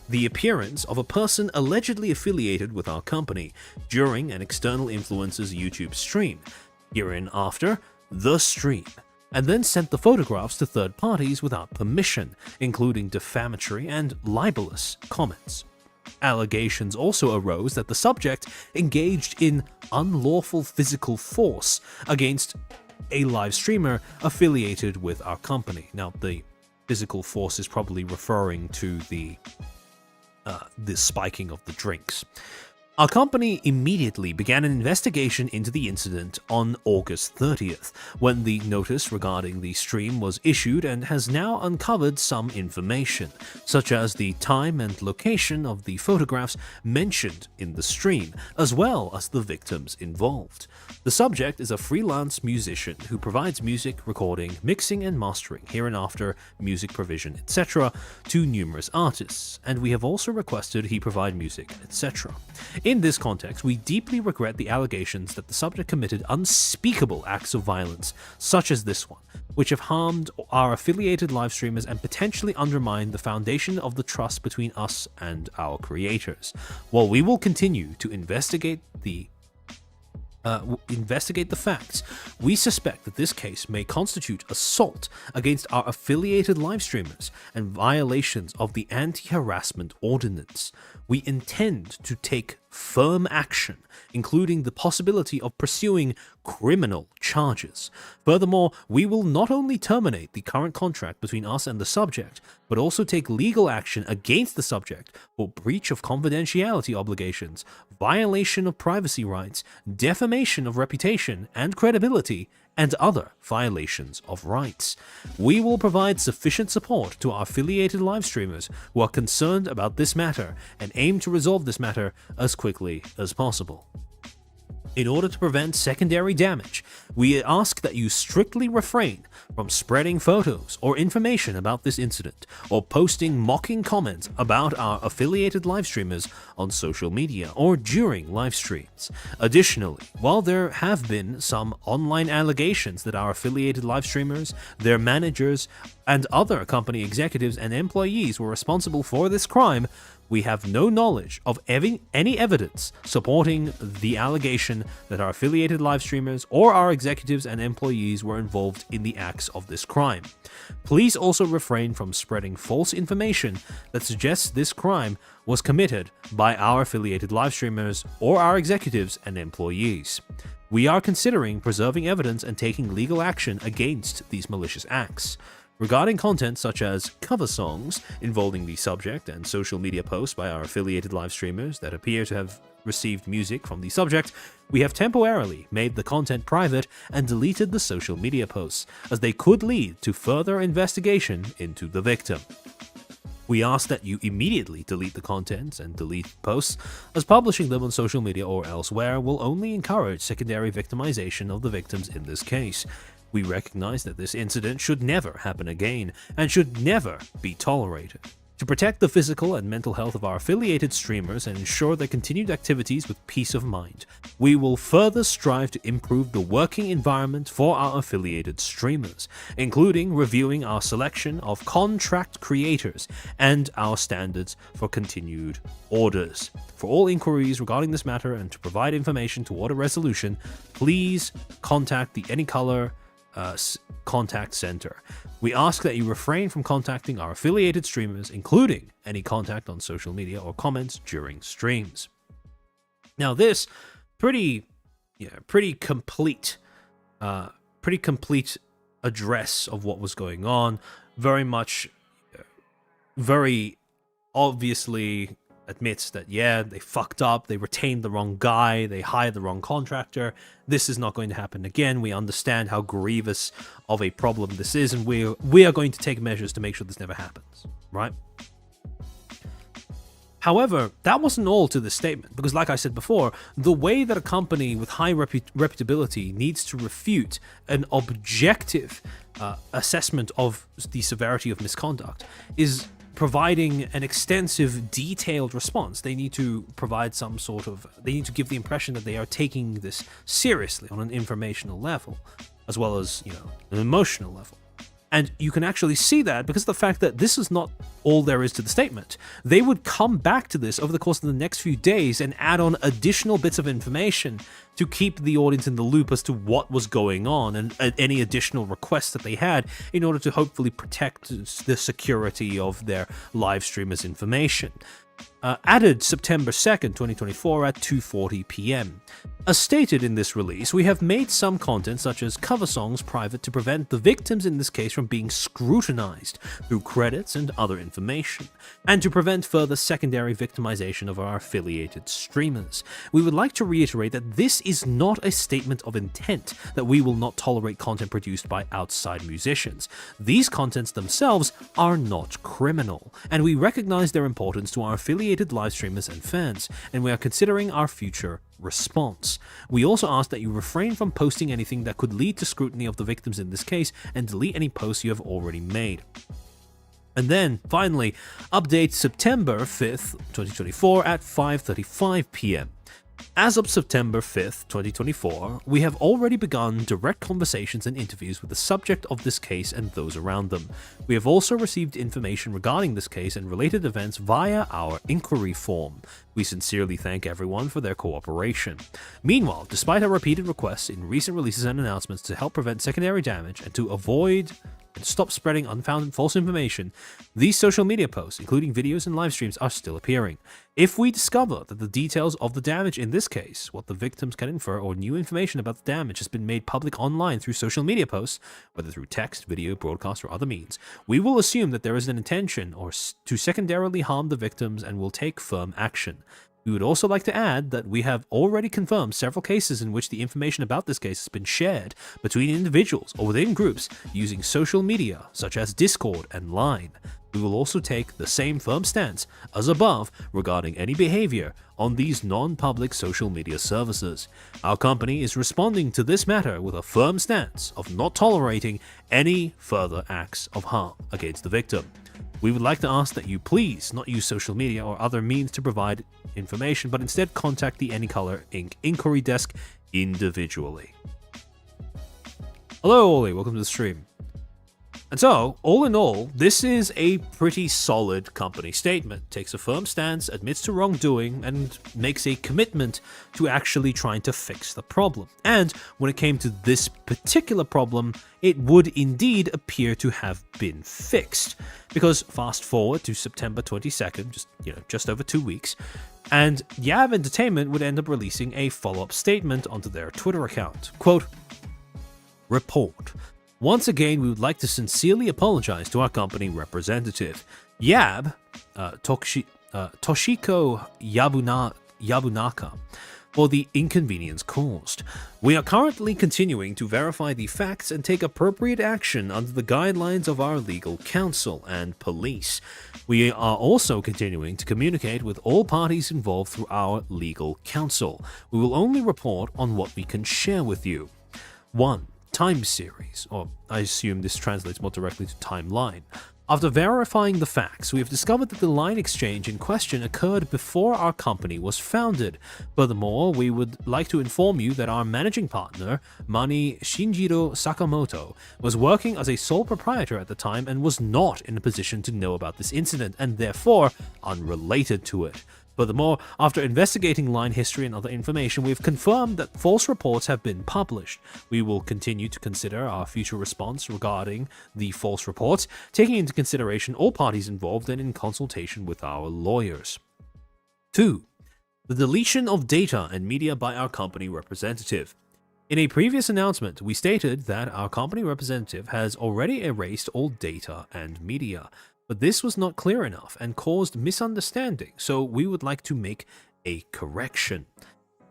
the appearance of a person allegedly affiliated with our company during an external influencer's YouTube stream, hereinafter the stream, and then sent the photographs to third parties without permission, including defamatory and libelous comments. Allegations also arose that the subject engaged in unlawful physical force against a live streamer affiliated with our company. Now, the physical force is probably referring to the spiking of the drinks. Our company immediately began an investigation into the incident on August 30th, when the notice regarding the stream was issued, and has now uncovered some information, such as the time and location of the photographs mentioned in the stream, as well as the victims involved. The subject is a freelance musician who provides music recording, mixing and mastering, hereinafter music provision, etc. to numerous artists, and we have also requested he provide music, etc. In this context, we deeply regret the allegations that the subject committed unspeakable acts of violence, such as this one, which have harmed our affiliated live streamers and potentially undermined the foundation of the trust between us and our creators. While we will continue to investigate the investigate the facts, we suspect that this case may constitute assault against our affiliated live streamers and violations of the anti-harassment ordinance. We intend to take firm action, including the possibility of pursuing criminal charges. Furthermore, we will not only terminate the current contract between us and the subject, but also take legal action against the subject for breach of confidentiality obligations, violation of privacy rights, defamation of reputation and credibility, and other violations of rights. We will provide sufficient support to our affiliated live streamers who are concerned about this matter and aim to resolve this matter as quickly as possible. In order to prevent secondary damage, we ask that you strictly refrain from spreading photos or information about this incident or posting mocking comments about our affiliated live streamers on social media or during live streams. Additionally, while there have been some online allegations that our affiliated live streamers, their managers, and other company executives and employees were responsible for this crime, we have no knowledge of any evidence supporting the allegation that our affiliated live streamers or our executives and employees were involved in the acts of this crime. Please also refrain from spreading false information that suggests this crime was committed by our affiliated live streamers or our executives and employees. We are considering preserving evidence and taking legal action against these malicious acts. Regarding content such as cover songs involving the subject and social media posts by our affiliated live streamers that appear to have received music from the subject, we have temporarily made the content private and deleted the social media posts, as they could lead to further investigation into the victim. We ask that you immediately delete the content and delete posts, as publishing them on social media or elsewhere will only encourage secondary victimization of the victims in this case. We recognize that this incident should never happen again and should never be tolerated. To protect the physical and mental health of our affiliated streamers and ensure their continued activities with peace of mind, we will further strive to improve the working environment for our affiliated streamers, including reviewing our selection of contract creators and our standards for continued orders. For all inquiries regarding this matter and to provide information toward a resolution, please contact the AnyColor contact center. We ask that you refrain from contacting our affiliated streamers, including any contact on social media or comments during streams. Now, this pretty complete address of what was going on. Very obviously admits that, yeah, they fucked up, they retained the wrong guy, they hired the wrong contractor. This is not going to happen again. We understand how grievous of a problem this is, and we are going to take measures to make sure this never happens, right? However, that wasn't all to this statement, because like I said before, the way that a company with high reputability needs to refute an objective assessment of the severity of misconduct is providing an extensive, detailed response. They need to provide they need to give the impression that they are taking this seriously on an informational level, as well as, an emotional level. And you can actually see that because of the fact that this is not all there is to the statement. They would come back to this over the course of the next few days and add on additional bits of information to keep the audience in the loop as to what was going on and any additional requests that they had in order to hopefully protect the security of their live streamers' information. Added September 2nd, 2024 at 2:40 p.m. As stated in this release, we have made some content such as cover songs private to prevent the victims in this case from being scrutinized through credits and other information, and to prevent further secondary victimization of our affiliated streamers. We would like to reiterate that this is not a statement of intent that we will not tolerate content produced by outside musicians. These contents themselves are not criminal, and we recognize their importance to our affiliated live streamers and fans, and we are considering our future response. We also ask that you refrain from posting anything that could lead to scrutiny of the victims in this case, and delete any posts you have already made. And then, finally, update September 5th, 2024 at 5:35 p.m. As of September 5th, 2024, we have already begun direct conversations and interviews with the subject of this case and those around them. We have also received information regarding this case and related events via our inquiry form. We sincerely thank everyone for their cooperation. Meanwhile, despite our repeated requests in recent releases and announcements to help prevent secondary damage and to avoid and stop spreading unfounded false information, these social media posts, including videos and live streams, are still appearing. If we discover that the details of the damage in this case, what the victims can infer, or new information about the damage has been made public online through social media posts, whether through text, video, broadcast, or other means, we will assume that there is an intention to secondarily harm the victims and will take firm action. We would also like to add that we have already confirmed several cases in which the information about this case has been shared between individuals or within groups using social media such as Discord and Line. We will also take the same firm stance as above regarding any behavior on these non-public social media services. Our company is responding to this matter with a firm stance of not tolerating any further acts of harm against the victim. We would like to ask that you please not use social media or other means to provide information, but instead contact the Anycolor Inc. Inquiry Desk individually. Hello, Oli, welcome to the stream. And so, all in all, this is a pretty solid company statement. Takes a firm stance, admits to wrongdoing, and makes a commitment to actually trying to fix the problem. And when it came to this particular problem, it would indeed appear to have been fixed. Because fast forward to September 22nd, just over 2 weeks, and Yab Entertainment would end up releasing a follow-up statement onto their Twitter account. Quote, "Report. Once again, we would like to sincerely apologize to our company representative, Yab, Toshiko Yabunaka, for the inconvenience caused. We are currently continuing to verify the facts and take appropriate action under the guidelines of our legal counsel and police. We are also continuing to communicate with all parties involved through our legal counsel. We will only report on what we can share with you. 1. Time series, or I assume this translates more directly to timeline. After verifying the facts, we have discovered that the line exchange in question occurred before our company was founded. Furthermore, we would like to inform you that our managing partner, Mani Shinjiro Sakamoto, was working as a sole proprietor at the time and was not in a position to know about this incident and therefore unrelated to it. Furthermore, after investigating line history and other information, we have confirmed that false reports have been published. We will continue to consider our future response regarding the false reports, taking into consideration all parties involved and in consultation with our lawyers. 2. The deletion of data and media by our company representative. In a previous announcement, we stated that our company representative has already erased all data and media. But this was not clear enough and caused misunderstanding, so we would like to make a correction.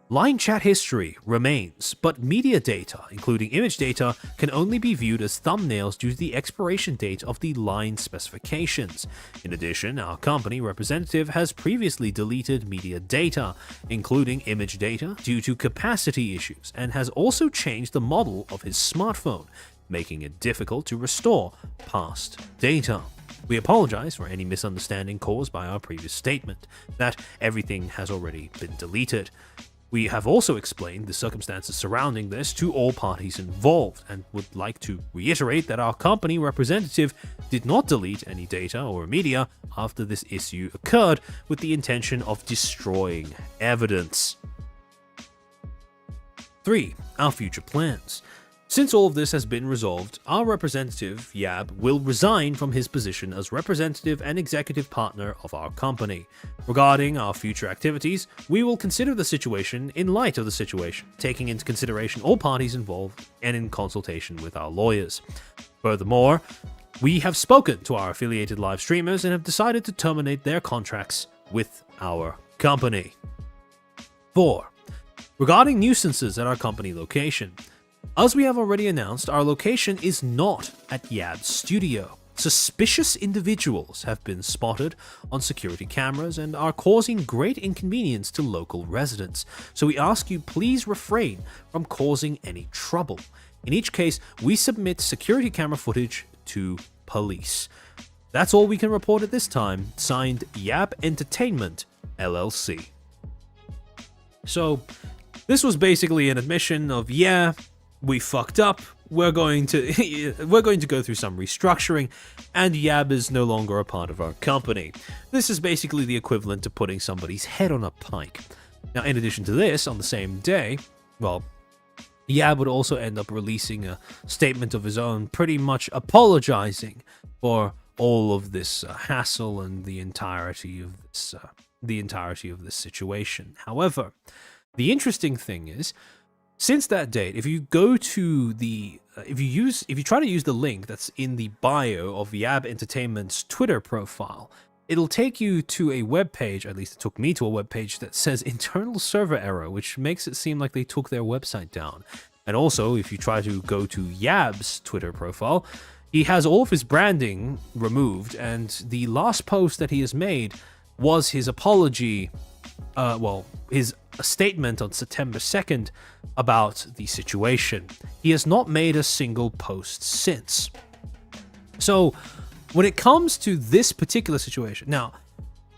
Line chat history remains, but media data, including image data, can only be viewed as thumbnails due to the expiration date of the line specifications. In addition, our company representative has previously deleted media data, including image data, due to capacity issues, and has also changed the model of his smartphone, making it difficult to restore past data. We apologize for any misunderstanding caused by our previous statement, that everything has already been deleted. We have also explained the circumstances surrounding this to all parties involved, and would like to reiterate that our company representative did not delete any data or media after this issue occurred with the intention of destroying evidence. 3. Our future plans. Since all of this has been resolved, our representative, Yab, will resign from his position as representative and executive partner of our company. Regarding our future activities, we will consider the situation in light of the situation, taking into consideration all parties involved and in consultation with our lawyers. Furthermore, we have spoken to our affiliated live streamers and have decided to terminate their contracts with our company. 4. Regarding nuisances at our company location. As we have already announced, our location is not at Yab's studio. Suspicious individuals have been spotted on security cameras and are causing great inconvenience to local residents, so we ask you please refrain from causing any trouble. In each case, we submit security camera footage to police. That's all we can report at this time. Signed, Yab Entertainment, LLC. So this was basically an admission of, yeah, we fucked up. We're going to go through some restructuring, and Yab is no longer a part of our company. This is basically the equivalent to putting somebody's head on a pike. Now, in addition to this, on the same day, well, Yab would also end up releasing a statement of his own, pretty much apologizing for all of this hassle and the entirety of this situation. However, the interesting thing is, since that date, if you go to the if you try to use the link that's in the bio of Yab Entertainment's Twitter profile, it'll take you to a web page, at least it took me to a web page that says internal server error, which makes it seem like they took their website down. And also, if you try to go to Yab's Twitter profile, he has all of his branding removed, and the last post that he has made was his apology, his statement on September 2nd about the situation. He has not made a single post since. So, when it comes to this particular situation, now,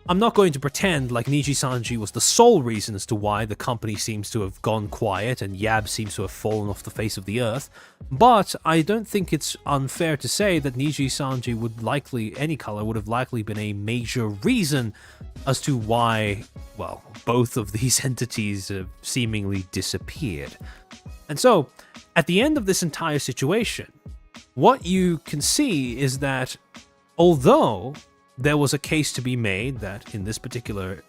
I'm not going to pretend like Nijisanji was the sole reason as to why the company seems to have gone quiet and Yab seems to have fallen off the face of the earth, but I don't think it's unfair to say that Nijisanji would have likely been a major reason as to why, well, both of these entities have seemingly disappeared. And so, at the end of this entire situation, what you can see is that although there was a case to be made that in this particular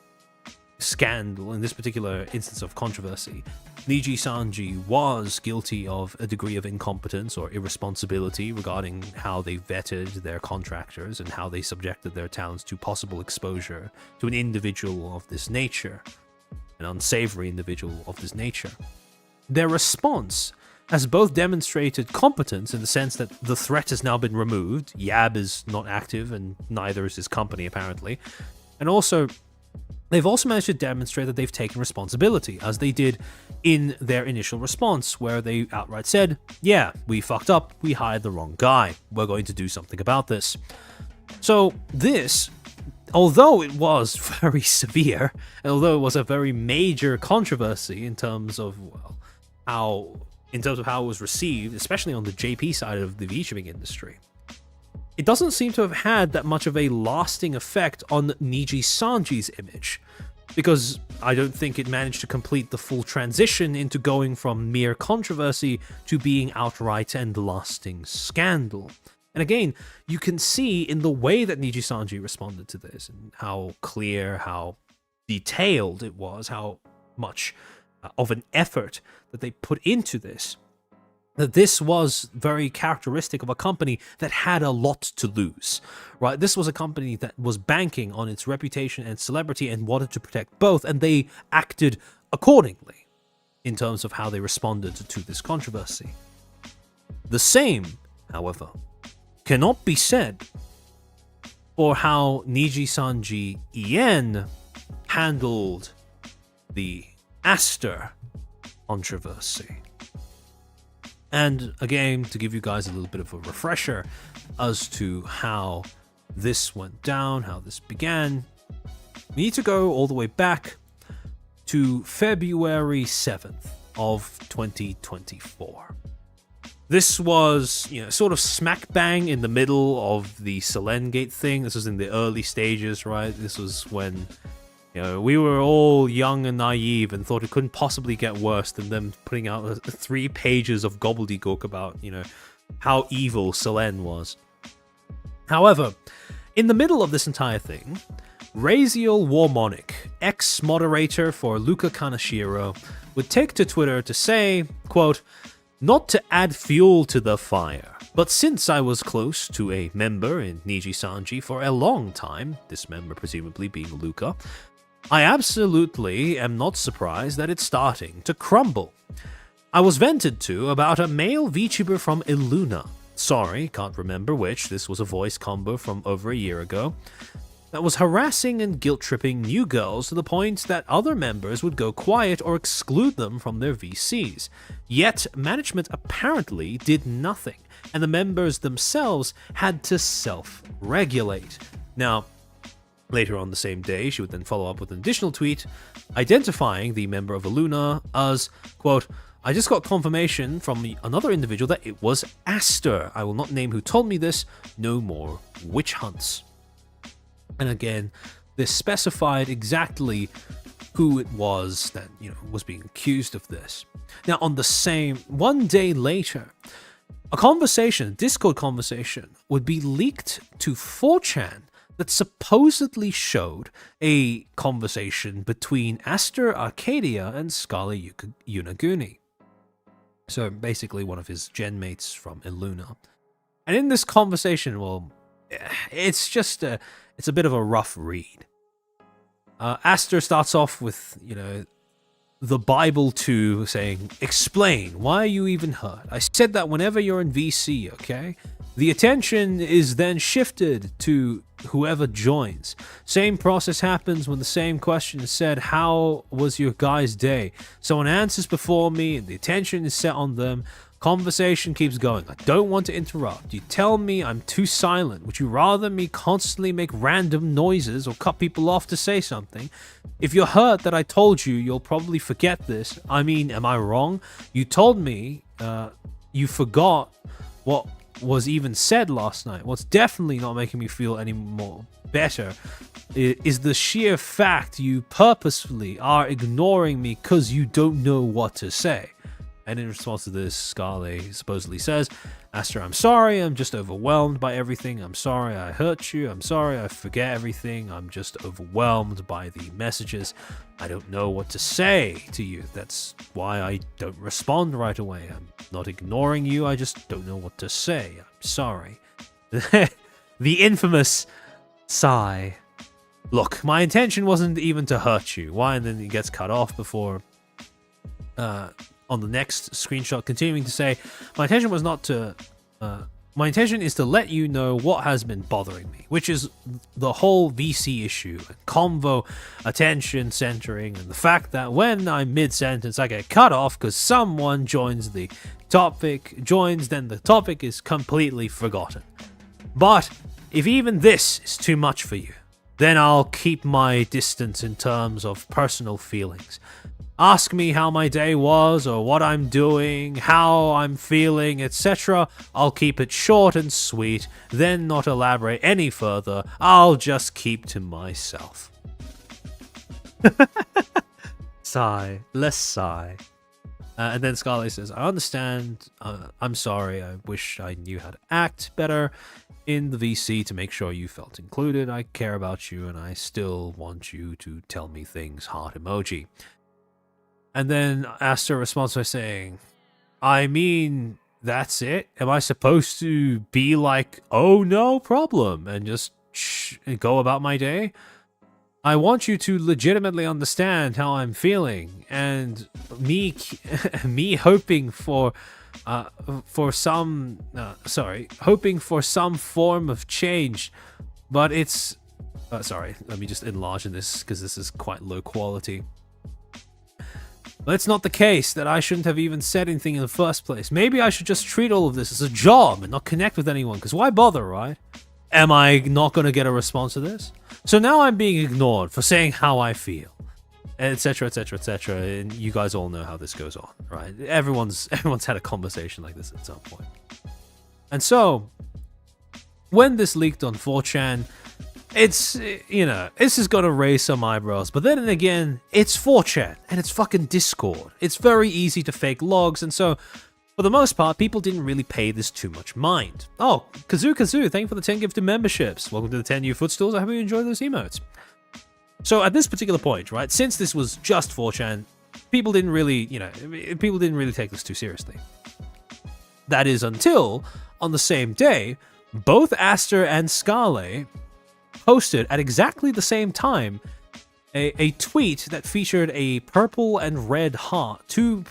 scandal, in this particular instance of controversy, Nijisanji was guilty of a degree of incompetence or irresponsibility regarding how they vetted their contractors and how they subjected their talents to possible exposure to an individual of this nature, an unsavory individual of this nature. Their response has both demonstrated competence in the sense that the threat has now been removed. Yab is not active, and neither is his company, apparently. And also, they've also managed to demonstrate that they've taken responsibility, as they did in their initial response, where they outright said, yeah, we fucked up, we hired the wrong guy, we're going to do something about this. So this, although it was very severe, although it was a very major controversy in terms of, well, how it was received, especially on the JP side of the VTubing industry, it doesn't seem to have had that much of a lasting effect on Nijisanji's image, because I don't think it managed to complete the full transition into going from mere controversy to being outright and lasting scandal. And again, you can see in the way that Nijisanji responded to this, and how clear, how detailed it was, how much of an effort that they put into this, that this was very characteristic of a company that had a lot to lose, right? This was a company that was banking on its reputation and celebrity and wanted to protect both, and they acted accordingly in terms of how they responded to this controversy. The same, however, cannot be said for how Nijisanji EN handled the Aster controversy. And again, to give you guys a little bit of a refresher as to how this went down, how this began, we need to go all the way back to February 7th of 2024. This was, sort of smack bang in the middle of the Selengate thing. This was in the early stages, right? This was when we were all young and naive and thought it couldn't possibly get worse than them putting out 3 pages of gobbledygook about, how evil Selen was. However, in the middle of this entire thing, Raziel Warmonic, ex-moderator for Luca Kanashiro, would take to Twitter to say, quote, "Not to add fuel to the fire, but since I was close to a member in Nijisanji for a long time, this member presumably being Luca, I absolutely am not surprised that it's starting to crumble. I was vented to about a male VTuber from Illuna, sorry, can't remember which, this was a voice combo from over a year ago, that was harassing and guilt-tripping new girls to the point that other members would go quiet or exclude them from their VCs. Yet, management apparently did nothing, and the members themselves had to self-regulate." Now, Later on the same day, she would then follow up with an additional tweet identifying the member of Illuna as, quote, I just got confirmation from another individual that it was Aster. I will not name who told me this. No more witch hunts. And again, this specified exactly who it was that, was being accused of this. Now, on the same, one day later, a Discord conversation, would be leaked to 4chan that supposedly showed a conversation between Aster Arcadia and Scarlet Unaguni. So basically one of his gen mates from Illuna. And in this conversation, well, it's a bit of a rough read. Aster starts off with, the Bible 2 saying, explain, why are you even hurt? I said that whenever you're in VC, okay? The attention is then shifted to whoever joins. Same process happens when the same question is said, how was your guy's day? Someone answers before me and the attention is set on them. Conversation keeps going. I don't want to interrupt. You tell me I'm too silent. Would you rather me constantly make random noises or cut people off to say something? If you're hurt that I told you, you'll probably forget this. I mean, am I wrong? You told me you forgot what was even said last night. What's definitely not making me feel any more better is the sheer fact you purposefully are ignoring me because you don't know what to say. And in response to this, Scarlet supposedly says, Aster, I'm sorry, I'm just overwhelmed by everything. I'm sorry I hurt you. I'm sorry I forget everything. I'm just overwhelmed by the messages. I don't know what to say to you. That's why I don't respond right away. I'm not ignoring you. I just don't know what to say. I'm sorry. The infamous sigh. Look, my intention wasn't even to hurt you. Why? And then he gets cut off before... on the next screenshot, continuing to say, my intention was not to, my intention is to let you know what has been bothering me, which is the whole VC issue, and convo, attention centering, and the fact that when I'm mid-sentence, I get cut off because someone joins the topic, then the topic is completely forgotten. But if even this is too much for you, then I'll keep my distance in terms of personal feelings. Ask me how my day was or what I'm doing, how I'm feeling, etc. I'll keep it short and sweet, then not elaborate any further. I'll just keep to myself. Sigh. Less sigh. And then Scarlet says, I understand. I'm sorry. I wish I knew how to act better in the VC to make sure you felt included. I care about you and I still want you to tell me things. Heart emoji. And then Aster responds by saying, I mean, that's it? Am I supposed to be like, oh, no problem, and just go about my day? I want you to legitimately understand how I'm feeling, and me hoping for some form of change, but it's... sorry, let me just enlarge in this, because this is quite low quality. But it's not the case that I shouldn't have even said anything in the first place. Maybe I should just treat all of this as a job and not connect with anyone, because why bother, right? Am I not going to get a response to this? So now I'm being ignored for saying how I feel, etc., etc., etc. And you guys all know how this goes on, right? Everyone's had a conversation like this at some point. And so, when this leaked on 4chan, it's, this is gonna raise some eyebrows, but then again, it's 4chan, and it's fucking Discord. It's very easy to fake logs, and so, for the most part, people didn't really pay this too much mind. Oh, Kazoo, thank you for the 10 gifted memberships. Welcome to the 10 new Footstools. I hope you enjoy those emotes. So at this particular point, right, since this was just 4chan, people didn't really take this too seriously. That is until, on the same day, both Aster and Scarlet posted at exactly the same time a tweet that featured a purple and red heart, two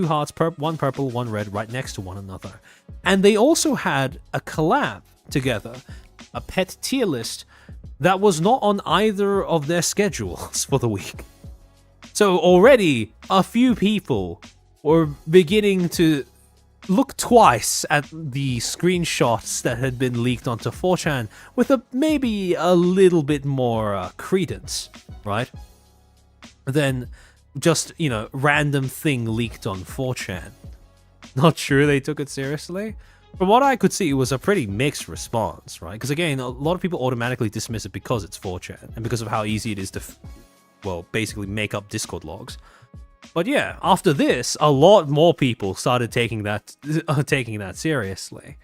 hearts, one purple, one red, right next to one another. And they also had a collab together, a pet tier list that was not on either of their schedules for the week. So already a few people were beginning to look twice at the screenshots that had been leaked onto 4chan with maybe a little bit more credence, right? Than just, random thing leaked on 4chan. Not sure they took it seriously. From what I could see, it was a pretty mixed response, right? Because again, a lot of people automatically dismiss it because it's 4chan and because of how easy it is to, basically make up Discord logs. But yeah, after this, a lot more people started taking that seriously.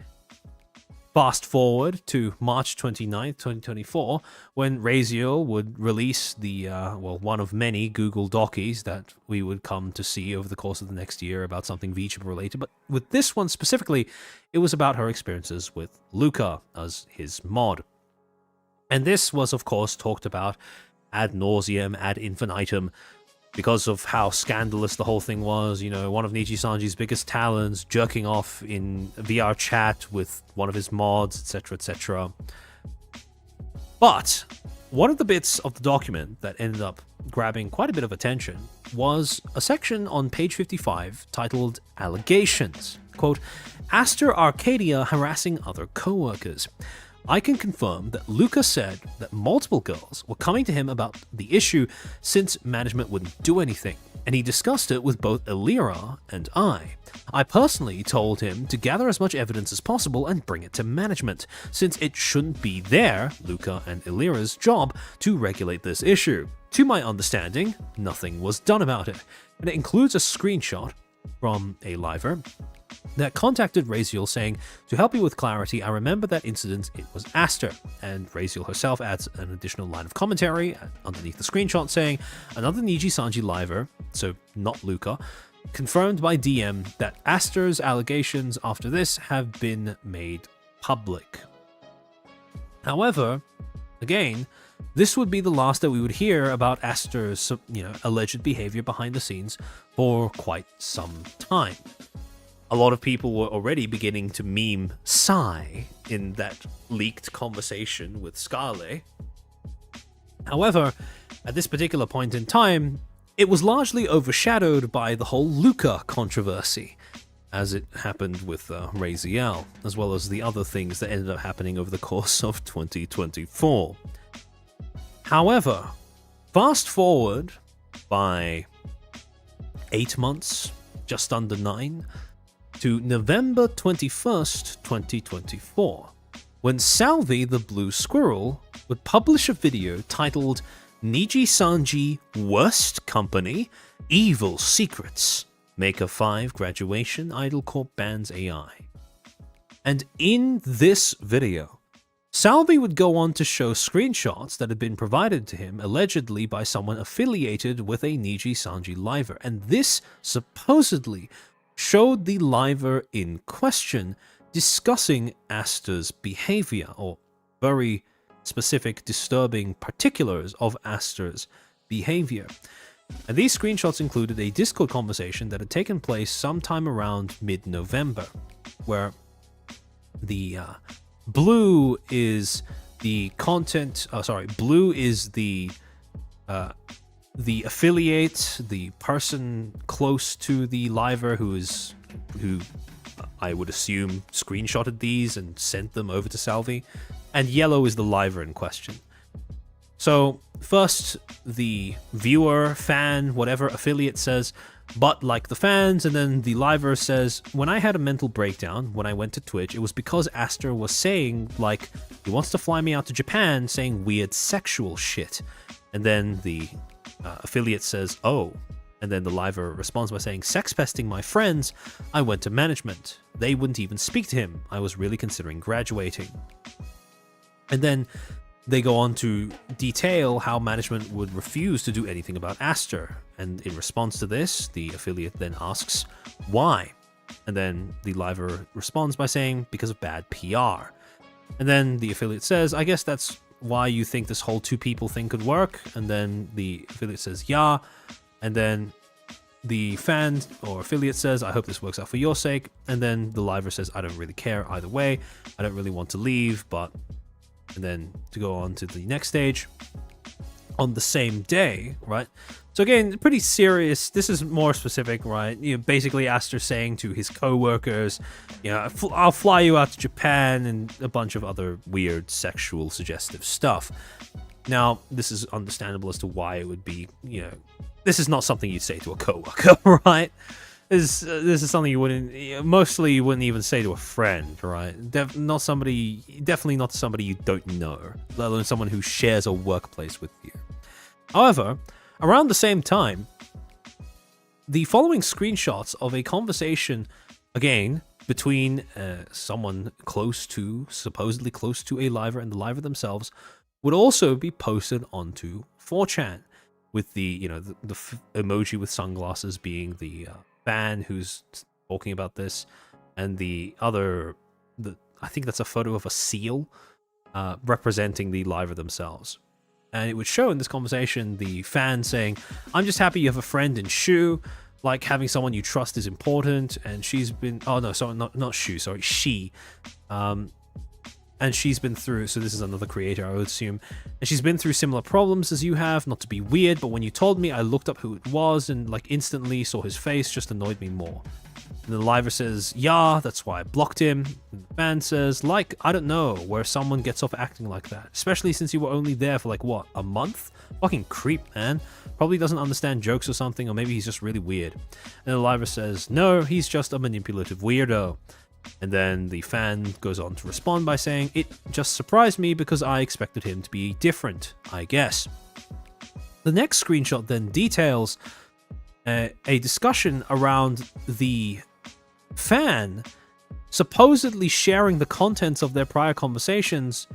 Fast forward to March 29th, 2024, when Raio would release the, one of many Google Docies that we would come to see over the course of the next year about something VTuber related. But with this one specifically, it was about her experiences with Luca as his mod. And this was, of course, talked about ad nauseum, ad infinitum, because of how scandalous the whole thing was. One of Nijisanji's biggest talents, jerking off in VR chat with one of his mods, etc., etc. But one of the bits of the document that ended up grabbing quite a bit of attention was a section on page 55 titled Allegations. Quote, Aster Arcadia harassing other co-workers. I can confirm that Luca said that multiple girls were coming to him about the issue since management wouldn't do anything, and he discussed it with both Elira and I. I personally told him to gather as much evidence as possible and bring it to management, since it shouldn't be Luca and Elira's job to regulate this issue. To my understanding, nothing was done about it, and it includes a screenshot from a liver that contacted Raio saying, to help you with clarity, I remember that incident, it was Aster. And Raio herself adds an additional line of commentary underneath the screenshot saying, another Nijisanji liver, so not Luca, confirmed by DM that Aster's allegations after this have been made public. However, again, this would be the last that we would hear about Aster's, alleged behavior behind the scenes for quite some time. A lot of people were already beginning to meme Psy in that leaked conversation with Scarlet. However, at this particular point in time, it was largely overshadowed by the whole Luca controversy, as it happened with Raziel, as well as the other things that ended up happening over the course of 2024. However, fast forward by 8 months, just under 9, to November 21st, 2024, when Salvi the Blue Squirrel would publish a video titled Nijisanji Worst Company, Evil Secrets, Maker 5 Graduation Idol Corp Bans AI. And in this video, Salvi would go on to show screenshots that had been provided to him allegedly by someone affiliated with a Nijisanji liver, and this supposedly showed the liver in question discussing Aster's behavior, or very specific disturbing particulars of Aster's behavior. And these screenshots included a Discord conversation that had taken place sometime around mid-November, where the blue is the content, blue is the affiliate, the person close to the liver who I would assume screenshotted these and sent them over to Salvi, and yellow is the liver in question. So first the viewer, fan, whatever affiliate says, but like the fans, and then the liver says, when I had a mental breakdown when I went to Twitch, it was because Aster was saying, like, he wants to fly me out to Japan, saying weird sexual shit. And then the affiliate says, oh. And then the liver responds by saying, sex pesting my friends, I went to management. They wouldn't even speak to him. I was really considering graduating. And then they go on to detail how management would refuse to do anything about Aster. And in response to this, the affiliate then asks, why? And then the liver responds by saying, because of bad PR. And then the affiliate says, I guess that's why you think this whole two people thing could work. And then the affiliate says, yeah. And then the fan or affiliate says, I hope this works out for your sake. And then the liver says, I don't really care either way. I don't really want to leave, but... And then to go on to the next stage. on the same day, right? So again, pretty serious. This is more specific, right? Basically Aster saying to his co-workers, I'll fly you out to Japan, and a bunch of other weird sexual suggestive stuff. Now, this is understandable as to why it would be, this is not something you'd say to a co-worker, right? This is something you wouldn't even say to a friend, right? Definitely not to somebody you don't know, let alone someone who shares a workplace with you. However, around the same time, the following screenshots of a conversation, again, between someone supposedly close to a liver and the liver themselves, would also be posted onto 4chan, with the emoji with sunglasses being the fan who's talking about this, and I think that's a photo of a seal representing the liver themselves. And it would show in this conversation the fan saying, "I'm just happy you have a friend in Shu. Like, having someone you trust is important." And she's been, oh no, sorry, not Shu, sorry, she. And she's been through, so this is another creator, I would assume, and she's been through similar problems as you have. Not to be weird, but when you told me, I looked up who it was and like instantly saw his face. Just annoyed me more. And the liver says, "Yeah, that's why I blocked him." And the fan says, "Like, I don't know where someone gets off acting like that, especially since you were only there for like, what, a month? Fucking creep, man. Probably doesn't understand jokes or something, or maybe he's just really weird." And the liver says, "No, he's just a manipulative weirdo." And then the fan goes on to respond by saying, "It just surprised me because I expected him to be different, I guess." The next screenshot then details a discussion around the fan supposedly sharing the contents of their prior conversations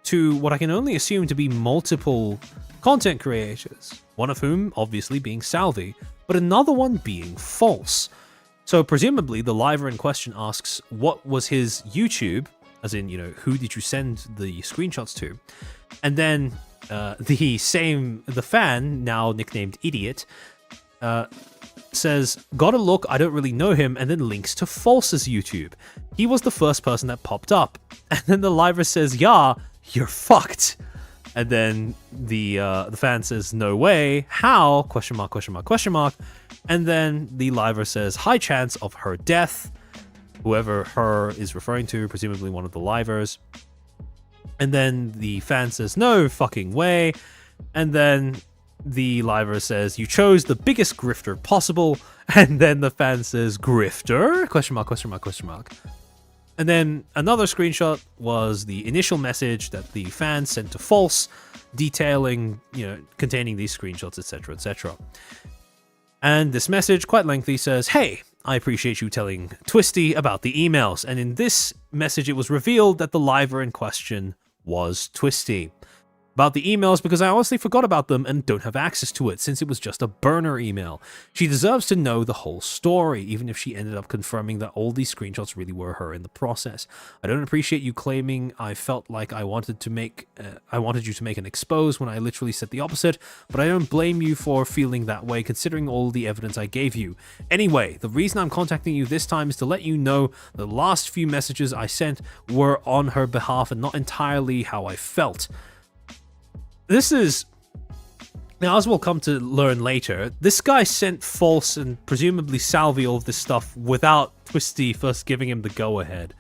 to what I can only assume to be multiple content creators, one of whom obviously being Salvi, but another one being false. So presumably the liver in question asks what was his YouTube, as in, who did you send the screenshots to? And then the fan, now nicknamed Idiot, says, "Gotta look, I don't really know him," and then links to False's YouTube. He was the first person that popped up. And then the liver says, "Yeah, you're fucked." And then the fan says, "No way, how? Question mark, question mark, question mark." And then the liver says, "High chance of her death." Whoever her is referring to, presumably one of the livers. And then the fan says, "No fucking way." And then the liver says, "You chose the biggest grifter possible." And then the fan says, "Grifter? Question mark, question mark, question mark." And then another screenshot was the initial message that the fan sent to False, detailing, containing these screenshots, etc., etc. And this message, quite lengthy, says, "Hey, I appreciate you telling Twisty about the emails." And in this message, it was revealed that the liver in question was Twisty. About the emails, because I honestly forgot about them and don't have access to it since it was just a burner email. She deserves to know the whole story, even if she ended up confirming that all these screenshots really were her in the process. I don't appreciate you claiming I felt like I wanted you to make an expose when I literally said the opposite, but I don't blame you for feeling that way considering all the evidence I gave you. Anyway, the reason I'm contacting you this time is to let you know the last few messages I sent were on her behalf and not entirely how I felt. This is, now as we'll come to learn later, this guy sent False and presumably Salvi all of this stuff without Twisty first giving him the go-ahead.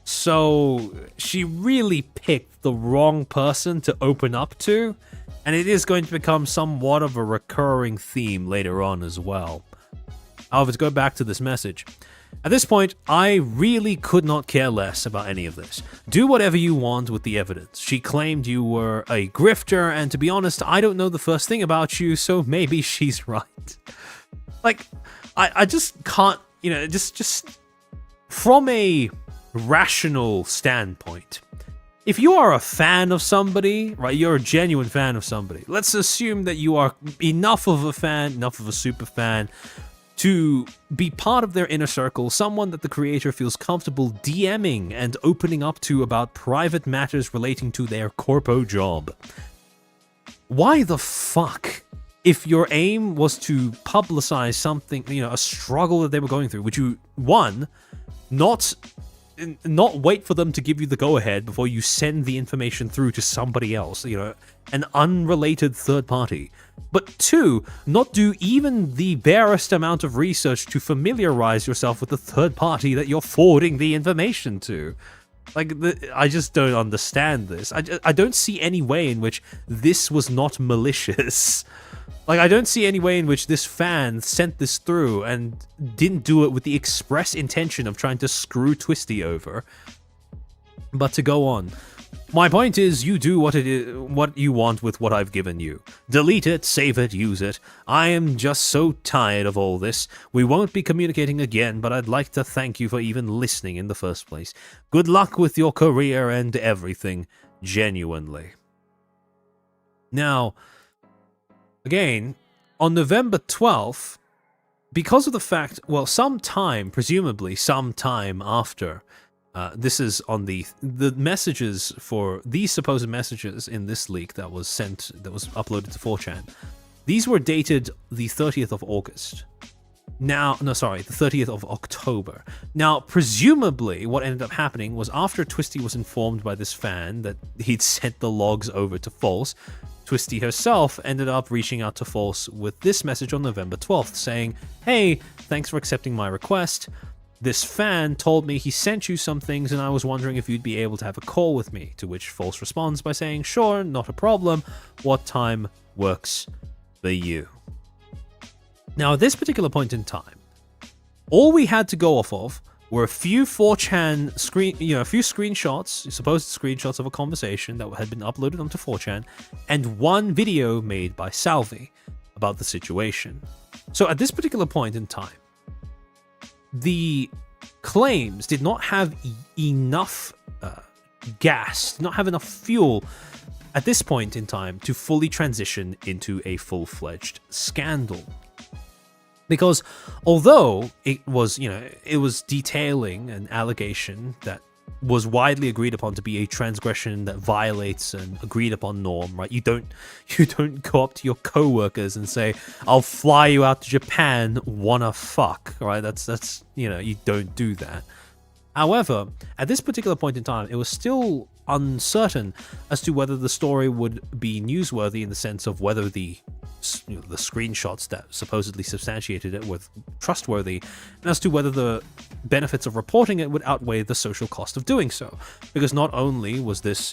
So she really picked the wrong person to open up to, and it is going to become somewhat of a recurring theme later on as well. However, to go back to this message, at this point, I really could not care less about any of this. Do whatever you want with the evidence. She claimed you were a grifter, and to be honest, I don't know the first thing about you, so maybe she's right. Like, I just can't, just from a rational standpoint, if you are a fan of somebody, right, you're a genuine fan of somebody, let's assume that you are enough of a fan, enough of a super fan, to be part of their inner circle, someone that the creator feels comfortable DMing and opening up to about private matters relating to their corpo job. Why the fuck, if your aim was to publicize something, a struggle that they were going through, would you, one, not not wait for them to give you the go-ahead before you send the information through to somebody else, an unrelated third party. But 2, not do even the barest amount of research to familiarize yourself with the third party that you're forwarding the information to. I just don't understand this. I don't see any way in which this was not malicious. I don't see any way in which this fan sent this through and didn't do it with the express intention of trying to screw Twisty over. But to go on, my point is, you do what you want with what I've given you. Delete it, save it, use it. I am just so tired of all this. We won't be communicating again, but I'd like to thank you for even listening in the first place. Good luck with your career and everything, genuinely. Now, again, on November 12th, because of the fact, presumably sometime after, this is on the messages for these supposed messages in this leak that was uploaded to 4chan. These were dated the 30th of August. The 30th of October. Now, presumably, what ended up happening was after Twisty was informed by this fan that he'd sent the logs over to False, Twisty herself ended up reaching out to False with this message on November 12th saying, "Hey, thanks for accepting my request. This fan told me he sent you some things and I was wondering if you'd be able to have a call with me," to which False responds by saying, "Sure, not a problem. What time works for you?" Now, at this particular point in time, all we had to go off of were a few 4chan screenshots, supposed screenshots of a conversation that had been uploaded onto 4chan, and one video made by Salvi about the situation. So at this particular point in time, the claims did not have enough gas, did not have enough fuel at this point in time to fully transition into a full-fledged scandal. Because although it was detailing an allegation that was widely agreed upon to be a transgression that violates an agreed upon norm, right? You don't go up to your coworkers and say, "I'll fly you out to Japan, wanna fuck," right? That's you don't do that. However, at this particular point in time, it was still uncertain as to whether the story would be newsworthy in the sense of whether the screenshots that supposedly substantiated it were trustworthy, and as to whether the benefits of reporting it would outweigh the social cost of doing so. Because not only was this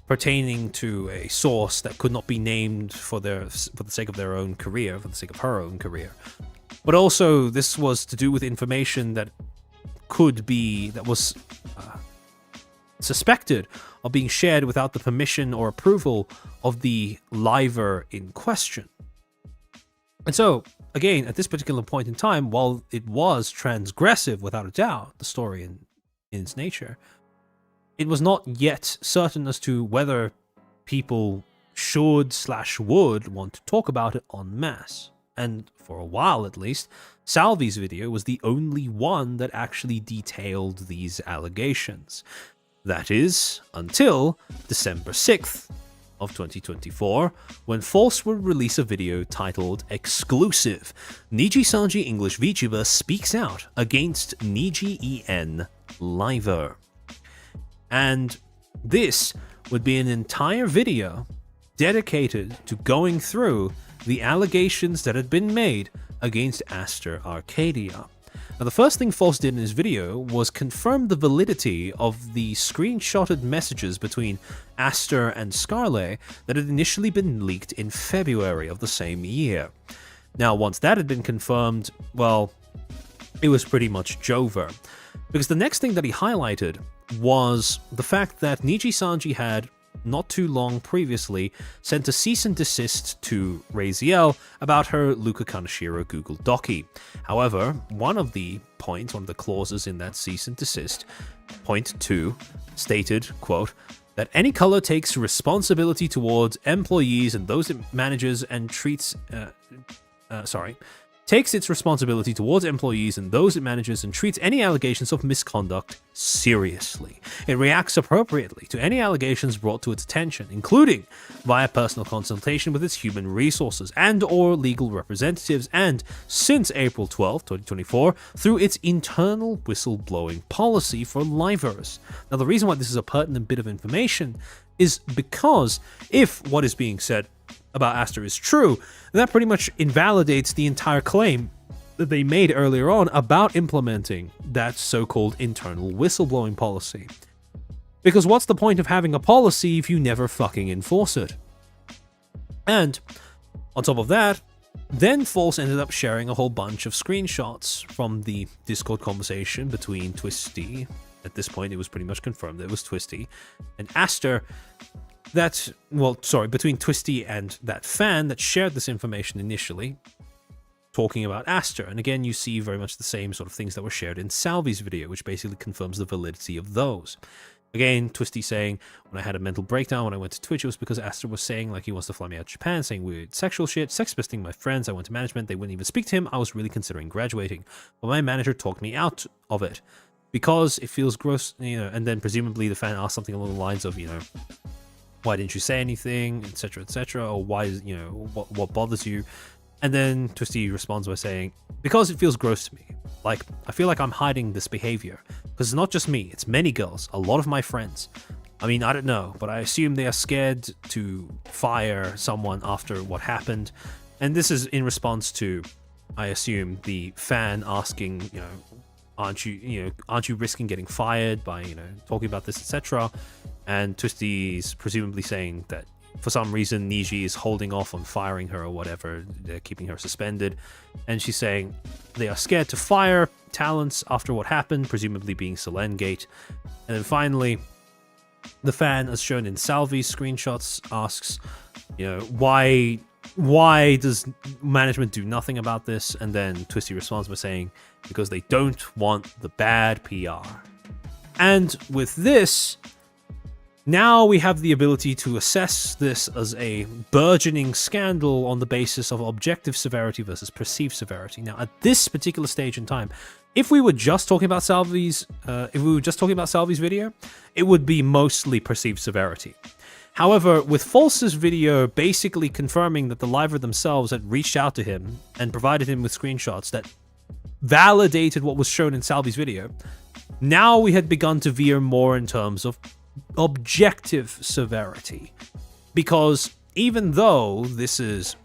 pertaining to a source that could not be named for the sake of their own career, for the sake of her own career, but also this was to do with information that was suspected of being shared without the permission or approval of the liver in question. And so, again, at this particular point in time, while it was transgressive without a doubt, the story in its nature, it was not yet certain as to whether people should/would want to talk about it en masse. And for a while at least, Salvi's video was the only one that actually detailed these allegations. That is, until December 6th of 2024, when False would release a video titled Exclusive, Nijisanji English VTuber speaks out against Niji EN Liver. And this would be an entire video dedicated to going through the allegations that had been made against Aster Arcadia. Now, the first thing False did in his video was confirm the validity of the screenshotted messages between Aster and Scarlet that had initially been leaked in February of the same year. Now, once that had been confirmed, well, it was pretty much Jover. Because the next thing that he highlighted was the fact that Nijisanji had, not too long previously, sent a cease and desist to Raio about her Luka Kaneshiro Google Docky. However, one of the clauses in that cease and desist, point 2, stated, quote, that any color takes responsibility towards employees and those it manages and treats, takes its responsibility towards employees and those it manages and treats any allegations of misconduct seriously. It reacts appropriately to any allegations brought to its attention, including via personal consultation with its human resources and/or legal representatives, and since April 12, 2024, through its internal whistleblowing policy for livers. Now, the reason why this is a pertinent bit of information is because if what is being said about Aster is true, that pretty much invalidates the entire claim that they made earlier on about implementing that so-called internal whistleblowing policy. Because what's the point of having a policy if you never fucking enforce it? And on top of that, then False ended up sharing a whole bunch of screenshots from the Discord conversation between Twisty. At this point, it was pretty much confirmed that it was Twisty and Aster. Between Twisty and that fan that shared this information initially, talking about Aster. And again, you see very much the same sort of things that were shared in Salvi's video, which basically confirms the validity of those. Again, Twisty saying, when I had a mental breakdown when I went to Twitch, it was because Aster was saying like he wants to fly me out of Japan, saying weird sexual shit, sex-pisting my friends. I went to management, they wouldn't even speak to him. I was really considering graduating, but my manager talked me out of it because it feels gross, and then presumably the fan asked something along the lines of, why didn't you say anything, etc., or why, what bothers you? And then Twisty responds by saying, because it feels gross to me. Like, I feel like I'm hiding this behavior. Because it's not just me, it's many girls, a lot of my friends. I mean, I don't know, but I assume they are scared to fire someone after what happened. And this is in response to, I assume, the fan asking, aren't you risking getting fired by, talking about this, etc. And Twisty's presumably saying that for some reason Niji is holding off on firing her or whatever, they're keeping her suspended. And she's saying they are scared to fire talents after what happened, presumably being Selengate. And then finally, the fan, as shown in Salvi's screenshots, asks, why does management do nothing about this? And then Twisty responds by saying, because they don't want the bad PR. And with this, now we have the ability to assess this as a burgeoning scandal on the basis of objective severity versus perceived severity. Now, at this particular stage in time, if we were just talking about Salvi's video, it would be mostly perceived severity. However, with False's video basically confirming that the liver themselves had reached out to him and provided him with screenshots that validated what was shown in Salvi's video, now we had begun to veer more in terms of objective severity. Because even though this is,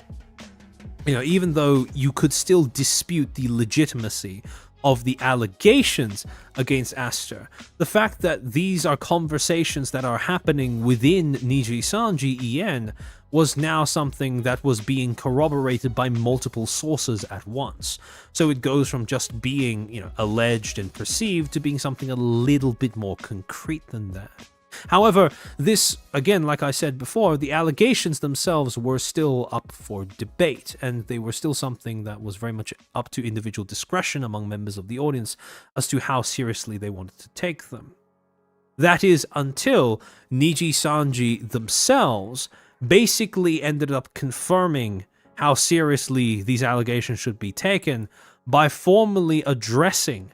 even though you could still dispute the legitimacy of the allegations against Aster, the fact that these are conversations that are happening within Nijisanji EN was now something that was being corroborated by multiple sources at once. So it goes from just being, alleged and perceived to being something a little bit more concrete than that. However, this, again, like I said before, the allegations themselves were still up for debate, and they were still something that was very much up to individual discretion among members of the audience as to how seriously they wanted to take them. That is until Nijisanji themselves basically ended up confirming how seriously these allegations should be taken by formally addressing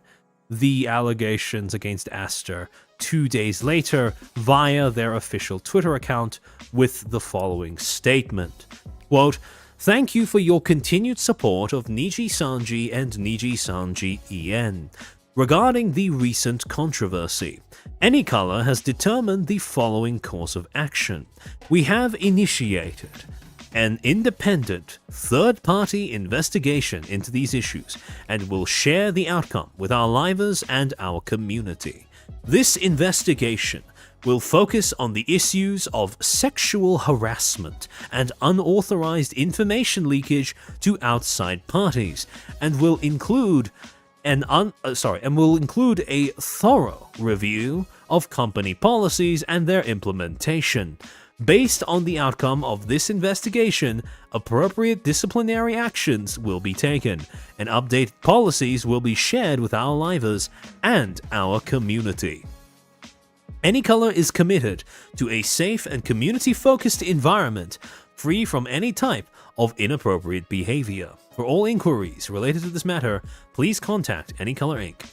the allegations against Aster 2 days later via their official Twitter account with the following statement. Quote, "Thank you for your continued support of Nijisanji and Nijisanji EN. Regarding the recent controversy, Anycolor has determined the following course of action. We have initiated an independent, third-party investigation into these issues and will share the outcome with our livers and our community. This investigation will focus on the issues of sexual harassment and unauthorized information leakage to outside parties, and will include a thorough review of company policies and their implementation. Based on the outcome of this investigation, appropriate disciplinary actions will be taken, and updated policies will be shared with our livers and our community. Anycolor is committed to a safe and community-focused environment, free from any type of inappropriate behavior. For all inquiries related to this matter, please contact Any Color Inc.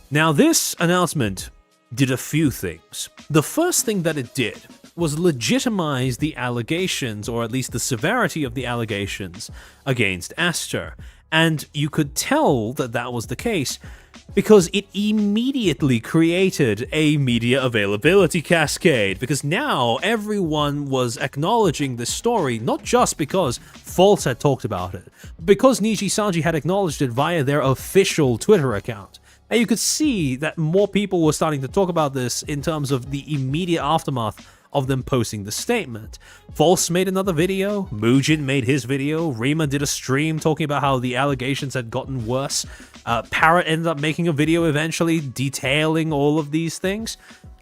Now, this announcement did a few things. The first thing that it did was legitimize the allegations, or at least the severity of the allegations, against Aster. And you could tell that that was the case because it immediately created a media availability cascade, because now everyone was acknowledging this story, not just because False had talked about it, because Nijisanji had acknowledged it via their official Twitter account. And you could see that more people were starting to talk about this in terms of the immediate aftermath of them posting the statement. False made another video, Muujin made his video, Rima did a stream talking about how the allegations had gotten worse, Parrot ended up making a video eventually detailing all of these things.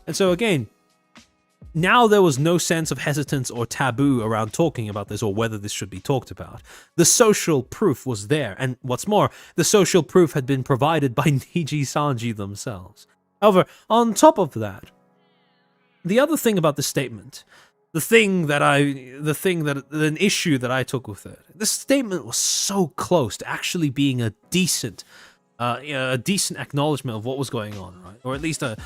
And so again, now there was no sense of hesitance or taboo around talking about this or whether this should be talked about. The social proof was there, and what's more, the social proof had been provided by Nijisanji themselves. However, on top of that, the other thing about this statement, an issue that I took with it, this statement was so close to actually being a decent acknowledgement of what was going on, right? Or at least a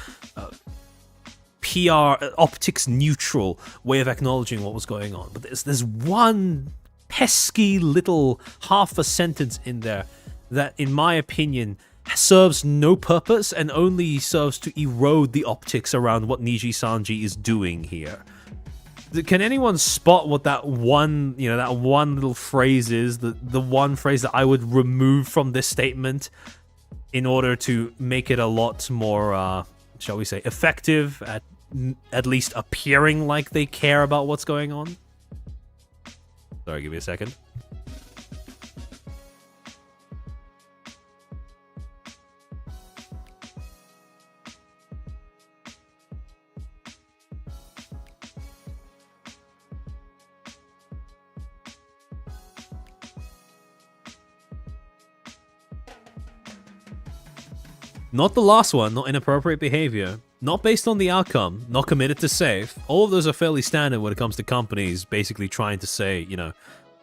PR, optics neutral way of acknowledging what was going on. But there's one pesky little half a sentence in there that, in my opinion, serves no purpose and only serves to erode the optics around what Nijisanji is doing here. Can anyone spot what that one little phrase is? The one phrase that I would remove from this statement in order to make it a lot more, shall we say, effective at least appearing like they care about what's going on? Sorry, give me a second. Not the last one, not inappropriate behavior, not based on the outcome, not committed to safe. All of those are fairly standard when it comes to companies basically trying to say,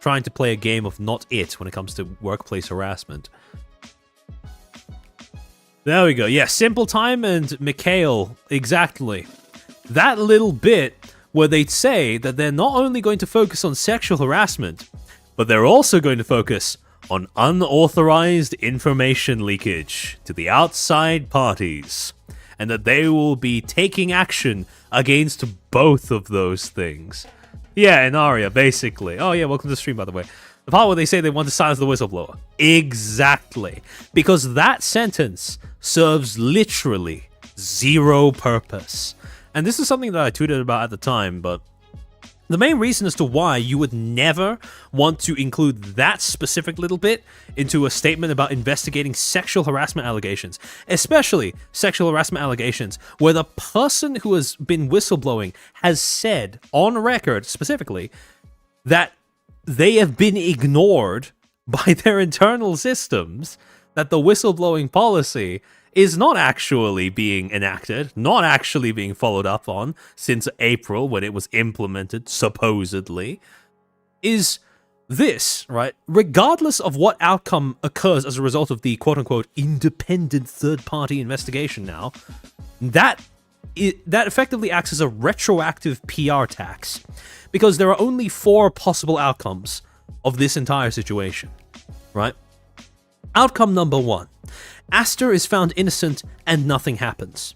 trying to play a game of not it when it comes to workplace harassment. There we go. Yeah, Simple Time and McHale, exactly. That little bit where they'd say that they're not only going to focus on sexual harassment, but they're also going to focus on unauthorized information leakage to the outside parties, and that they will be taking action against both of those things. Yeah, in Aria, basically. Oh yeah, welcome to the stream, by the way. The part where they say they want to silence the whistleblower. Exactly. Because that sentence serves literally zero purpose. And this is something that I tweeted about at the time, but the main reason as to why you would never want to include that specific little bit into a statement about investigating sexual harassment allegations, especially sexual harassment allegations where the person who has been whistleblowing has said on record specifically that they have been ignored by their internal systems, that the whistleblowing policy is not actually being enacted, not actually being followed up on since April when it was implemented, supposedly, is this, right? Regardless of what outcome occurs as a result of the quote-unquote independent third-party investigation now, that effectively acts as a retroactive PR tax, because there are only 4 possible outcomes of this entire situation, right? Outcome number 1. Aster is found innocent and nothing happens.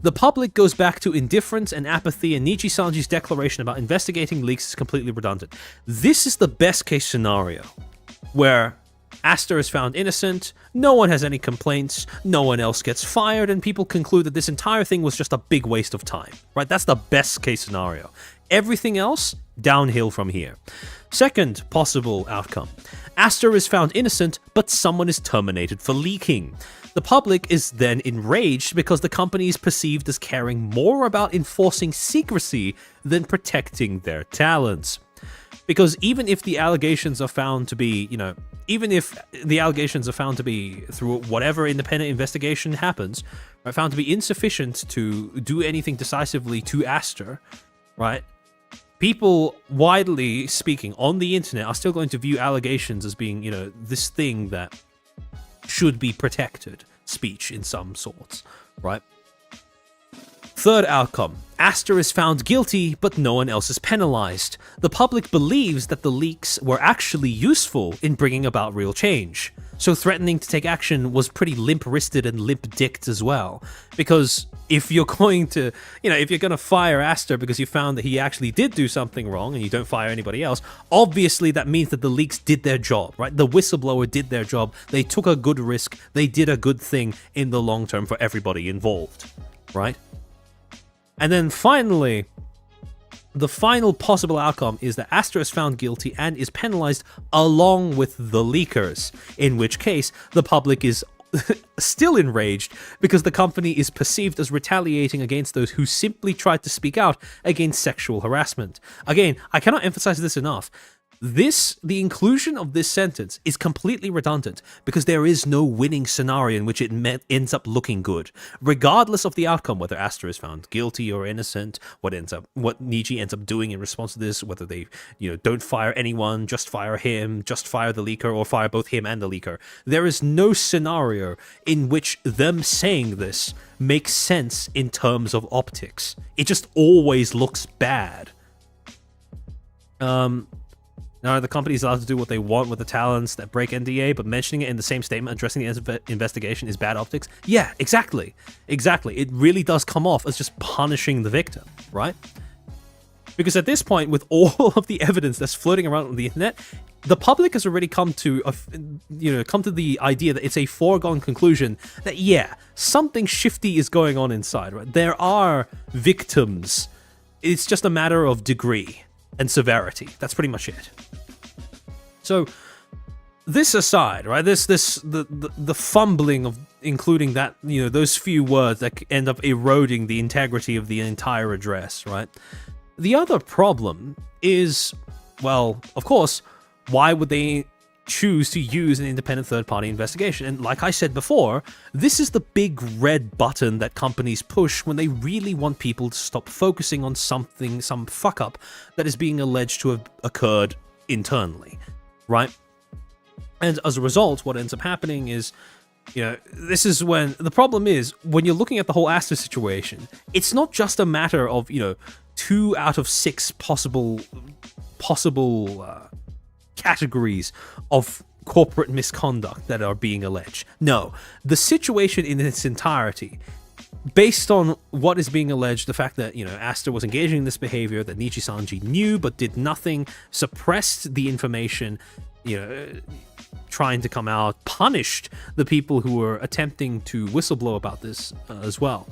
The public goes back to indifference and apathy, and Nijisanji's declaration about investigating leaks is completely redundant. This is the best case scenario, where Aster is found innocent, no one has any complaints, no one else gets fired, and people conclude that this entire thing was just a big waste of time, right? That's the best case scenario. Everything else, downhill from here. Second possible outcome. Aster is found innocent, but someone is terminated for leaking. The public is then enraged because the company is perceived as caring more about enforcing secrecy than protecting their talents. Because even if the allegations are found to be, even if the allegations are found to be, through whatever independent investigation happens, are found to be insufficient to do anything decisively to Aster, right? people, widely speaking, on the internet are still going to view allegations as being, this thing that should be protected speech in some sorts, right? Third outcome. Aster is found guilty, but no one else is penalized. The public believes that the leaks were actually useful in bringing about real change. So threatening to take action was pretty limp-wristed and limp-dicked as well. Because if you're going to, if you're going to fire Aster because you found that he actually did do something wrong and you don't fire anybody else, obviously that means that the leaks did their job, right? The whistleblower did their job. They took a good risk. They did a good thing in the long term for everybody involved, right? And then finally, the final possible outcome is that Aster is found guilty and is penalized along with the leakers, in which case the public is still enraged because the company is perceived as retaliating against those who simply tried to speak out against sexual harassment. Again, I cannot emphasize this enough. The inclusion of this sentence is completely redundant because there is no winning scenario in which it ends up looking good. Regardless of the outcome, whether Aster is found guilty or innocent, what Niji ends up doing in response to this, whether they, don't fire anyone, just fire him, just fire the leaker, or fire both him and the leaker. There is no scenario in which them saying this makes sense in terms of optics. It just always looks bad. Now, the company is allowed to do what they want with the talents that break NDA, but mentioning it in the same statement addressing the investigation is bad optics. Yeah, exactly. It really does come off as just punishing the victim, right? Because at this point, with all of the evidence that's floating around on the internet, the public has already come to the idea that it's a foregone conclusion that, yeah, something shifty is going on inside, right? There are victims. It's just a matter of degree and severity. That's pretty much it. So, this aside, right? The fumbling of including that, those few words that end up eroding the integrity of the entire address, right? The other problem is, well, of course, why would they choose to use an independent third-party investigation? And like I said before, this is the big red button that companies push when they really want people to stop focusing on some fuck-up that is being alleged to have occurred internally, right? And as a result, what ends up happening is, this is when the problem is when you're looking at the whole Aster situation, it's not just a matter of 2 out of 6 possible categories of corporate misconduct that are being alleged. No, the situation in its entirety, based on what is being alleged, the fact that, Aster was engaging in this behavior that Nijisanji knew but did nothing, suppressed the information, trying to come out, punished the people who were attempting to whistleblow about this as well.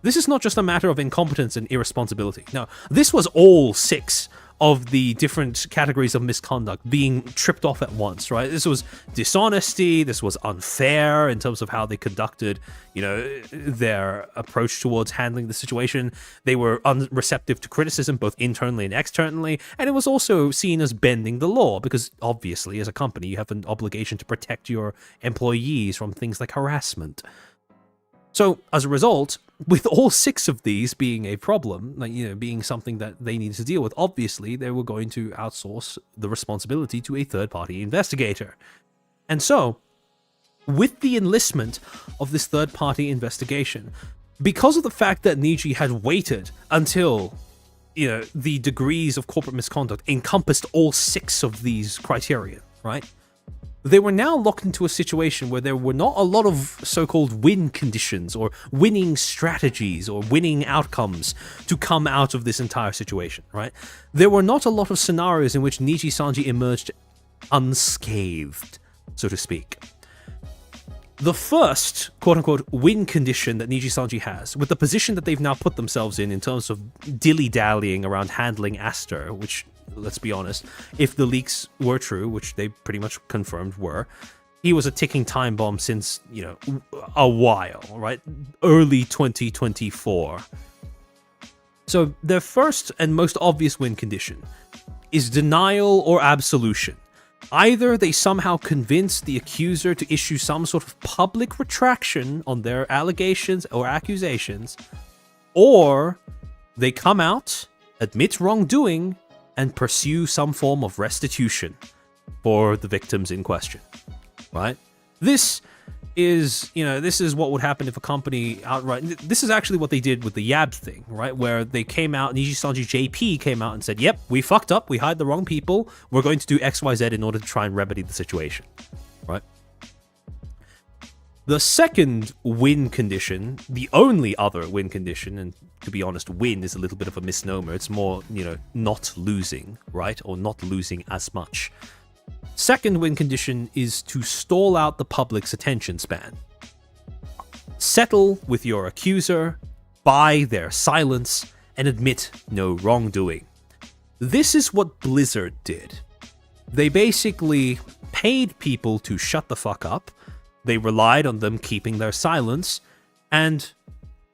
This is not just a matter of incompetence and irresponsibility. No, this was all 6 of the different categories of misconduct being tripped off at once, right? This was dishonesty, this was unfair in terms of how they conducted, their approach towards handling the situation. They were unreceptive to criticism, both internally and externally, and it was also seen as bending the law, because obviously, as a company, you have an obligation to protect your employees from things like harassment. So, as a result, with all 6 of these being a problem, being something that they needed to deal with, obviously they were going to outsource the responsibility to a third-party investigator. And so, with the enlistment of this third-party investigation, because of the fact that Niji had waited until, the degrees of corporate misconduct encompassed all 6 of these criteria, right? They were now locked into a situation where there were not a lot of so-called win conditions or winning strategies or winning outcomes to come out of this entire situation, right? There were not a lot of scenarios in which Nijisanji emerged unscathed, so to speak. The first, quote-unquote, win condition that Nijisanji has, with the position that they've now put themselves in terms of dilly-dallying around handling Aster, which, let's be honest, if the leaks were true, which they pretty much confirmed were, he was a ticking time bomb since, a while, right? Early 2024. So their first and most obvious win condition is denial or absolution. Either they somehow convince the accuser to issue some sort of public retraction on their allegations or accusations, or they come out, admit wrongdoing, and pursue some form of restitution for the victims in question, right? This is what would happen if a company outright... This is actually what they did with the Yab thing, right? Where they came out, Nijisanji JP came out and said, yep, we fucked up, we hired the wrong people, we're going to do XYZ in order to try and remedy the situation, right? The second win condition, the only other win condition, and to be honest, win is a little bit of a misnomer. It's more, not losing, right? Or not losing as much. Second win condition is to stall out the public's attention span. Settle with your accuser, buy their silence, and admit no wrongdoing. This is what Blizzard did. They basically paid people to shut the fuck up. They relied on them keeping their silence, and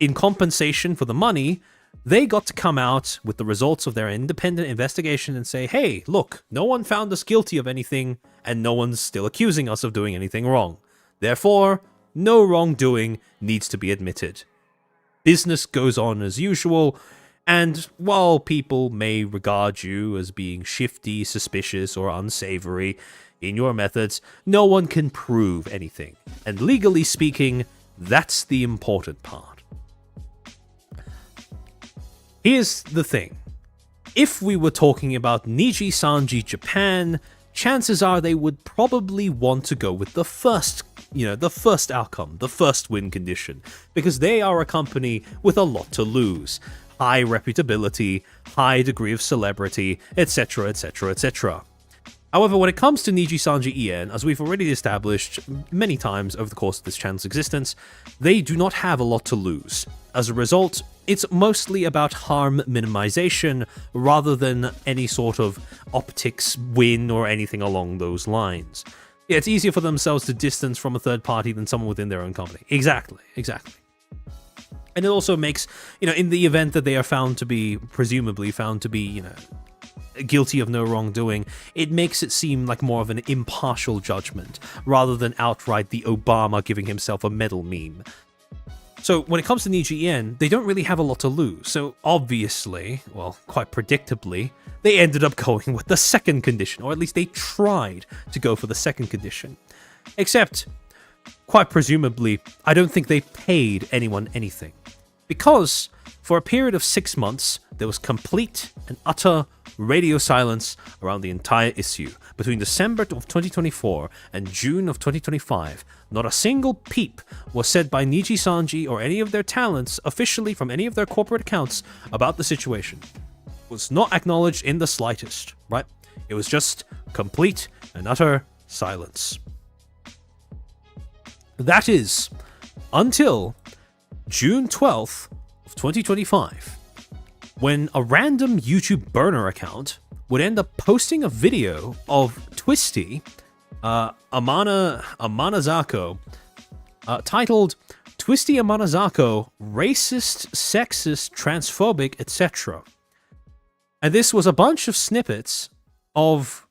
in compensation for the money, they got to come out with the results of their independent investigation and say, hey, look, no one found us guilty of anything, and no one's still accusing us of doing anything wrong. Therefore, no wrongdoing needs to be admitted. Business goes on as usual, and while people may regard you as being shifty, suspicious, or unsavory in your methods, no one can prove anything. And legally speaking, that's the important part. Here's the thing. If we were talking about Nijisanji Japan, chances are they would probably want to go with the first outcome, the first win condition, because they are a company with a lot to lose. High reputability, high degree of celebrity, etc, etc, etc. However, when it comes to Nijisanji EN, as we've already established many times over the course of this channel's existence, they do not have a lot to lose. As a result, it's mostly about harm minimization rather than any sort of optics win or anything along those lines. Yeah, it's easier for themselves to distance from a third party than someone within their own company. Exactly. And it also makes, in the event that they are presumably found to be, guilty of no wrongdoing, it makes it seem like more of an impartial judgment, rather than outright the Obama giving himself a medal meme. So when it comes to Niji EN, they don't really have a lot to lose, so obviously, well, quite predictably, they ended up going with the second condition, or at least they tried to go for the second condition. Except, quite presumably, I don't think they paid anyone anything. Because, for a period of 6 months, there was complete and utter radio silence around the entire issue. Between December of 2024 and June of 2025, not a single peep was said by Nijisanji or any of their talents officially from any of their corporate accounts about the situation. It was not acknowledged in the slightest, right? It was just complete and utter silence. That is, until June 12th of 2025, when a random YouTube burner account would end up posting a video of Twisty, Amanazako, titled Twisty Amanazako, Racist, Sexist, Transphobic, etc. And this was a bunch of snippets of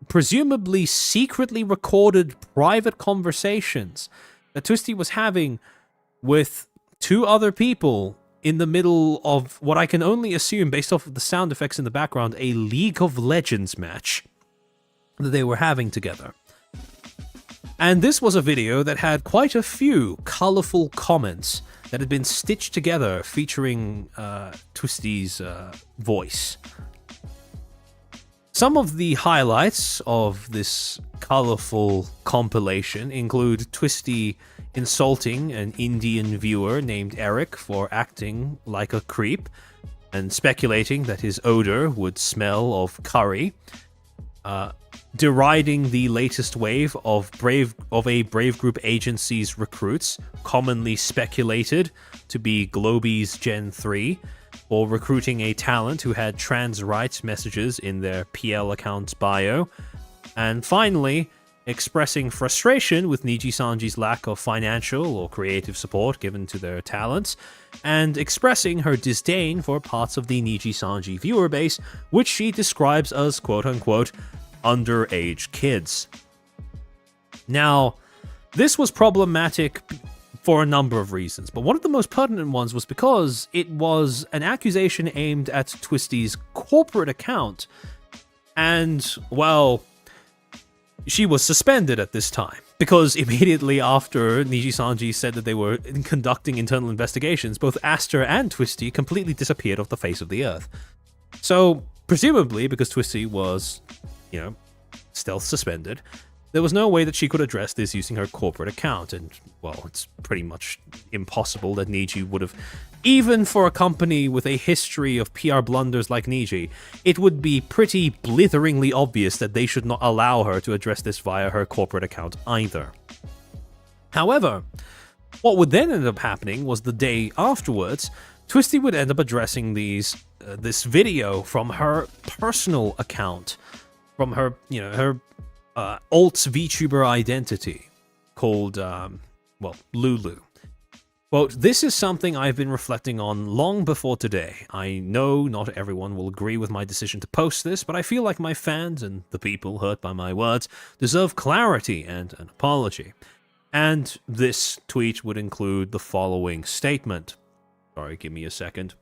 presumably secretly recorded private conversations that Twisty was having with two other people in the middle of what I can only assume, based off of the sound effects in the background, a League of Legends match that they were having together. And this was a video that had quite a few colorful comments that had been stitched together featuring Twisty's voice. Some of the highlights of this colorful compilation include Twisty insulting an Indian viewer named Eric for acting like a creep and speculating that his odor would smell of curry, deriding the latest wave of a Brave Group agency's recruits, commonly speculated to be Globy's Gen 3, or recruiting a talent who had trans rights messages in their PL account's bio, and finally, expressing frustration with Nijisanji's lack of financial or creative support given to their talents, and expressing her disdain for parts of the Nijisanji viewer base, which she describes as quote-unquote underage kids. Now, this was problematic for a number of reasons, but one of the most pertinent ones was because it was an accusation aimed at Twisty's corporate account, and, well, she was suspended at this time, because immediately after Nijisanji said that they were conducting internal investigations, both Aster and Twisty completely disappeared off the face of the earth. So, presumably, because Twisty was, still suspended, there was no way that she could address this using her corporate account, and, well, it's pretty much impossible that Niji would have, even for a company with a history of PR blunders like Niji, it would be pretty blitheringly obvious that they should not allow her to address this via her corporate account either. However, what would then end up happening was the day afterwards, Twisty would end up addressing this video from her personal account, from her, her alt VTuber identity called, Lulu. Quote, "This is something I've been reflecting on long before today. I know not everyone will agree with my decision to post this, but I feel like my fans and the people hurt by my words deserve clarity and an apology." And this tweet would include the following statement. Sorry, give me a second.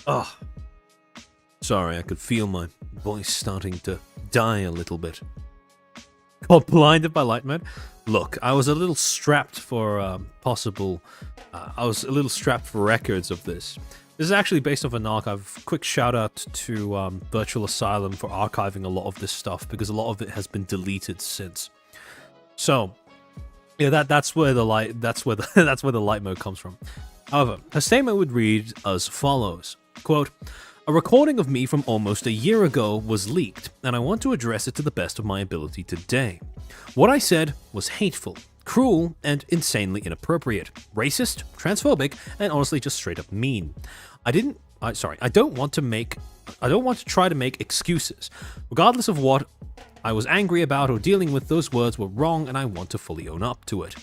Oh, sorry, I could feel my voice starting to die a little bit. Got blinded by light mode? Look, I was a little strapped for records of this. This is actually based off an archive. Quick shout out to Virtual Asylum for archiving a lot of this stuff, because a lot of it has been deleted since. So, yeah, that's where the light mode comes from. However, her statement would read as follows. Quote, "A recording of me from almost a year ago was leaked, and I want to address it to the best of my ability today. What I said was hateful, cruel, and insanely inappropriate, racist, transphobic, and honestly just straight up mean. I don't want to try to make excuses. Regardless of what I was angry about or dealing with, those words were wrong, and I want to fully own up to it.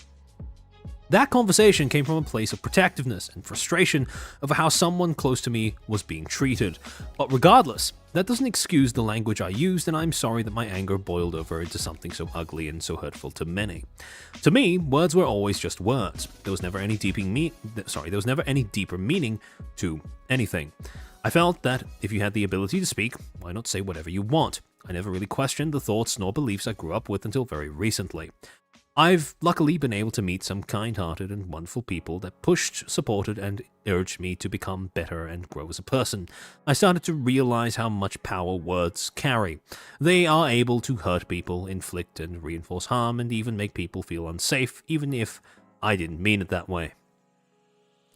That conversation came from a place of protectiveness and frustration over how someone close to me was being treated. But regardless, that doesn't excuse the language I used, and I'm sorry that my anger boiled over into something so ugly and so hurtful to many. To me, words were always just words. There was never any deeper meaning to anything. I felt that if you had the ability to speak, why not say whatever you want? I never really questioned the thoughts nor beliefs I grew up with until very recently. I've luckily been able to meet some kind-hearted and wonderful people that pushed, supported, and urged me to become better and grow as a person. I started to realize how much power words carry. They are able to hurt people, inflict and reinforce harm, and even make people feel unsafe, even if I didn't mean it that way.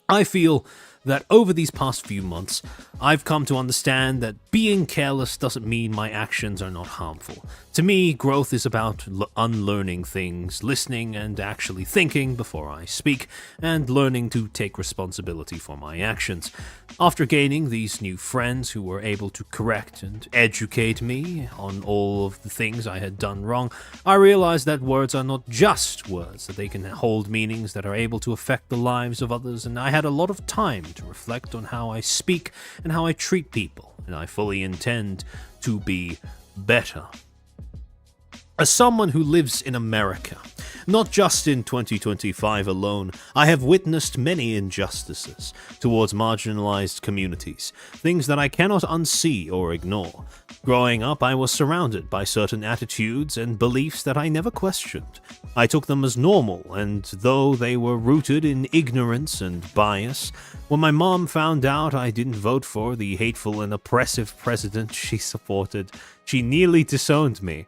I feel that over these past few months, I've come to understand that being careless doesn't mean my actions are not harmful. To me, growth is about unlearning things, listening and actually thinking before I speak, and learning to take responsibility for my actions. After gaining these new friends who were able to correct and educate me on all of the things I had done wrong, I realized that words are not just words, that they can hold meanings that are able to affect the lives of others, and I had a lot of time to reflect on how I speak and how I treat people, and I fully intend to be better. As someone who lives in America, not just in 2025 alone, I have witnessed many injustices towards marginalized communities, things that I cannot unsee or ignore. Growing up, I was surrounded by certain attitudes and beliefs that I never questioned. I took them as normal, and though they were rooted in ignorance and bias, when my mom found out I didn't vote for the hateful and oppressive president she supported, she nearly disowned me.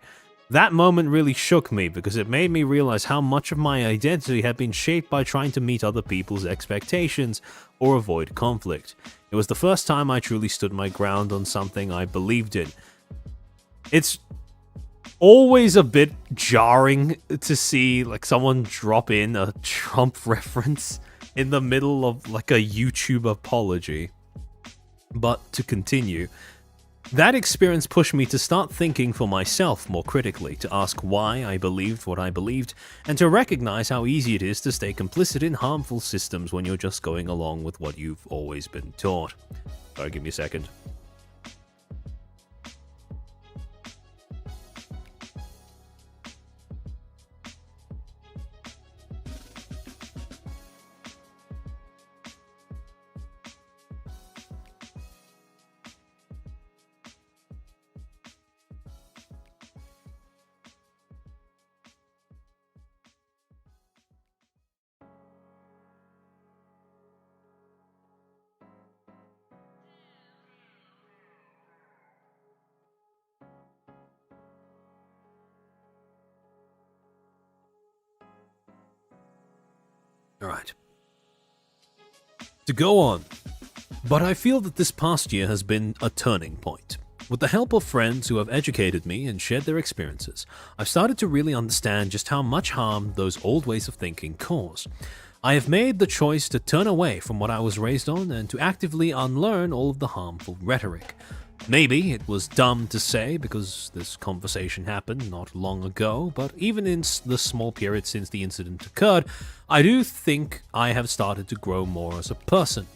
That moment really shook me because it made me realize how much of my identity had been shaped by trying to meet other people's expectations or avoid conflict. It was the first time I truly stood my ground on something I believed in. It's always a bit jarring to see like someone drop in a Trump reference in the middle of like a YouTube apology. But to continue, that experience pushed me to start thinking for myself more critically, to ask why I believed what I believed, and to recognize how easy it is to stay complicit in harmful systems when you're just going along with what you've always been taught. Sorry, give me a second. Alright. To go on, but I feel that this past year has been a turning point. With the help of friends who have educated me and shared their experiences, I've started to really understand just how much harm those old ways of thinking cause. I have made the choice to turn away from what I was raised on and to actively unlearn all of the harmful rhetoric. Maybe it was dumb to say because this conversation happened not long ago, but even in the small period since the incident occurred, I do think I have started to grow more as a person.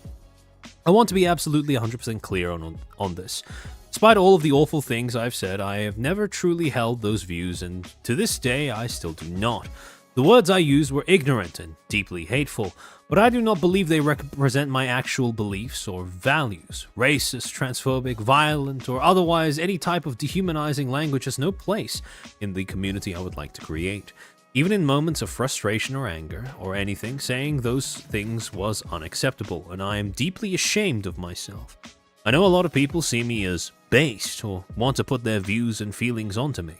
I want to be absolutely 100% clear on this. Despite all of the awful things I've said, I have never truly held those views, and to this day I still do not. The words I used were ignorant and deeply hateful, but I do not believe they represent my actual beliefs or values. Racist, transphobic, violent, or otherwise any type of dehumanizing language has no place in the community I would like to create. Even in moments of frustration or anger, or anything, saying those things was unacceptable, and I am deeply ashamed of myself. I know a lot of people see me as based, or want to put their views and feelings onto me,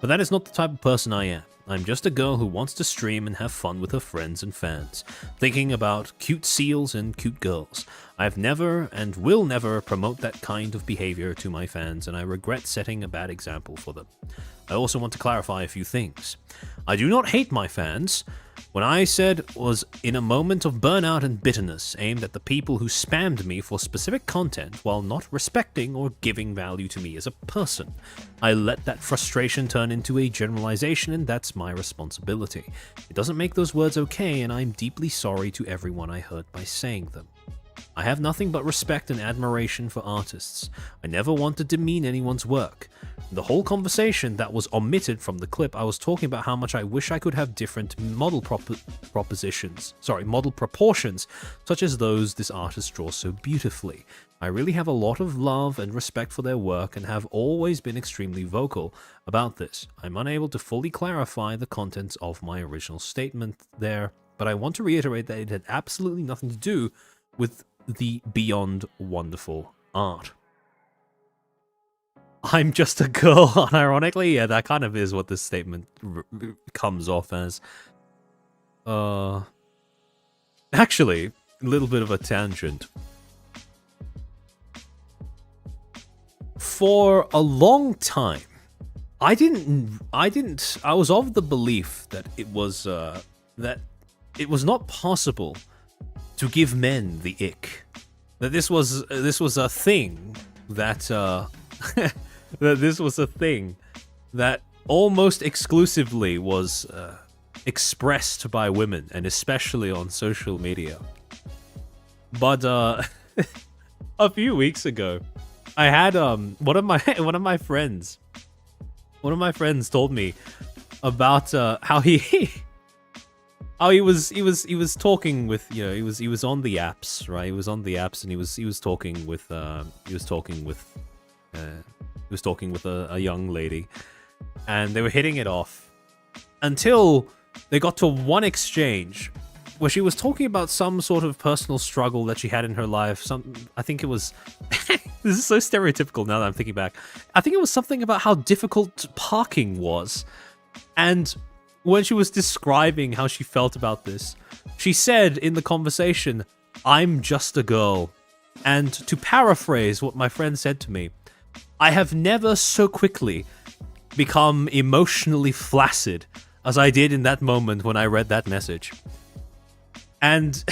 but that is not the type of person I am. I'm just a girl who wants to stream and have fun with her friends and fans, thinking about cute seals and cute girls. I've never and will never promote that kind of behavior to my fans, and I regret setting a bad example for them. I also want to clarify a few things. I do not hate my fans. What I said was in a moment of burnout and bitterness aimed at the people who spammed me for specific content while not respecting or giving value to me as a person. I let that frustration turn into a generalization, and that's my responsibility. It doesn't make those words okay, and I'm deeply sorry to everyone I hurt by saying them. I have nothing but respect and admiration for artists. I never want to demean anyone's work. The whole conversation that was omitted from the clip, I was talking about how much I wish I could have different model proportions, such as those this artist draws so beautifully. I really have a lot of love and respect for their work and have always been extremely vocal about this. I'm unable to fully clarify the contents of my original statement there, but I want to reiterate that it had absolutely nothing to do with the beyond wonderful art. I'm just a girl, unironically. Yeah, that kind of is what this statement comes off as. Actually, a little bit of a tangent. For a long time, I was of the belief that it was not possible to give men the ick. That this was a thing that that this was a thing that almost exclusively was expressed by women, and especially on social media. But a few weeks ago, I had one of my friends one of my friends told me about how he how he was talking with, you know, he was on the apps, right? He was on the apps and he was talking with a young lady, and they were hitting it off until they got to one exchange where she was talking about some sort of personal struggle that she had in her life. I think it was this is so stereotypical now that I'm thinking back. I think it was something about how difficult parking was. And when she was describing how she felt about this, she said in the conversation, "I'm just a girl." And to paraphrase what my friend said to me, I have never so quickly become emotionally flaccid as I did in that moment when I read that message. And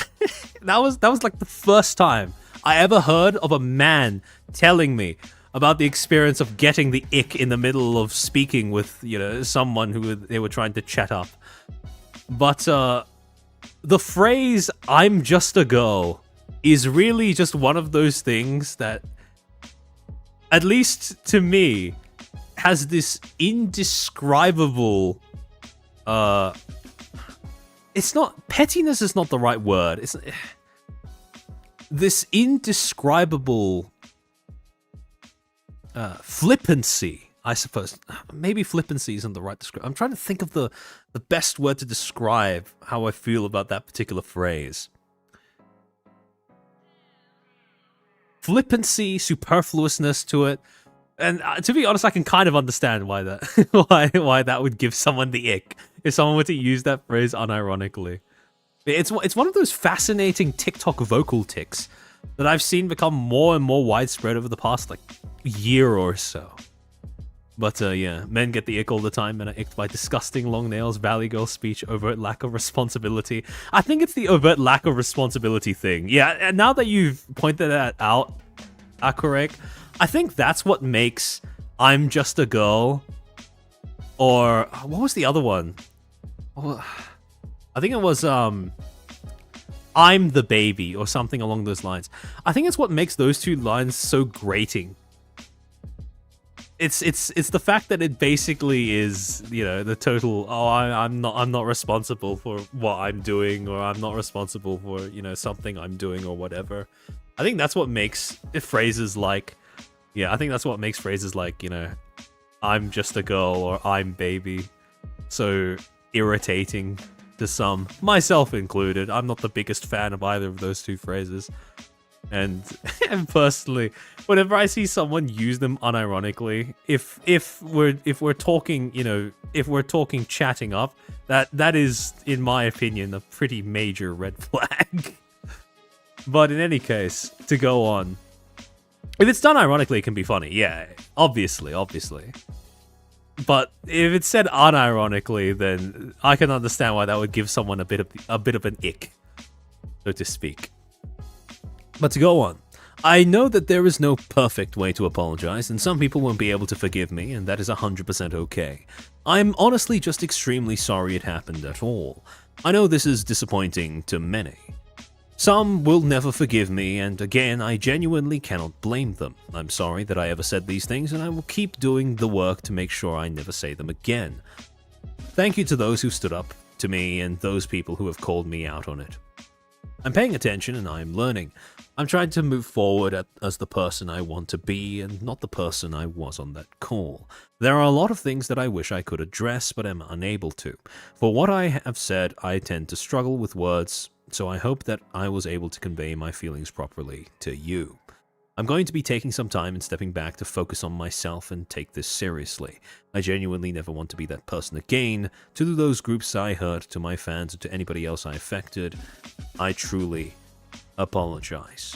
that was like the first time I ever heard of a man telling me about the experience of getting the ick in the middle of speaking with, you know, someone who they were trying to chat up. But the phrase "I'm just a girl" is really just one of those things that, at least to me, has this indescribable it's not, pettiness is not the right word. It's this indescribable flippancy, I suppose. Maybe flippancy isn't the right description. I'm trying to think of the best word to describe how I feel about that particular phrase. Flippancy, superfluousness to it. And to be honest, I can kind of understand why that why that would give someone the ick if someone were to use that phrase unironically. It's one of those fascinating TikTok vocal tics that I've seen become more and more widespread over the past like year or so. But yeah, men get the ick all the time and are icked by disgusting long nails, valley girl speech, overt lack of responsibility. I think it's the overt lack of responsibility thing. Yeah, and now that you've pointed that out, Akurek, I think that's what makes "I'm just a girl," or what was the other one? I think it was "I'm the baby" or something along those lines. I think it's what makes those two lines so grating. It's the fact that it basically is, you know, the total, oh, I'm not responsible for what I'm doing, or I'm not responsible for, you know, something I'm doing or whatever. I think that's what makes phrases like, yeah, I think that's what makes phrases like, you know, "I'm just a girl" or "I'm baby" so irritating to some, myself included. I'm not the biggest fan of either of those two phrases. And personally, whenever I see someone use them unironically, if we're talking, you know, if we're talking chatting up, that is, in my opinion, a pretty major red flag. But in any case, to go on, if it's done ironically, it can be funny. Yeah, obviously. But if it's said unironically, then I can understand why that would give someone a bit of an ick, so to speak. But to go on, I know that there is no perfect way to apologize, and some people won't be able to forgive me, and that is 100% okay. I'm honestly just extremely sorry it happened at all. I know this is disappointing to many. Some will never forgive me, and again, I genuinely cannot blame them. I'm sorry that I ever said these things, and I will keep doing the work to make sure I never say them again. Thank you to those who stood up to me and those people who have called me out on it. I'm paying attention and I'm learning. I'm trying to move forward as the person I want to be and not the person I was on that call. There are a lot of things that I wish I could address, but am unable to. For what I have said, I tend to struggle with words, so I hope that I was able to convey my feelings properly to you. I'm going to be taking some time and stepping back to focus on myself and take this seriously. I genuinely never want to be that person again. To those groups I hurt, to my fans, and to anybody else I affected, I truly apologize.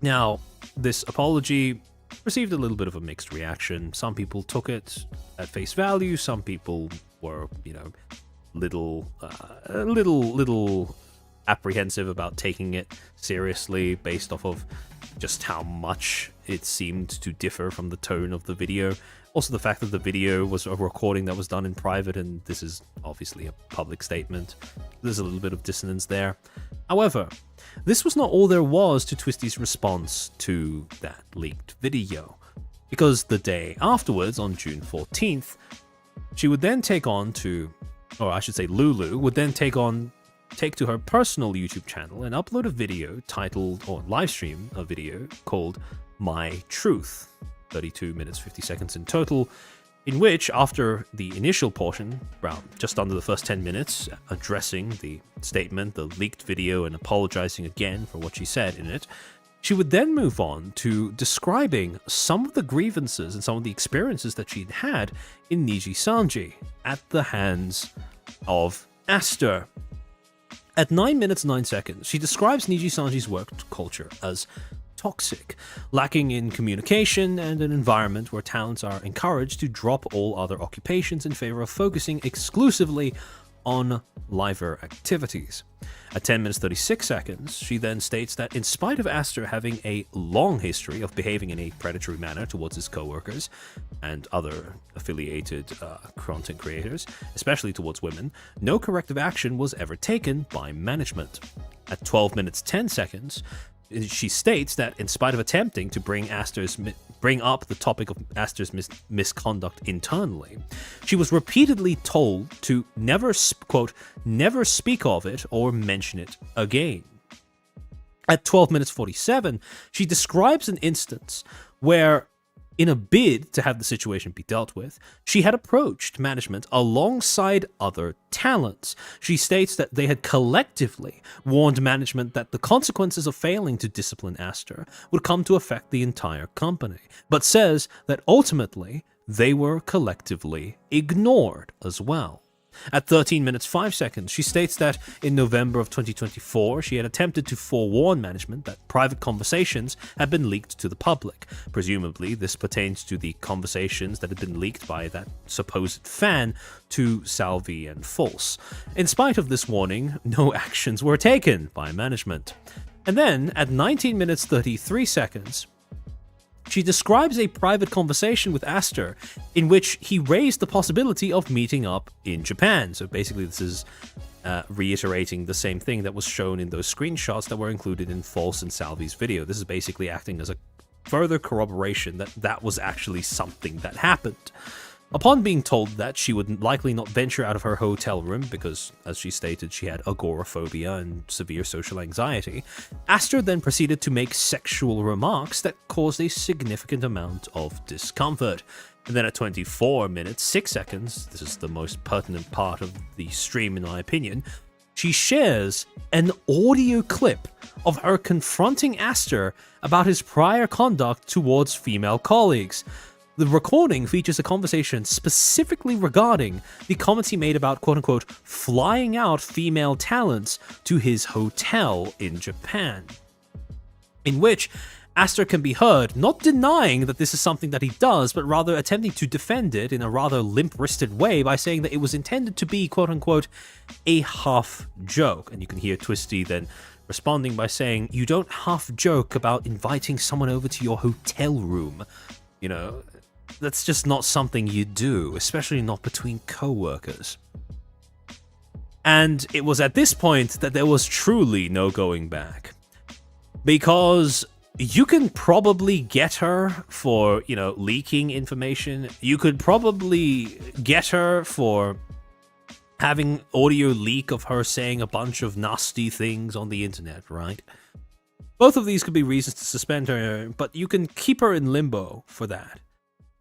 Now, this apology received a little bit of a mixed reaction. Some people took it at face value. Some people were, you know, little apprehensive about taking it seriously based off of just how much it seemed to differ from the tone of the video. Also, the fact that the video was a recording that was done in private, and this is obviously a public statement. There's a little bit of dissonance there. However, this was not all there was to Twisty's response to that leaked video. because the day afterwards, on June 14th, she would then Lulu would then take to her personal YouTube channel and upload a video titled, or live stream a video called My Truth, 32 minutes 50 seconds in total, in which, after the initial portion, around just under the first 10 minutes, addressing the statement, the leaked video, and apologizing again for what she said in it, she would then move on to describing some of the grievances and some of the experiences that she'd had in Nijisanji at the hands of Aster. At 9 minutes 9 seconds, she describes Nijisanji's work culture as toxic, lacking in communication, and an environment where talents are encouraged to drop all other occupations in favor of focusing exclusively on liver activities. At 10 minutes 36 seconds, she then states that in spite of Aster having a long history of behaving in a predatory manner towards his co-workers and other affiliated content creators, especially towards women, no corrective action was ever taken by management. At 12 minutes 10 seconds, she states that in spite of attempting to bring up the topic of Aster's misconduct internally, she was repeatedly told to never, quote, never speak of it or mention it again. At 12 minutes 47, she describes an instance where, in a bid to have the situation be dealt with, she had approached management alongside other talents. She states that they had collectively warned management that the consequences of failing to discipline Aster would come to affect the entire company, but says that ultimately they were collectively ignored as well. At 13 minutes 5 seconds, she states that in November of 2024, she had attempted to forewarn management that private conversations had been leaked to the public. Presumably, this pertains to the conversations that had been leaked by that supposed fan to Salvi and False. In spite of this warning, no actions were taken by management. And then, at 19 minutes 33 seconds, she describes a private conversation with Aster in which he raised the possibility of meeting up in Japan. So basically this is reiterating the same thing that was shown in those screenshots that were included in False and Salvi's video. This is basically acting as a further corroboration that that was actually something that happened. Upon being told that she would likely not venture out of her hotel room because, as she stated, she had agoraphobia and severe social anxiety, Aster then proceeded to make sexual remarks that caused a significant amount of discomfort. And then at 24 minutes 6 seconds, this is the most pertinent part of the stream in my opinion, she shares an audio clip of her confronting Aster about his prior conduct towards female colleagues. The recording features a conversation specifically regarding the comments he made about quote-unquote flying out female talents to his hotel in Japan, in which Aster can be heard not denying that this is something that he does, but rather attempting to defend it in a rather limp-wristed way by saying that it was intended to be quote-unquote a half joke. And you can hear Twisty then responding by saying, "You don't half joke about inviting someone over to your hotel room. You know, that's just not something you do, especially not between co-workers." And it was at this point that there was truly no going back. Because you can probably get her for, leaking information. You could probably get her for having audio leak of her saying a bunch of nasty things on the internet, right? Both of these could be reasons to suspend her, but you can keep her in limbo for that.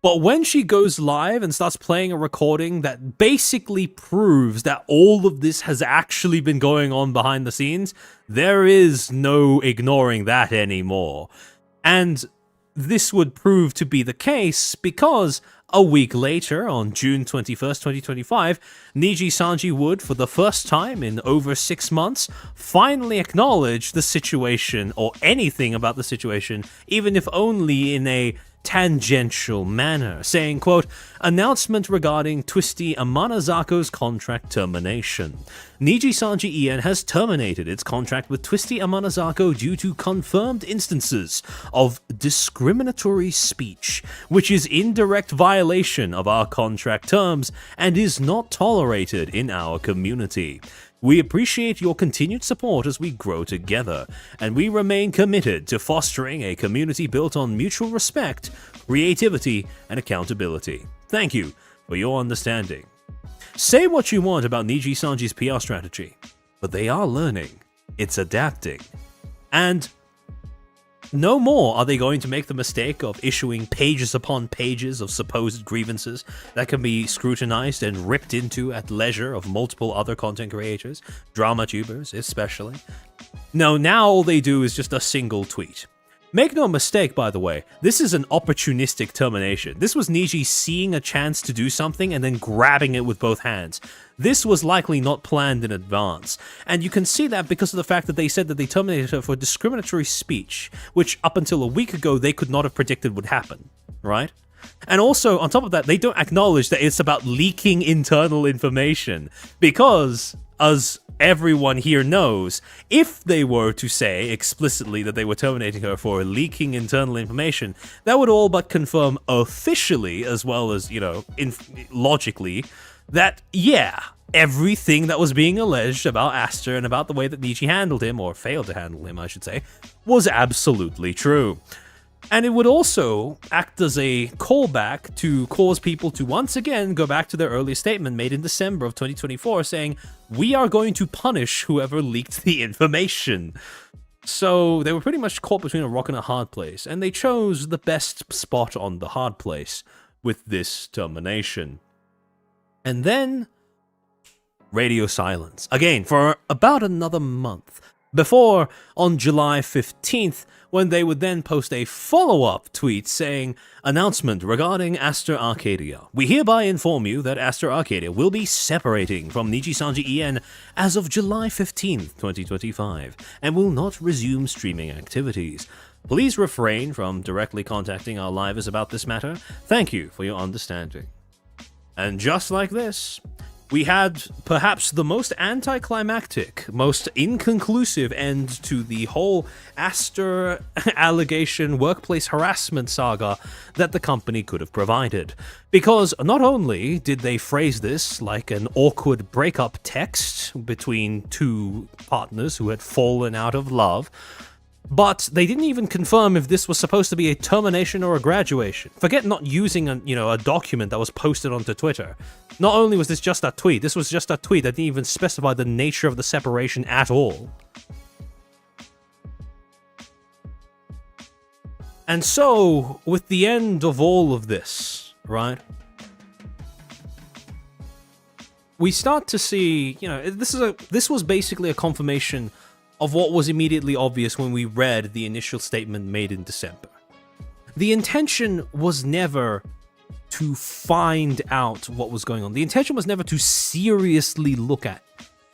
But when she goes live and starts playing a recording that basically proves that all of this has actually been going on behind the scenes, there is no ignoring that anymore. And this would prove to be the case because a week later, on June 21st, 2025, Nijisanji would, for the first time in over 6 months, finally acknowledge the situation or anything about the situation, even if only in a tangential manner, saying, quote, "Announcement regarding Twisty Amanazako's contract termination. Nijisanji EN has terminated its contract with Twisty Amanazako due to confirmed instances of discriminatory speech, which is in direct violation of our contract terms and is not tolerated in our community. We appreciate your continued support as we grow together, and we remain committed to fostering a community built on mutual respect, creativity, and accountability. Thank you for your understanding. Say what you want about Nijisanji's PR strategy, but they are learning. It's adapting. And no more are they going to make the mistake of issuing pages upon pages of supposed grievances that can be scrutinized and ripped into at leisure of multiple other content creators, drama tubers especially. No, now all they do is just a single tweet. Make no mistake, by the way, this is an opportunistic termination. This was Niji seeing a chance to do something and then grabbing it with both hands. This was likely not planned in advance, and you can see that because of the fact that they said that they terminated her for discriminatory speech, which up until a week ago they could not have predicted would happen, right? And also, on top of that, they don't acknowledge that it's about leaking internal information, because, as everyone here knows, if they were to say explicitly that they were terminating her for leaking internal information, that would all but confirm officially, as well as, logically, that, yeah, everything that was being alleged about Aster and about the way that Niji handled him, or failed to handle him, I should say, was absolutely true. And it would also act as a callback to cause people to once again go back to their earlier statement made in December of 2024 saying, we are going to punish whoever leaked the information. So they were pretty much caught between a rock and a hard place, and they chose the best spot on the hard place with this termination. And then radio silence, again for about another month, before on July 15th, when they would then post a follow-up tweet saying, announcement regarding Aster Arcadia. We hereby inform you that Aster Arcadia will be separating from Nijisanji EN as of July 15th, 2025, and will not resume streaming activities. Please refrain from directly contacting our livers about this matter. Thank you for your understanding. And just like this, we had perhaps the most anticlimactic, most inconclusive end to the whole Aster allegation workplace harassment saga that the company could have provided. Because not only did they phrase this like an awkward breakup text between two partners who had fallen out of love, but they didn't even confirm if this was supposed to be a termination or a graduation. Forget not using a document that was posted onto Twitter. Not only was this just a tweet, this was just a tweet that didn't even specify the nature of the separation at all. And so, with the end of all of this, right, we start to see, this was basically a confirmation of what was immediately obvious when we read the initial statement made in December. The intention was never to find out what was going on. The intention was never to seriously look at.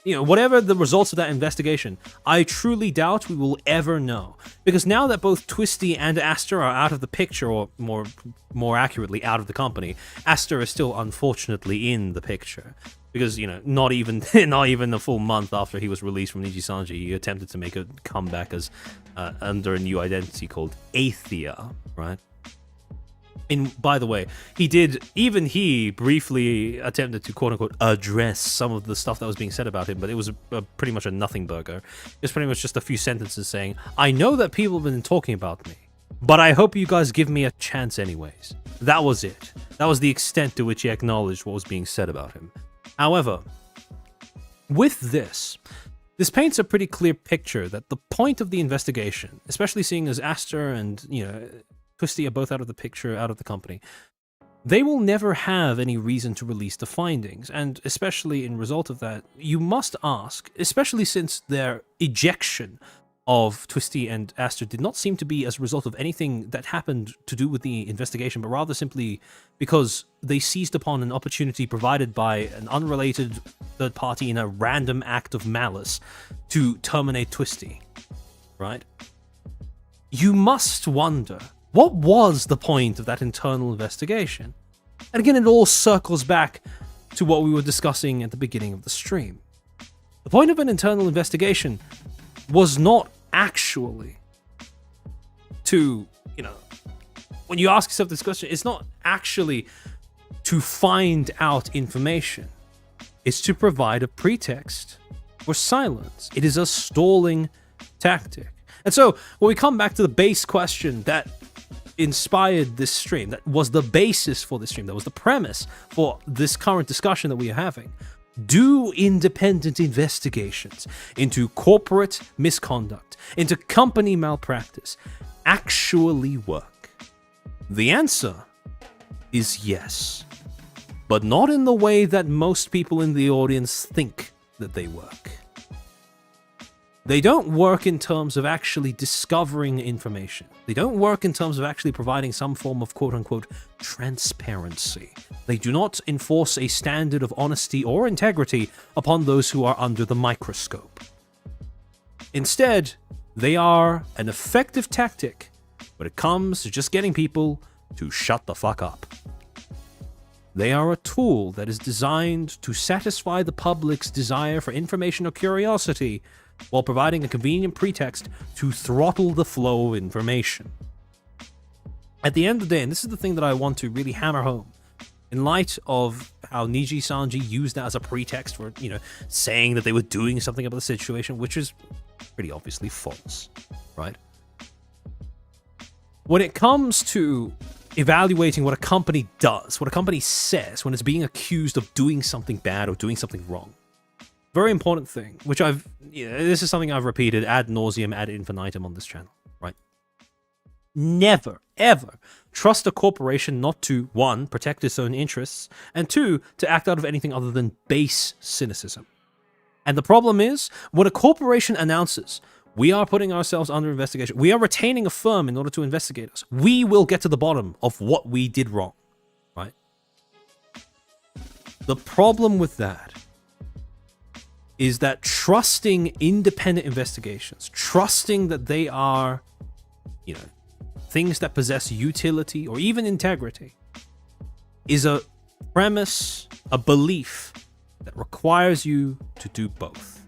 Whatever the results of that investigation, I truly doubt we will ever know. Because now that both Twisty and Aster are out of the picture, or more accurately, out of the company, Aster is still unfortunately in the picture. Because, not even a full month after he was released from Nijisanji, he attempted to make a comeback as under a new identity called Athea, right? By the way, he briefly attempted to quote-unquote address some of the stuff that was being said about him, but it was pretty much a nothing burger. It was pretty much just a few sentences saying, I know that people have been talking about me, but I hope you guys give me a chance anyways. That was it. That was the extent to which he acknowledged what was being said about him. However, with this paints a pretty clear picture that the point of the investigation, especially seeing as Aster and, Twisty are both out of the picture, out of the company, they will never have any reason to release the findings. And especially in result of that, you must ask, especially since their ejection of Twisty and Aster did not seem to be as a result of anything that happened to do with the investigation, but rather simply because they seized upon an opportunity provided by an unrelated third party in a random act of malice to terminate Twisty, right? You must wonder, what was the point of that internal investigation? And again, it all circles back to what we were discussing at the beginning of the stream. The point of an internal investigation was not actually to, when you ask yourself this question, it's not actually to find out information. It's to provide a pretext for silence. It is a stalling tactic. And so when we come back to the base question that inspired this stream, that was the basis for this stream, that was the premise for this current discussion that we are having. Do independent investigations into corporate misconduct, into company malpractice, actually work? The answer is yes, but not in the way that most people in the audience think that they work. They don't work in terms of actually discovering information. They don't work in terms of actually providing some form of quote-unquote transparency. They do not enforce a standard of honesty or integrity upon those who are under the microscope. Instead, they are an effective tactic when it comes to just getting people to shut the fuck up. They are a tool that is designed to satisfy the public's desire for information or curiosity, while providing a convenient pretext to throttle the flow of information. At the end of the day, and this is the thing that I want to really hammer home, in light of how Nijisanji used that as a pretext for, saying that they were doing something about the situation, which is pretty obviously false, right? When it comes to evaluating what a company does, what a company says when it's being accused of doing something bad or doing something wrong, very important thing, which this is something I've repeated ad nauseum, ad infinitum on this channel, right? Never, ever trust a corporation not to, 1, protect its own interests, and 2, to act out of anything other than base cynicism. And the problem is, when a corporation announces, we are putting ourselves under investigation, we are retaining a firm in order to investigate us, we will get to the bottom of what we did wrong, right? The problem with that is that trusting independent investigations, trusting that they are, things that possess utility or even integrity, is a premise, a belief that requires you to do both.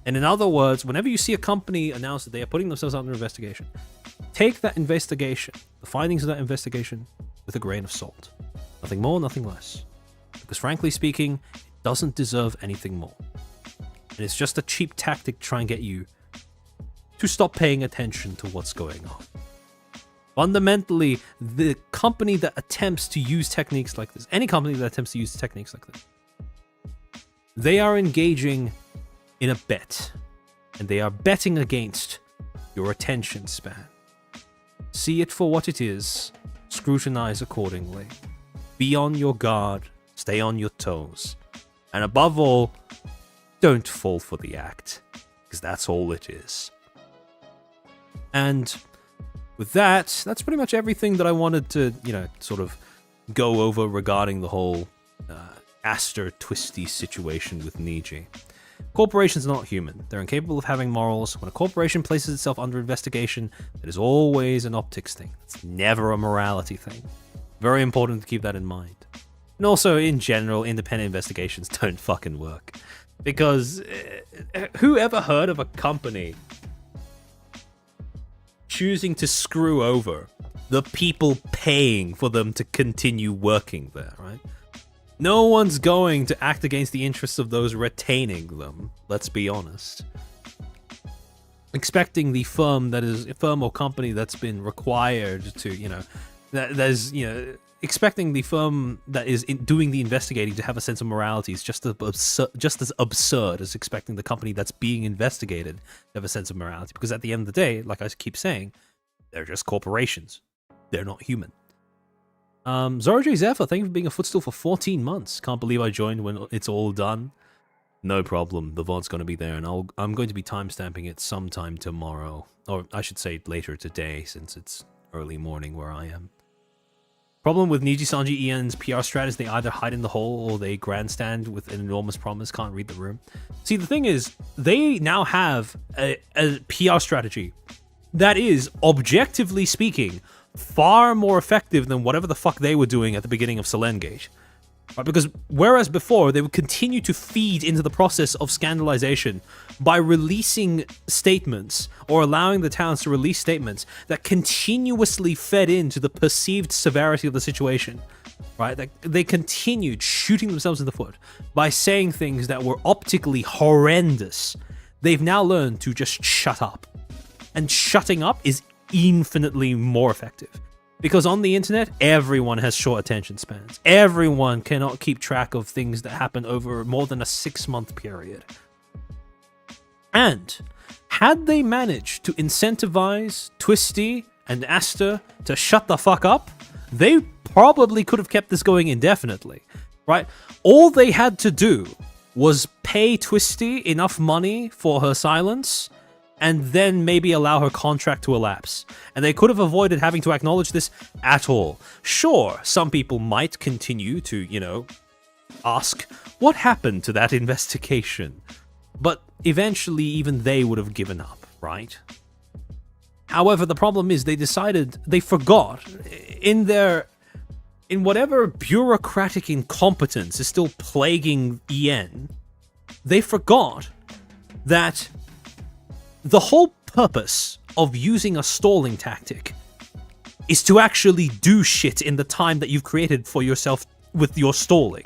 And in other words, whenever you see a company announce that they are putting themselves under investigation, take that investigation, the findings of that investigation, with a grain of salt. Nothing more, nothing less. Because frankly speaking, doesn't deserve anything more. And it's just a cheap tactic to try and get you to stop paying attention to what's going on. Fundamentally, the company that attempts to use techniques like this, any company that attempts to use techniques like this, they are engaging in a bet. And they are betting against your attention span. See it for what it is. Scrutinize accordingly. Be on your guard. Stay on your toes. And above all, don't fall for the act, because that's all it is. And with that, that's pretty much everything that I wanted to, sort of go over regarding the whole Aster Twisty situation with Niji. Corporations are not human. They're incapable of having morals. When a corporation places itself under investigation, it is always an optics thing. It's never a morality thing. Very important to keep that in mind. And also, in general, independent investigations don't fucking work. Because who ever heard of a company choosing to screw over the people paying for them to continue working there, right? No one's going to act against the interests of those retaining them, let's be honest. Expecting the firm or company that's been required to, expecting the firm that is doing the investigating to have a sense of morality is just as absurd as expecting the company that's being investigated to have a sense of morality. Because at the end of the day, like I keep saying, they're just corporations. They're not human. Zoro J Zephyr, thank you for being a Footstool for 14 months. Can't believe I joined when it's all done. No problem. The VOD's going to be there, and I'm going to be timestamping it sometime tomorrow. Or I should say later today, since it's early morning where I am. Problem with Nijisanji EN's PR strat is they either hide in the hole or they grandstand with an enormous promise, can't read the room. See, the thing is, they now have a PR strategy that is, objectively speaking, far more effective than whatever the fuck they were doing at the beginning of Selengate. Right? Because whereas before, they would continue to feed into the process of scandalization by releasing statements or allowing the towns to release statements that continuously fed into the perceived severity of the situation. Right? They continued shooting themselves in the foot by saying things that were optically horrendous. They've now learned to just shut up. And shutting up is infinitely more effective. Because on the internet, everyone has short attention spans. Everyone cannot keep track of things that happen over more than a 6-month period. And had they managed to incentivize Twisty and Aster to shut the fuck up, they probably could have kept this going indefinitely, right? All they had to do was pay Twisty enough money for her silence and then maybe allow her contract to elapse. And they could have avoided having to acknowledge this at all. Sure, some people might continue to, ask, what happened to that investigation? But eventually even they would have given up, right? However, the problem is they forgot in whatever bureaucratic incompetence is still plaguing EN, they forgot that the whole purpose of using a stalling tactic is to actually do shit in the time that you've created for yourself with your stalling.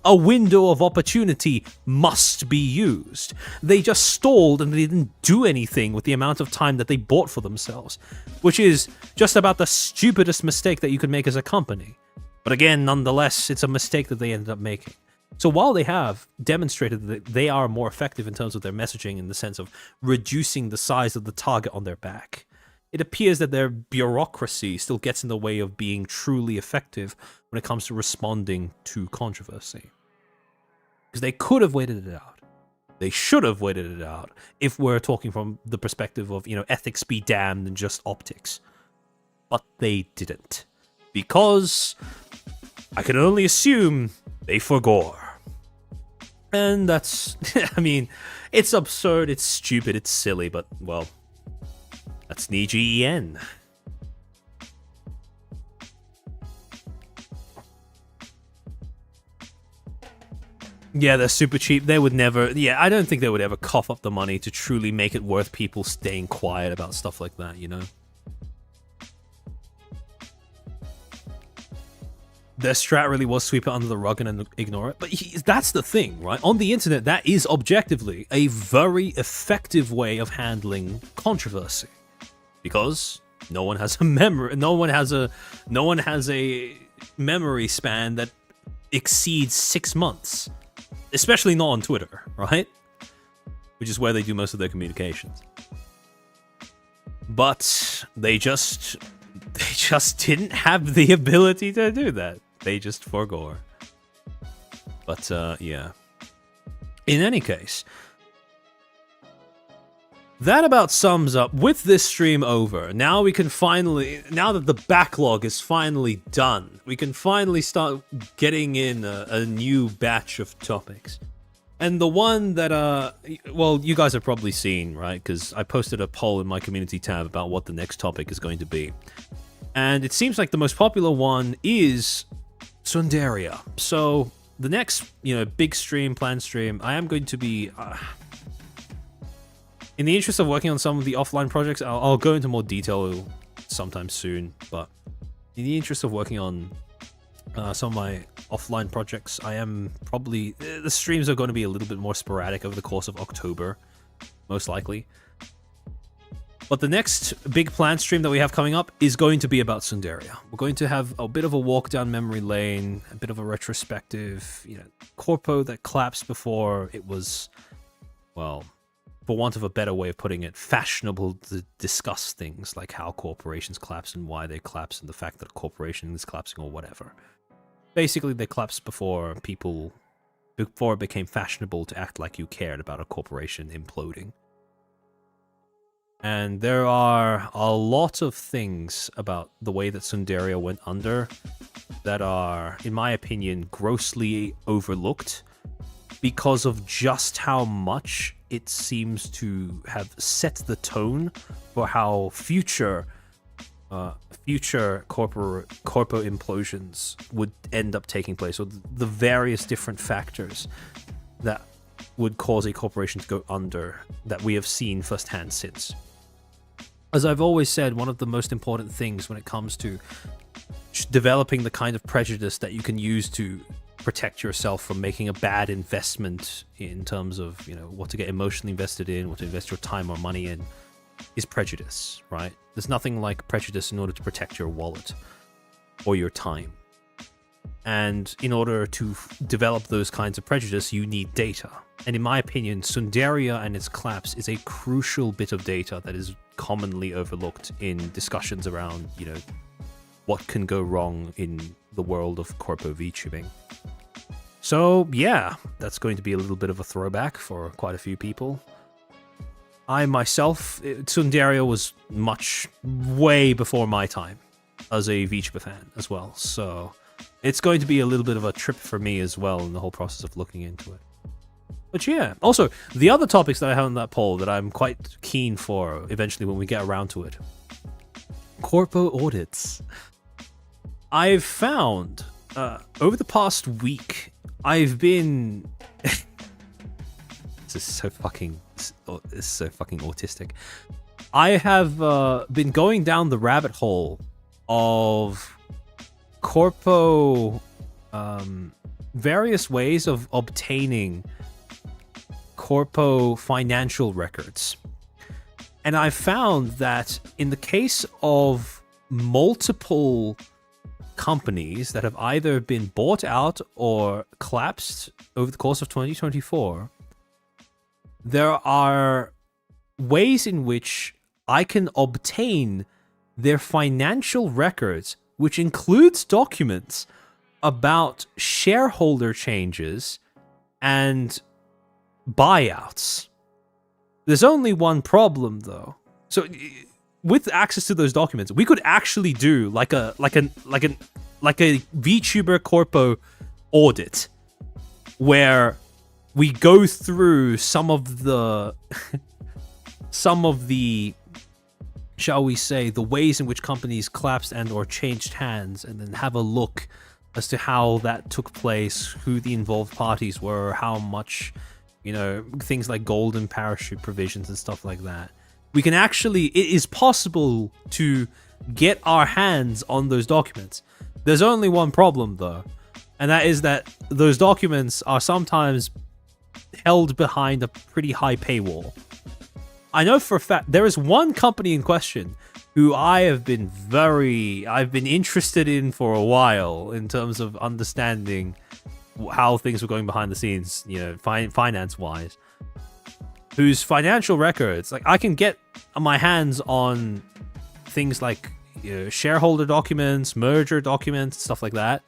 A window of opportunity must be used. They just stalled and they didn't do anything with the amount of time that they bought for themselves, which is just about the stupidest mistake that you could make as a company. But again, nonetheless, it's a mistake that they ended up making. So while they have demonstrated that they are more effective in terms of their messaging in the sense of reducing the size of the target on their back, it appears that their bureaucracy still gets in the way of being truly effective when it comes to responding to controversy. Because they could have waited it out. They should have waited it out if we're talking from the perspective of, ethics be damned and just optics. But they didn't. Because I can only assume they forgore. And that's, it's absurd, it's stupid, it's silly, but, well, that's Niji EN. Yeah, they're super cheap. They would never... I don't think they would ever cough up the money to truly make it worth people staying quiet about stuff like that, Their strat really was sweep it under the rug and ignore it. But that's the thing, right? On the internet, that is objectively a very effective way of handling controversy. Because no one has a memory... No one has a memory span that exceeds 6 months. Especially not on Twitter, right? Which is where they do most of their communications. But they just didn't have the ability to do that. They just forgore. But, yeah. In any case, that about sums up with this stream over. Now we can finally, now that the backlog is finally done, we can finally start getting in a new batch of topics. And the one that, well, you guys have probably seen, right? Because I posted a poll in my community tab about what the next topic is going to be. And it seems like the most popular one is Sundaria. So the next, big stream, planned stream, I am going to be... in the interest of working on some of the offline projects, I'll go into more detail sometime soon, but in the interest of working on some of my offline projects, I am probably... the streams are going to be a little bit more sporadic over the course of October, most likely. But the next big planned stream that we have coming up is going to be about Sundaria. We're going to have a bit of a walk down memory lane, a bit of a retrospective, corpo that collapsed before it was, well... for want of a better way of putting it, fashionable to discuss things like how corporations collapse and why they collapse and the fact that a corporation is collapsing or whatever. Basically, they collapsed before it became fashionable to act like you cared about a corporation imploding. And there are a lot of things about the way that Sundaria went under that are, in my opinion, grossly overlooked because of just how much it seems to have set the tone for how future corpo implosions would end up taking place, or the various different factors that would cause a corporation to go under that we have seen firsthand since. As I've always said, one of the most important things when it comes to developing the kind of prejudice that you can use to protect yourself from making a bad investment in terms of, what to get emotionally invested in, what to invest your time or money in, is prejudice, right? There's nothing like prejudice in order to protect your wallet or your time. And in order to develop those kinds of prejudice, you need data. And in my opinion, Sundaria and its collapse is a crucial bit of data that is commonly overlooked in discussions around, what can go wrong in the world of corpo VTubing. So yeah, that's going to be a little bit of a throwback for quite a few people. I myself, Sundaria was way before my time as a VTuber fan as well. So it's going to be a little bit of a trip for me as well in the whole process of looking into it. But yeah, also, the other topics that I have on that poll that I'm quite keen for eventually when we get around to it. Corpo audits. I've found, over the past week, I've been... This is so fucking autistic. I have been going down the rabbit hole of corpo, various ways of obtaining corpo financial records. And I found that in the case of multiple companies that have either been bought out or collapsed over the course of 2024, there are ways in which I can obtain their financial records, which includes documents about shareholder changes and buyouts. There's only one problem though. So with access to those documents, we could actually do like a VTuber corpo audit where we go through some of the shall we say the ways in which companies collapsed and or changed hands, and then have a look as to how that took place, who the involved parties were, how much, things like golden parachute provisions and stuff like that. We can actually, it is possible to get our hands on those documents. There's only one problem though, and that is that those documents are sometimes held behind a pretty high paywall. I know for a fact there is one company in question who I've been interested in for a while in terms of understanding how things were going behind the scenes, finance wise, whose financial records, like I can get my hands on things like shareholder documents, merger documents, stuff like that.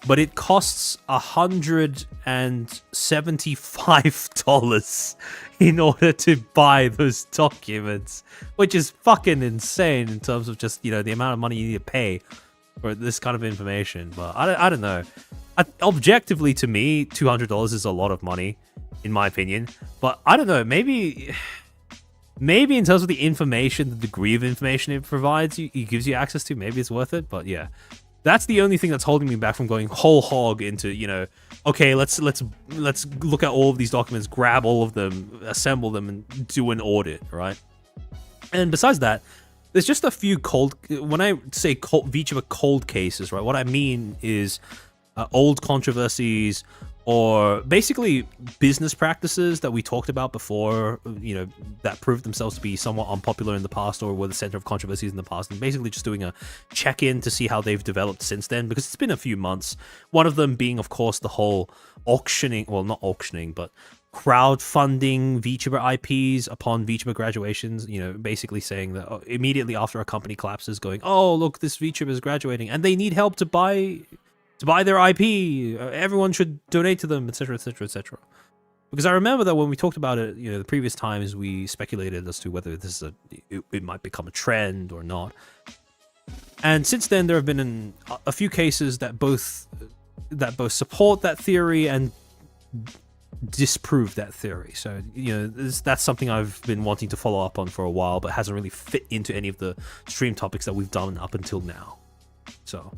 But it costs $175 in order to buy those documents, which is fucking insane in terms of just, the amount of money you need to pay for this kind of information. But I don't know. Objectively, to me, $200 is a lot of money, in my opinion. But I don't know. Maybe in terms of the information, the degree of information it provides, it gives you access to, maybe it's worth it. But yeah. That's the only thing that's holding me back from going whole hog into, okay, let's look at all of these documents, grab all of them, assemble them, and do an audit, right? And besides that, there's just a few when I say VTuber cold cases, right? What I mean is old controversies, or basically business practices that we talked about before, that proved themselves to be somewhat unpopular in the past or were the center of controversies in the past, and basically just doing a check-in to see how they've developed since then, because it's been a few months. One of them being, of course, the whole not auctioning, but crowdfunding VTuber IPs upon VTuber graduations, basically saying that immediately after a company collapses, going, oh, look, this VTuber is graduating and they need help to buy their IP, everyone should donate to them, etc., etc., etc. Because I remember that when we talked about it, the previous times, we speculated as to whether this is it might become a trend or not. And since then, there have been a few cases that both support that theory and disprove that theory. So that's something I've been wanting to follow up on for a while, but hasn't really fit into any of the stream topics that we've done up until now. So.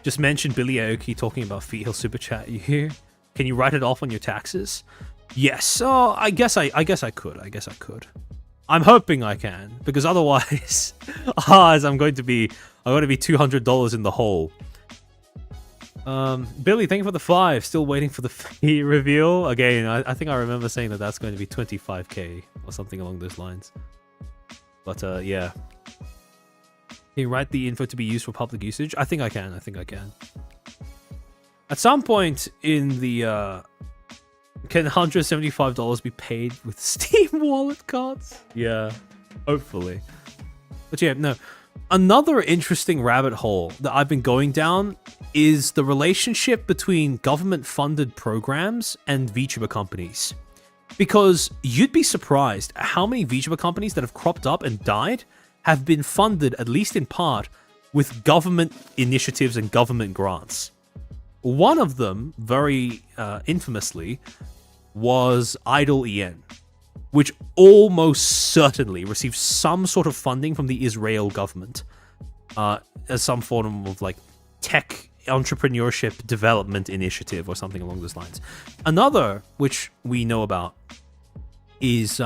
Just mentioned Billy Aoki talking about Feet Hill Super Chat. You hear? Can you write it off on your taxes? Yes. Oh, I guess I could. I'm hoping I can, because otherwise, I'm going to be $200 in the hole. Billy, thank you for the 5. Still waiting for the fee reveal. Again, I think I remember saying that that's going to be 25k or something along those lines. But yeah. Can you write the info to be used for public usage? I think I can. At some point in the can $175 be paid with Steam wallet cards? Yeah, hopefully. But yeah, no. Another interesting rabbit hole that I've been going down is the relationship between government-funded programs and VTuber companies. Because you'd be surprised at how many VTuber companies that have cropped up and died have been funded, at least in part, with government initiatives and government grants. One of them, very infamously, was Idle EN, which almost certainly received some sort of funding from the Israel government as some form of like tech entrepreneurship development initiative or something along those lines. Another, which we know about, is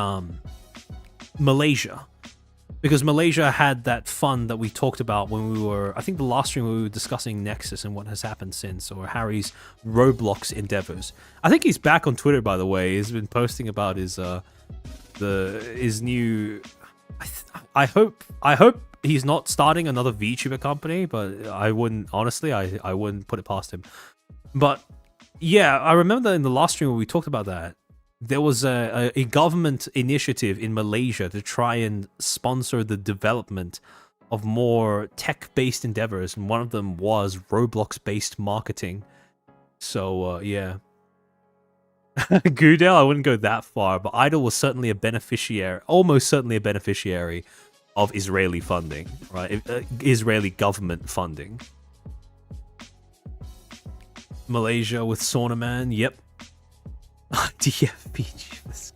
Malaysia. Because Malaysia had that fund that we talked about when we were, I think the last stream we were discussing Nexus and what has happened since, or Harry's Roblox endeavors. I think he's back on Twitter, by the way. He's been posting about his new. I hope he's not starting another VTuber company, but I wouldn't, honestly, I wouldn't put it past him. But yeah, I remember that in the last stream when we talked about that. There was a government initiative in Malaysia to try and sponsor the development of more tech-based endeavors, and one of them was Roblox-based marketing. So, yeah. Goodell, I wouldn't go that far, but Idle was certainly a beneficiary, almost certainly a beneficiary of Israeli funding, right? Israeli government funding. Malaysia with Sauna Man, yep. DFPG.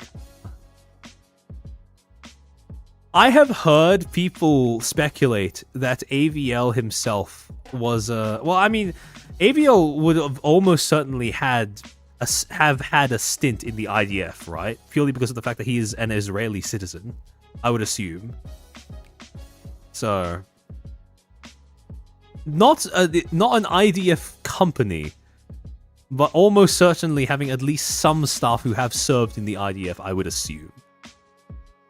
I have heard people speculate that AVL himself was well, I mean, AVL would have almost certainly have had a stint in the IDF, right? Purely because of the fact that he is an Israeli citizen, I would assume. So, not an IDF company, but almost certainly having at least some staff who have served in the IDF, I would assume.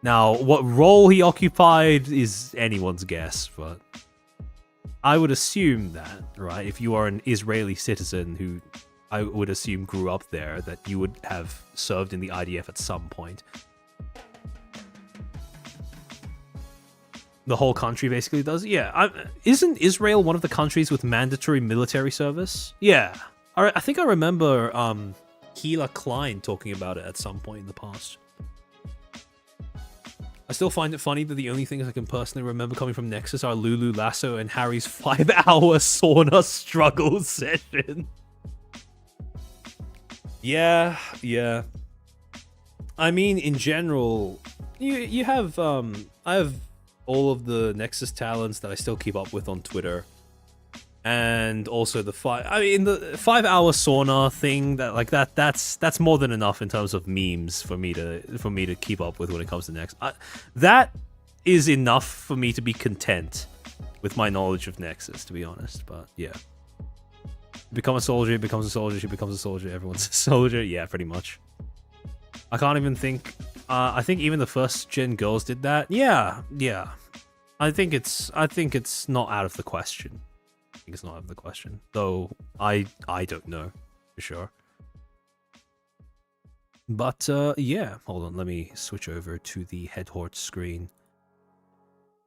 Now, what role he occupied is anyone's guess, but I would assume that, right? If you are an Israeli citizen who I would assume grew up there, that you would have served in the IDF at some point. The whole country basically does? Yeah. Isn't Israel one of the countries with mandatory military service? Yeah. I think I remember Keela Klein talking about it at some point in the past. I still find it funny that the only things I can personally remember coming from Nexus are Lulu Lasso and Harry's 5-hour sauna struggle session. Yeah. I mean, in general, you have I have all of the Nexus talents that I still keep up with on Twitter. And also the 5-hour sauna thing, that's more than enough in terms of memes for me to keep up with when it comes to Nexus. That is enough for me to be content with my knowledge of Nexus, to be honest. But yeah, become a soldier, he becomes a soldier, she becomes a soldier, everyone's a soldier. Yeah, pretty much. I can't even think. I think even the first gen girls did that. Yeah. I think it's not out of the question. It's not out of the question, though I don't know for sure. But yeah, hold on, let me switch over to the head horde screen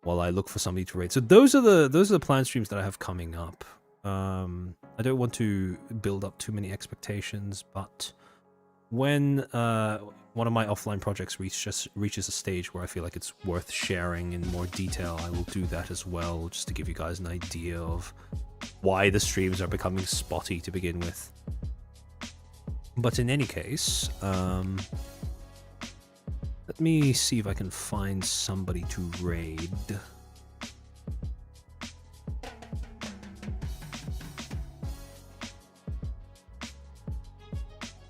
while I look for somebody to raid. So those are the planned streams that I have coming up. I don't want to build up too many expectations, but when one of my offline projects reaches a stage where I feel like it's worth sharing in more detail, I will do that as well, just to give you guys an idea of why the streams are becoming spotty to begin with. But in any case, let me see if I can find somebody to raid.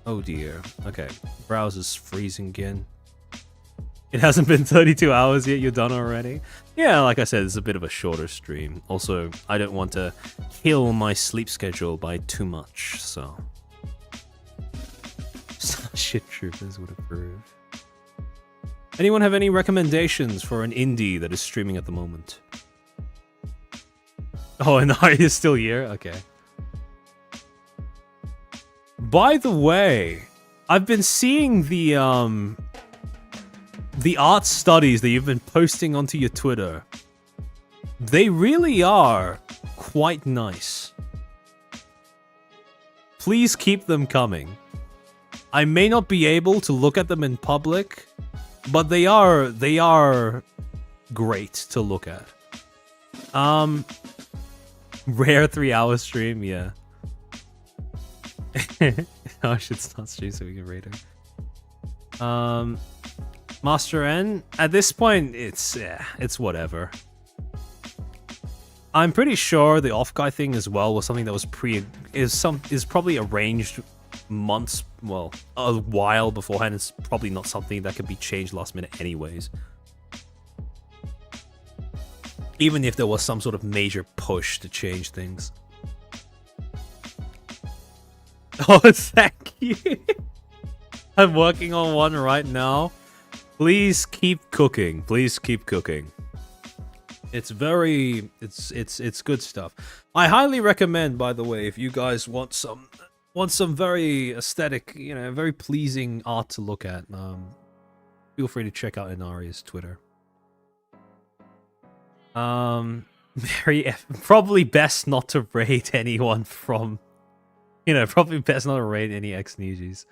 Oh dear. Okay, browser's freezing again. It hasn't been 32 hours yet, you're done already? Yeah, like I said, it's a bit of a shorter stream. Also, I don't want to kill my sleep schedule by too much, so... Shit troopers would approve. Anyone have any recommendations for an indie that is streaming at the moment? Oh, and Ari is still here? Okay. By the way, I've been seeing the art studies that you've been posting onto your Twitter. They really are quite nice. Please keep them coming. I may not be able to look at them in public, but they are great to look at. Rare 3-hour stream, yeah. I should start stream so we can rate her. Master N, at this point, it's whatever. I'm pretty sure the off guy thing as well was something that was is probably arranged months, well, a while beforehand. It's probably not something that could be changed last minute anyways. Even if there was some sort of major push to change things. Oh, thank you. I'm working on one right now. Please keep cooking. Please keep cooking. It's good stuff. I highly recommend, by the way, if you guys want some very aesthetic, you know, very pleasing art to look at, feel free to check out Inari's Twitter. Probably best not to raid anyone from, you know, probably best not to raid any ex-Nijis.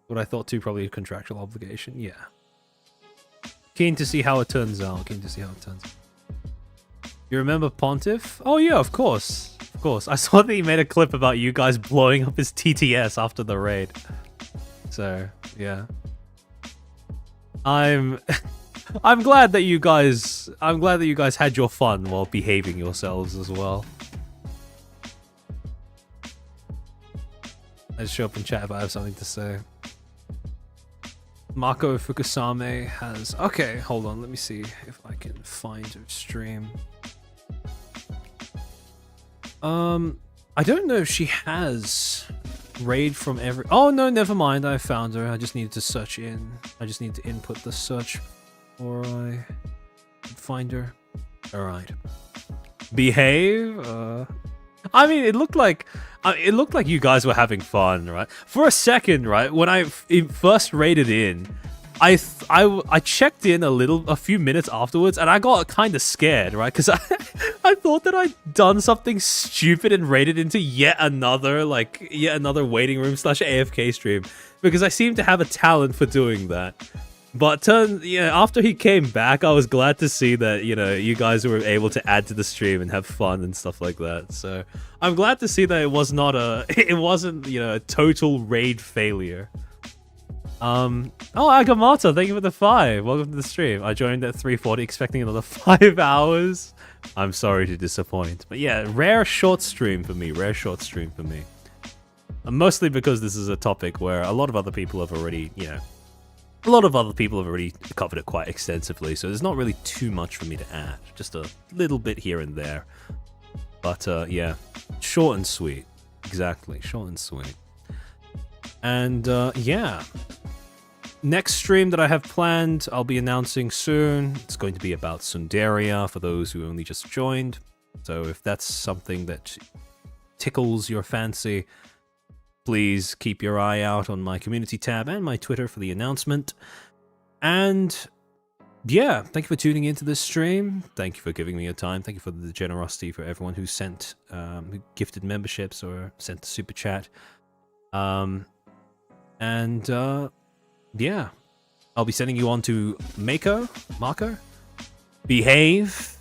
What I thought too, probably a contractual obligation, yeah. Keen to see how it turns out, You remember Pontiff? Oh yeah, of course. Of course. I saw that he made a clip about you guys blowing up his TTS after the raid. So, yeah. I'm glad that you guys had your fun while behaving yourselves as well. Let's show up and chat if I have something to say. Mako Fukusame has... Okay, hold on. Let me see if I can find her stream. I don't know if she has raid from every... Oh, no, never mind. I found her. I just needed to search in. I just need to input the search before I find her. Alright. Behave? I mean, it looked like you guys were having fun, right? For a second, right, when I first raided in, I checked in a few minutes afterwards, and I got kind of scared, right? Because I thought that I'd done something stupid and raided into yet another waiting room / AFK stream, because I seem to have a talent for doing that. But after he came back, I was glad to see that, you know, you guys were able to add to the stream and have fun and stuff like that. So I'm glad to see that it wasn't, you know, a total raid failure. Oh, Agamata, thank you for the 5. Welcome to the stream. I joined at 3:40, expecting another 5 hours. I'm sorry to disappoint, but yeah, rare short stream for me. Mostly because this is a topic where a lot of other people have already, you know. A lot of other people have already covered it quite extensively, so there's not really too much for me to add. Just a little bit here and there. But, yeah. Short and sweet. Exactly. Short and sweet. And, yeah. Next stream that I have planned, I'll be announcing soon. It's going to be about Sundaria, for those who only just joined. So if that's something that tickles your fancy... Please keep your eye out on my community tab and my Twitter for the announcement. And yeah, thank you for tuning into this stream. Thank you for giving me your time. Thank you for the generosity for everyone who sent, who gifted memberships or sent the super chat. Yeah, I'll be sending you on to Marco. Behave,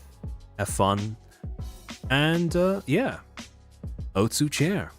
have fun, and yeah, Otsu Chair.